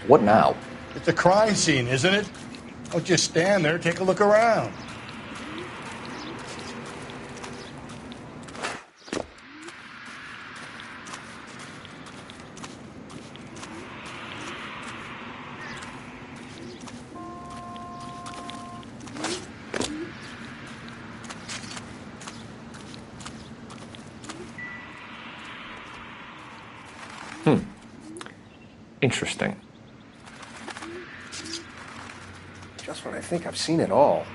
What now? It's a crime scene, isn't it? Don't just stand there, take a look around. Interesting. Just when I think I've seen it all.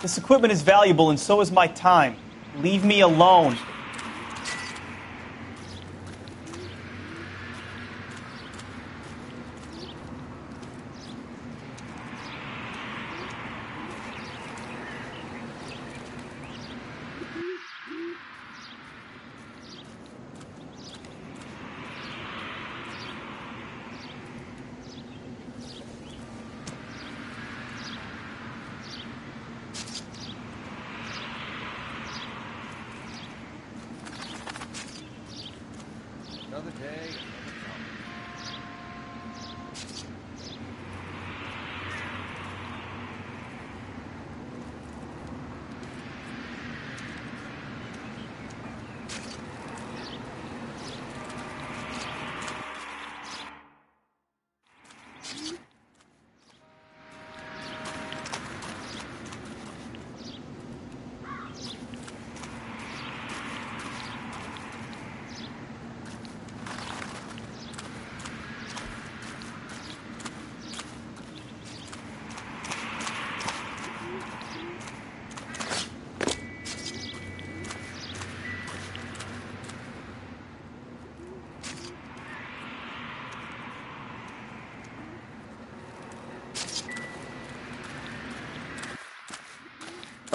This equipment is valuable, and so is my time. Leave me alone. Another day.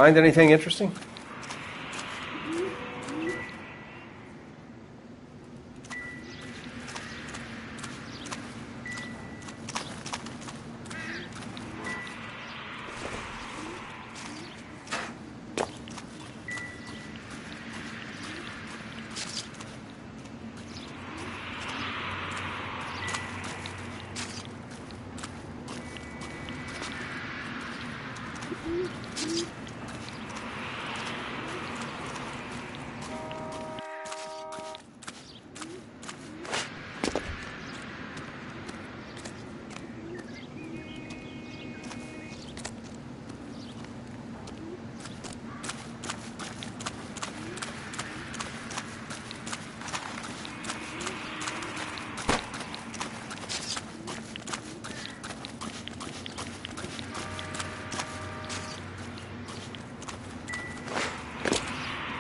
Find anything interesting?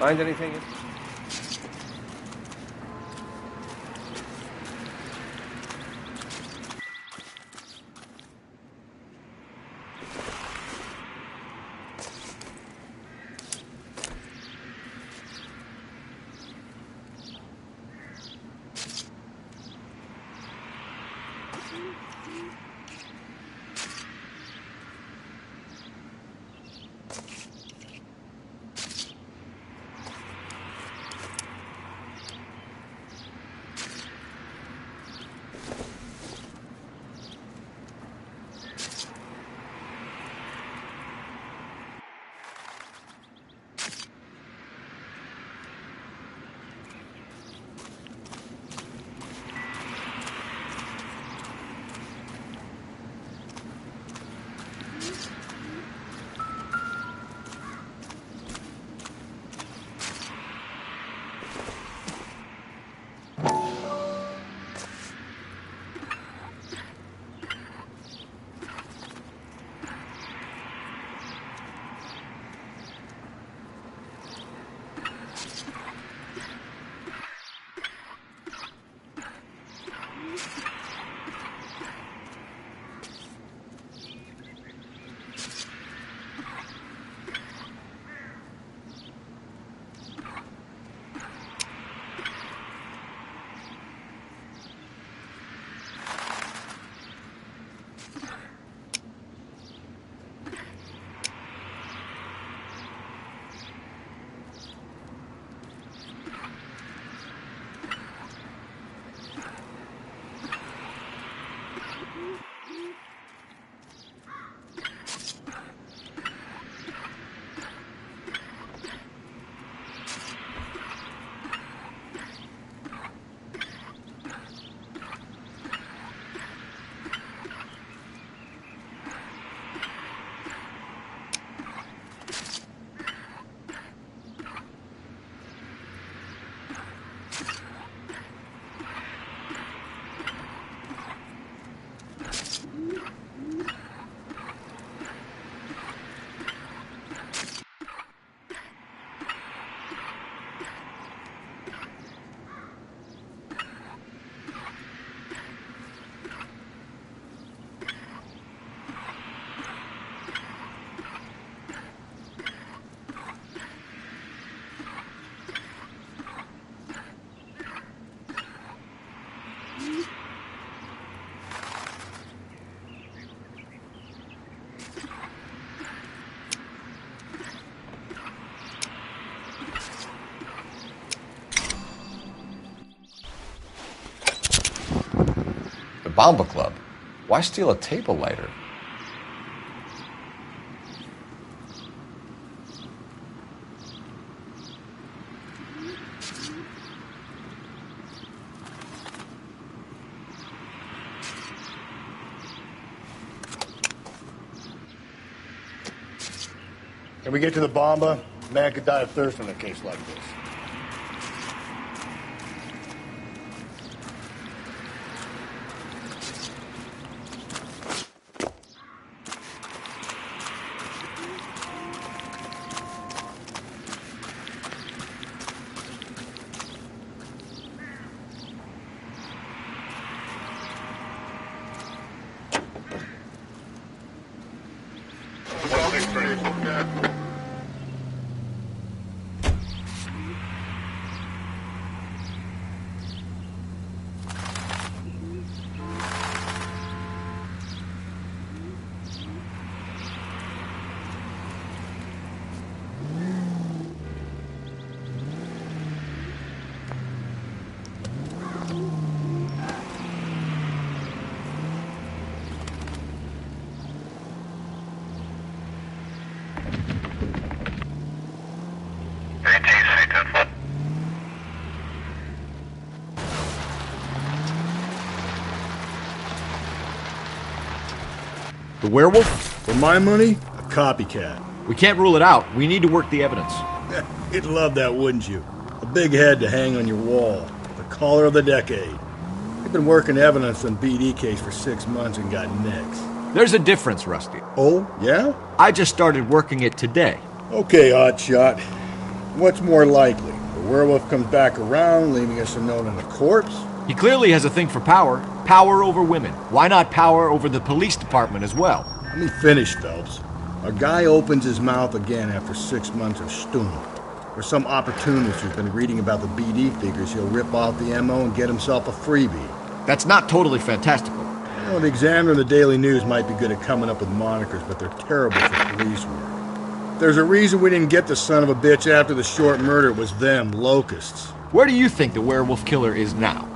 Find anything? Bomba Club. Why steal a table lighter? Can we get to the Bomba? Man could die of thirst in a case like this. The werewolf? For my money, a copycat. We can't rule it out. We need to work the evidence. You'd love that, wouldn't you? A big head to hang on your wall. The caller of the decade. You've been working evidence on BD case for 6 months and got nicks. There's a difference, Rusty. Oh, yeah? I just started working it today. Okay, Oddshot. What's more likely? The werewolf comes back around, leaving us a note on the corpse? He clearly has a thing for power. Power over women. Why not power over the police department as well? Let me finish, Phelps. A guy opens his mouth again after 6 months of stewing. Or some opportunist who's been reading about the BD figures, he'll rip off the MO and get himself a freebie. That's not totally fantastical. You know, the Examiner and the Daily News might be good at coming up with monikers, but they're terrible for police work. There's a reason we didn't get the son of a bitch after the short murder. It was them, locusts. Where do you think the werewolf killer is now?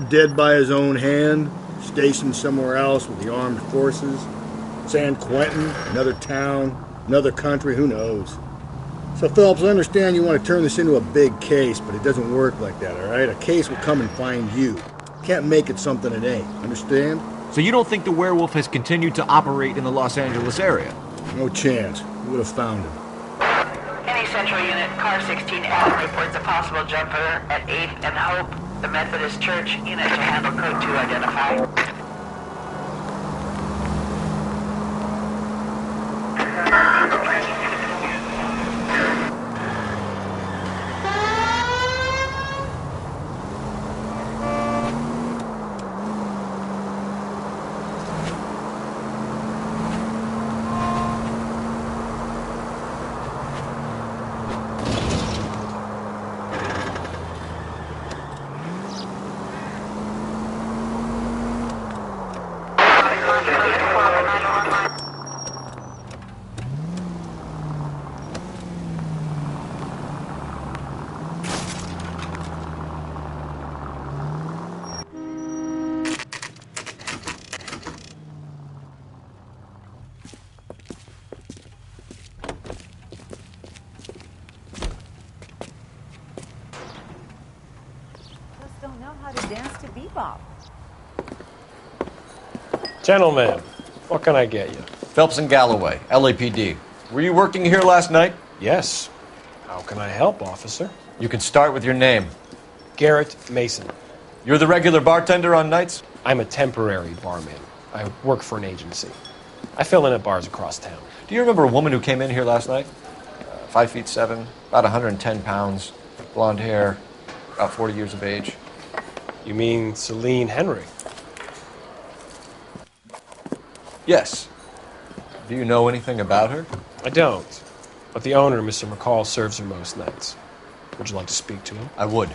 Dead by his own hand, stationed somewhere else with the armed forces. San Quentin, another town, another country, who knows? So, Phelps, I understand you want to turn this into a big case, but it doesn't work like that, all right? A case will come and find you. Can't make it something it ain't, understand? So you don't think the werewolf has continued to operate in the Los Angeles area? No chance. We would have found him. Any Central Unit, Car 16 Allen reports a possible jumper at 8th and Hope. The Methodist Church unit to handle code 2 identify. Don't know how to dance to bebop. Gentlemen, what can I get you? Phelps and Galloway, LAPD. Were you working here last night? Yes. How can I help, officer? You can start with your name. Garrett Mason. You're the regular bartender on nights? I'm a temporary barman. I work for an agency. I fill in at bars across town. Do you remember a woman who came in here last night? 5'7", about 110 pounds, blonde hair, about 40 years of age. You mean Celine Henry? Yes. Do you know anything about her? I don't. But the owner, Mr. McCall, serves her most nights. Would you like to speak to him? I would.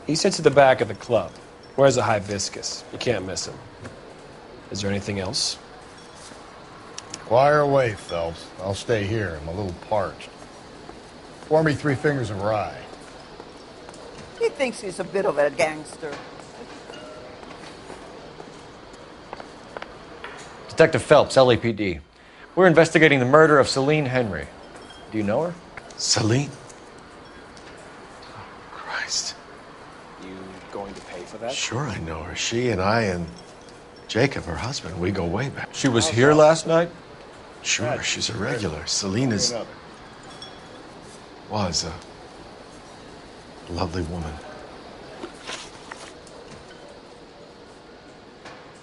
He sits at the back of the club. Wears a hibiscus. You can't miss him. Is there anything else? Fire away, Phelps. I'll stay here. I'm a little parched. Pour me 3 fingers of rye. He thinks he's a bit of a gangster. Detective Phelps, LAPD. We're investigating the murder of Celine Henry. Do you know her? Celine? Oh, Christ. You going to pay for that? Sure I know her. She and I and Jacob, her husband, we go way back. She was here last night? Sure, she's a regular. Celine was a lovely woman.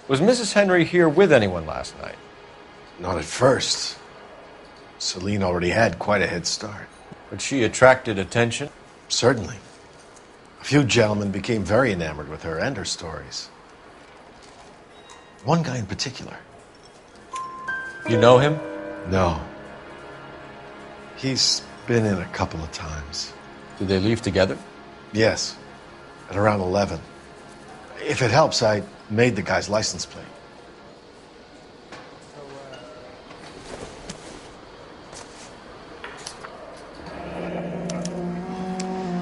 Was Mrs. Henry here with anyone last night? Not at first. Celine already had quite a head start. But she attracted attention? Certainly. A few gentlemen became very enamored with her and her stories. One guy in particular. You know him? No. He's been in a couple of times. Did they leave together? Yes. At around 11. If it helps, I made the guy's license plate.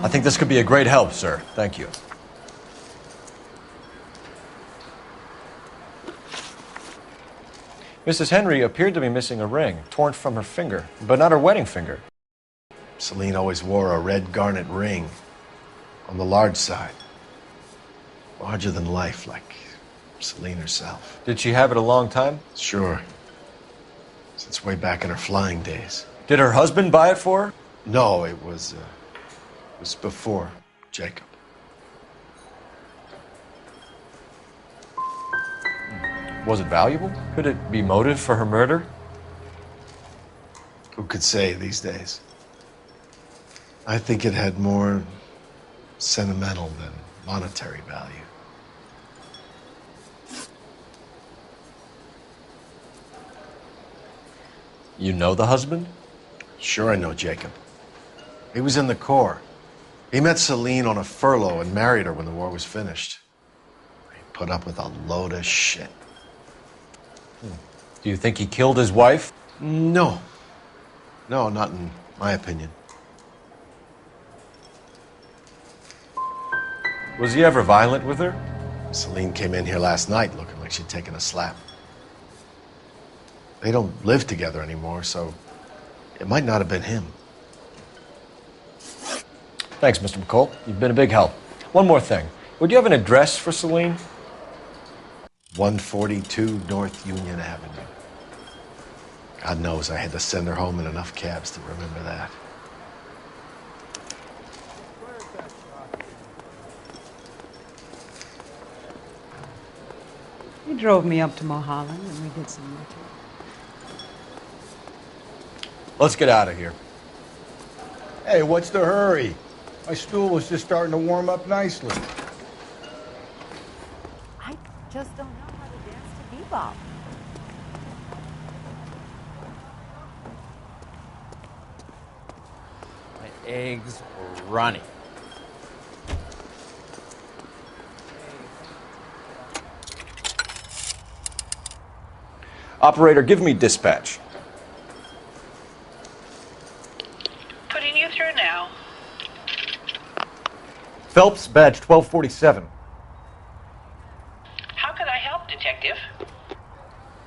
I think this could be a great help, sir. Thank you. Mrs. Henry appeared to be missing a ring, torn from her finger, but not her wedding finger. Celine always wore a red garnet ring on the large side. Larger than life, like Celine herself. Did she have it a long time? Sure. Since way back in her flying days. Did her husband buy it for her? No, it was before Jacob. Was it valuable? Could it be motive for her murder? Who could say these days? I think it had more sentimental than monetary value. You know the husband? Sure I know Jacob. He was in the Corps. He met Celine on a furlough and married her when the war was finished. He put up with a load of shit. Do you think he killed his wife? No. No, not in my opinion. Was he ever violent with her? Celine came in here last night looking like she'd taken a slap. They don't live together anymore, so it might not have been him. Thanks, Mr. McCall. You've been a big help. One more thing. Would you have an address for Celine? 142 North Union Avenue. God knows I had to send her home in enough cabs to remember that. He drove me up to Mulholland and we did some looking. Let's get out of here. Hey, what's the hurry? My stool was just starting to warm up nicely. I just don't know how to dance to bebop. My eggs were runny. Operator, give me dispatch. Putting you through now. Phelps, badge 1247. How could I help, Detective?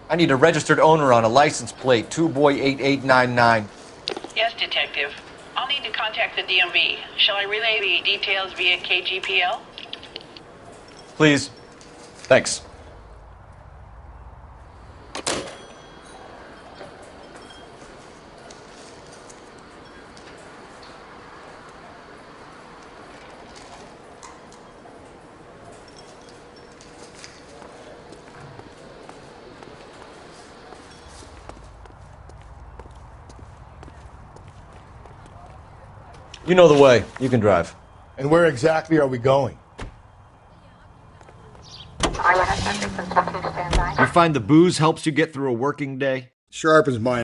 I need a registered owner on a license plate, 2boy8899. Yes, Detective. I'll need to contact the DMV. Shall I relay the details via KGPL? Please. Thanks. You know the way. You can drive. And where exactly are we going? You find the booze helps you get through a working day? Sharpens my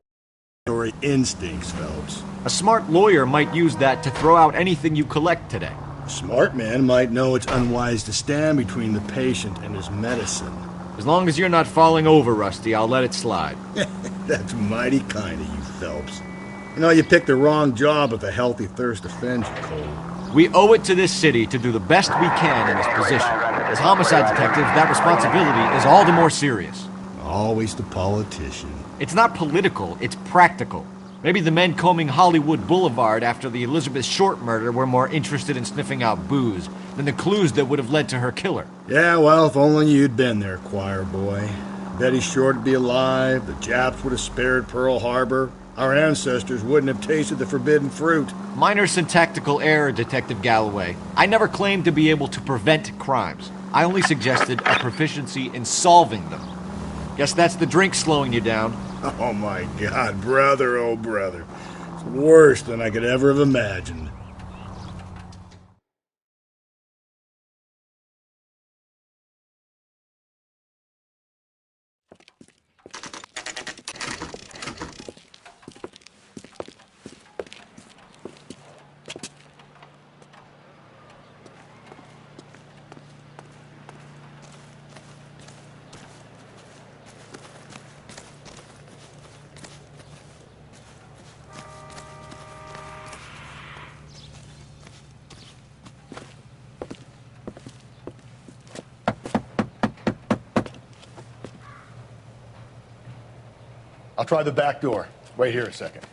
instincts, Phelps. A smart lawyer might use that to throw out anything you collect today. A smart man might know it's unwise to stand between the patient and his medicine. As long as you're not falling over, Rusty, I'll let it slide. That's mighty kind of you, Phelps. You know, you picked the wrong job if a healthy thirst offends you, Cole. We owe it to this city to do the best we can in this position. As homicide detective, that responsibility is all the more serious. Always the politician. It's not political, it's practical. Maybe the men combing Hollywood Boulevard after the Elizabeth Short murder were more interested in sniffing out booze than the clues that would have led to her killer. Yeah, well, if only you'd been there, choir boy. Betty Short would be alive, the Japs would have spared Pearl Harbor, our ancestors wouldn't have tasted the forbidden fruit. Minor syntactical error, Detective Galloway. I never claimed to be able to prevent crimes. I only suggested a proficiency in solving them. Guess that's the drink slowing you down. Oh my God, brother, oh brother. It's worse than I could ever have imagined. I'll try the back door. Wait here a second.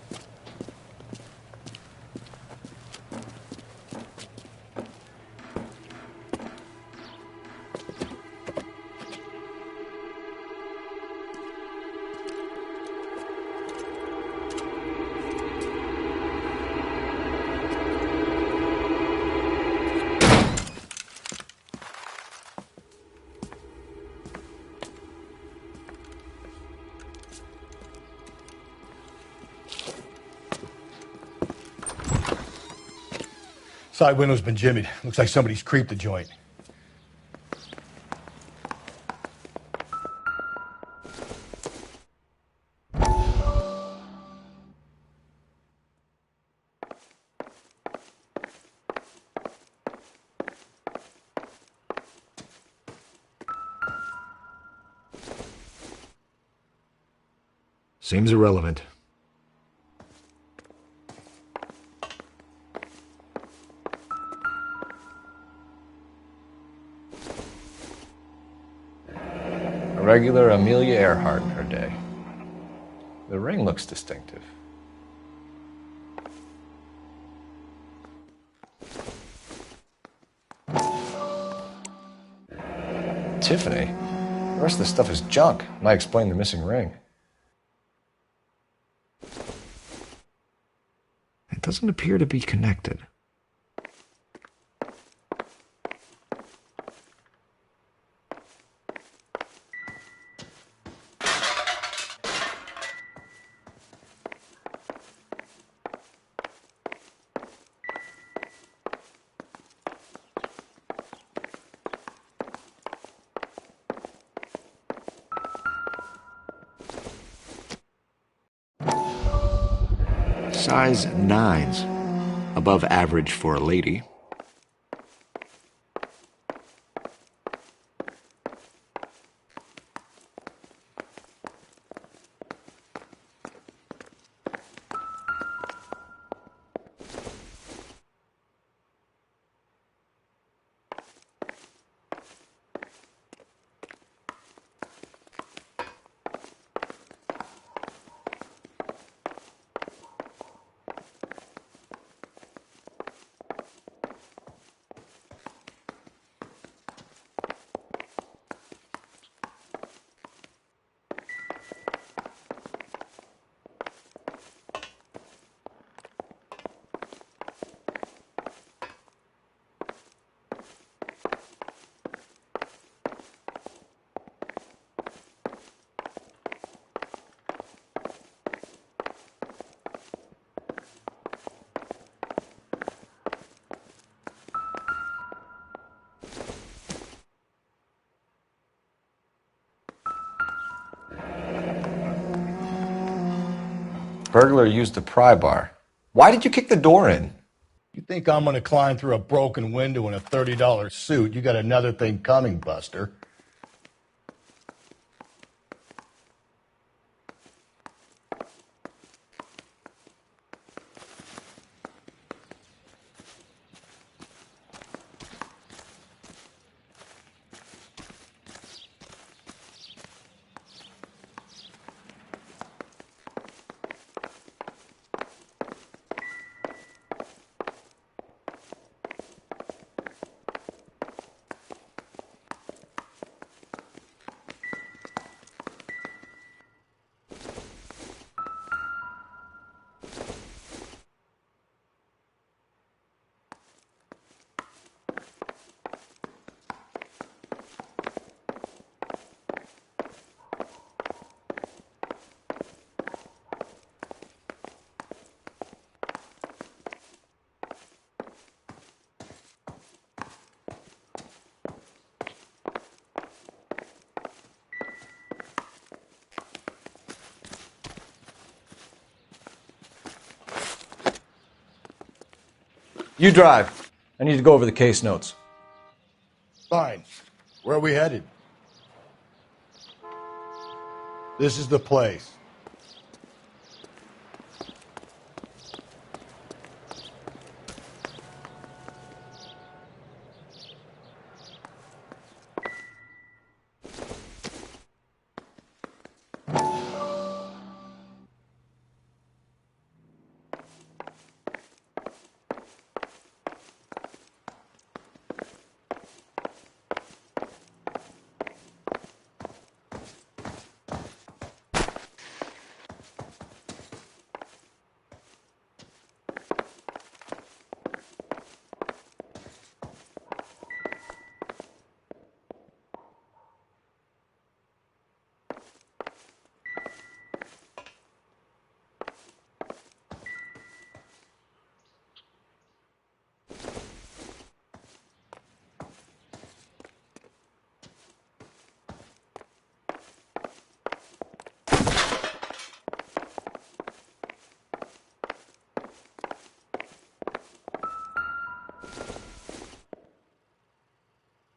Side window's been jimmied. Looks like somebody's creeped the joint. Seems irrelevant. Regular Amelia Earhart in her day. The ring looks distinctive. Tiffany? The rest of the stuff is junk. Might explain the missing ring. It doesn't appear to be connected. Size 9s. Above average for a lady. Burglar used the pry bar. Why did you kick the door in? You think I'm gonna climb through a broken window in a $30 suit? You got another thing coming, Buster. You drive. I need to go over the case notes. Fine. Where are we headed? This is the place.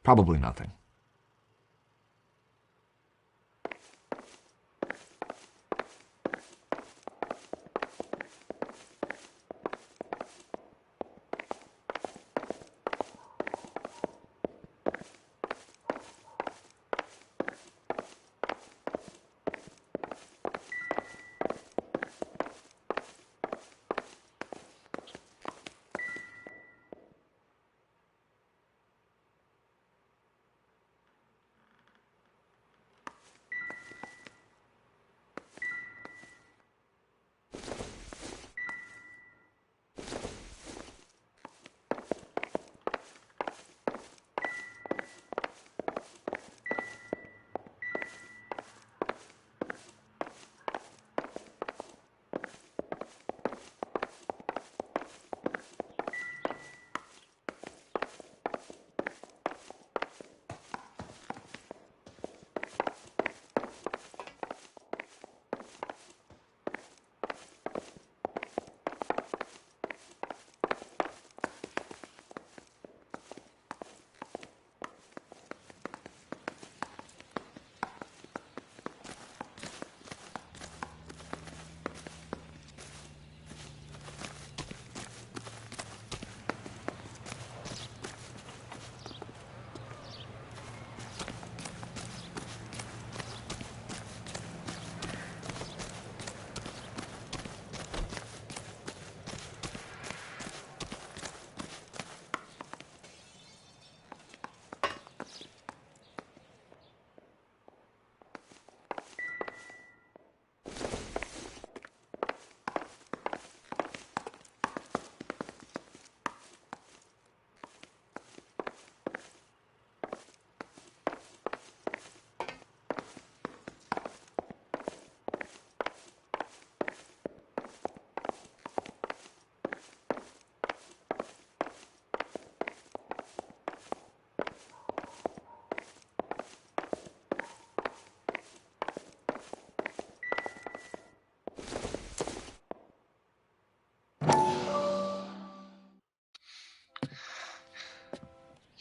Probably nothing.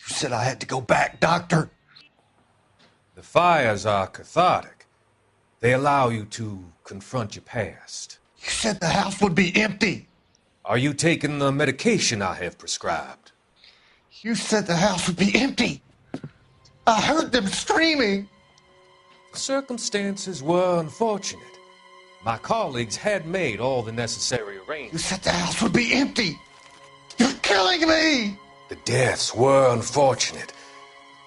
You said I had to go back, Doctor. The fires are cathartic. They allow you to confront your past. You said the house would be empty. Are you taking the medication I have prescribed? You said the house would be empty. I heard them screaming. The circumstances were unfortunate. My colleagues had made all the necessary arrangements. You said the house would be empty. You're killing me. The deaths were unfortunate,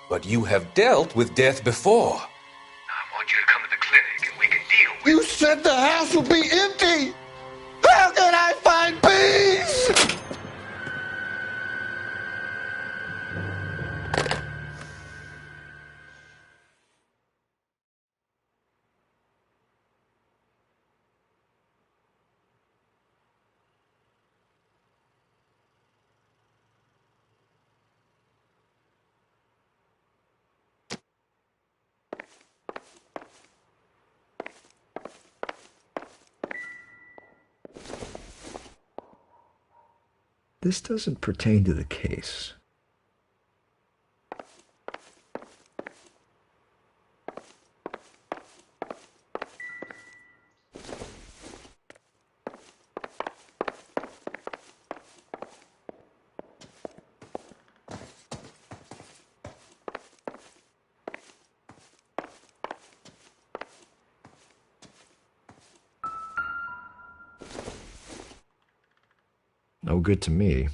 but you have dealt with death before. I want you to come to the clinic and we can deal with it. You said the house would be empty. How can I find peace? This doesn't pertain to the case. No good to me.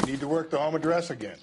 Need to work the home address again.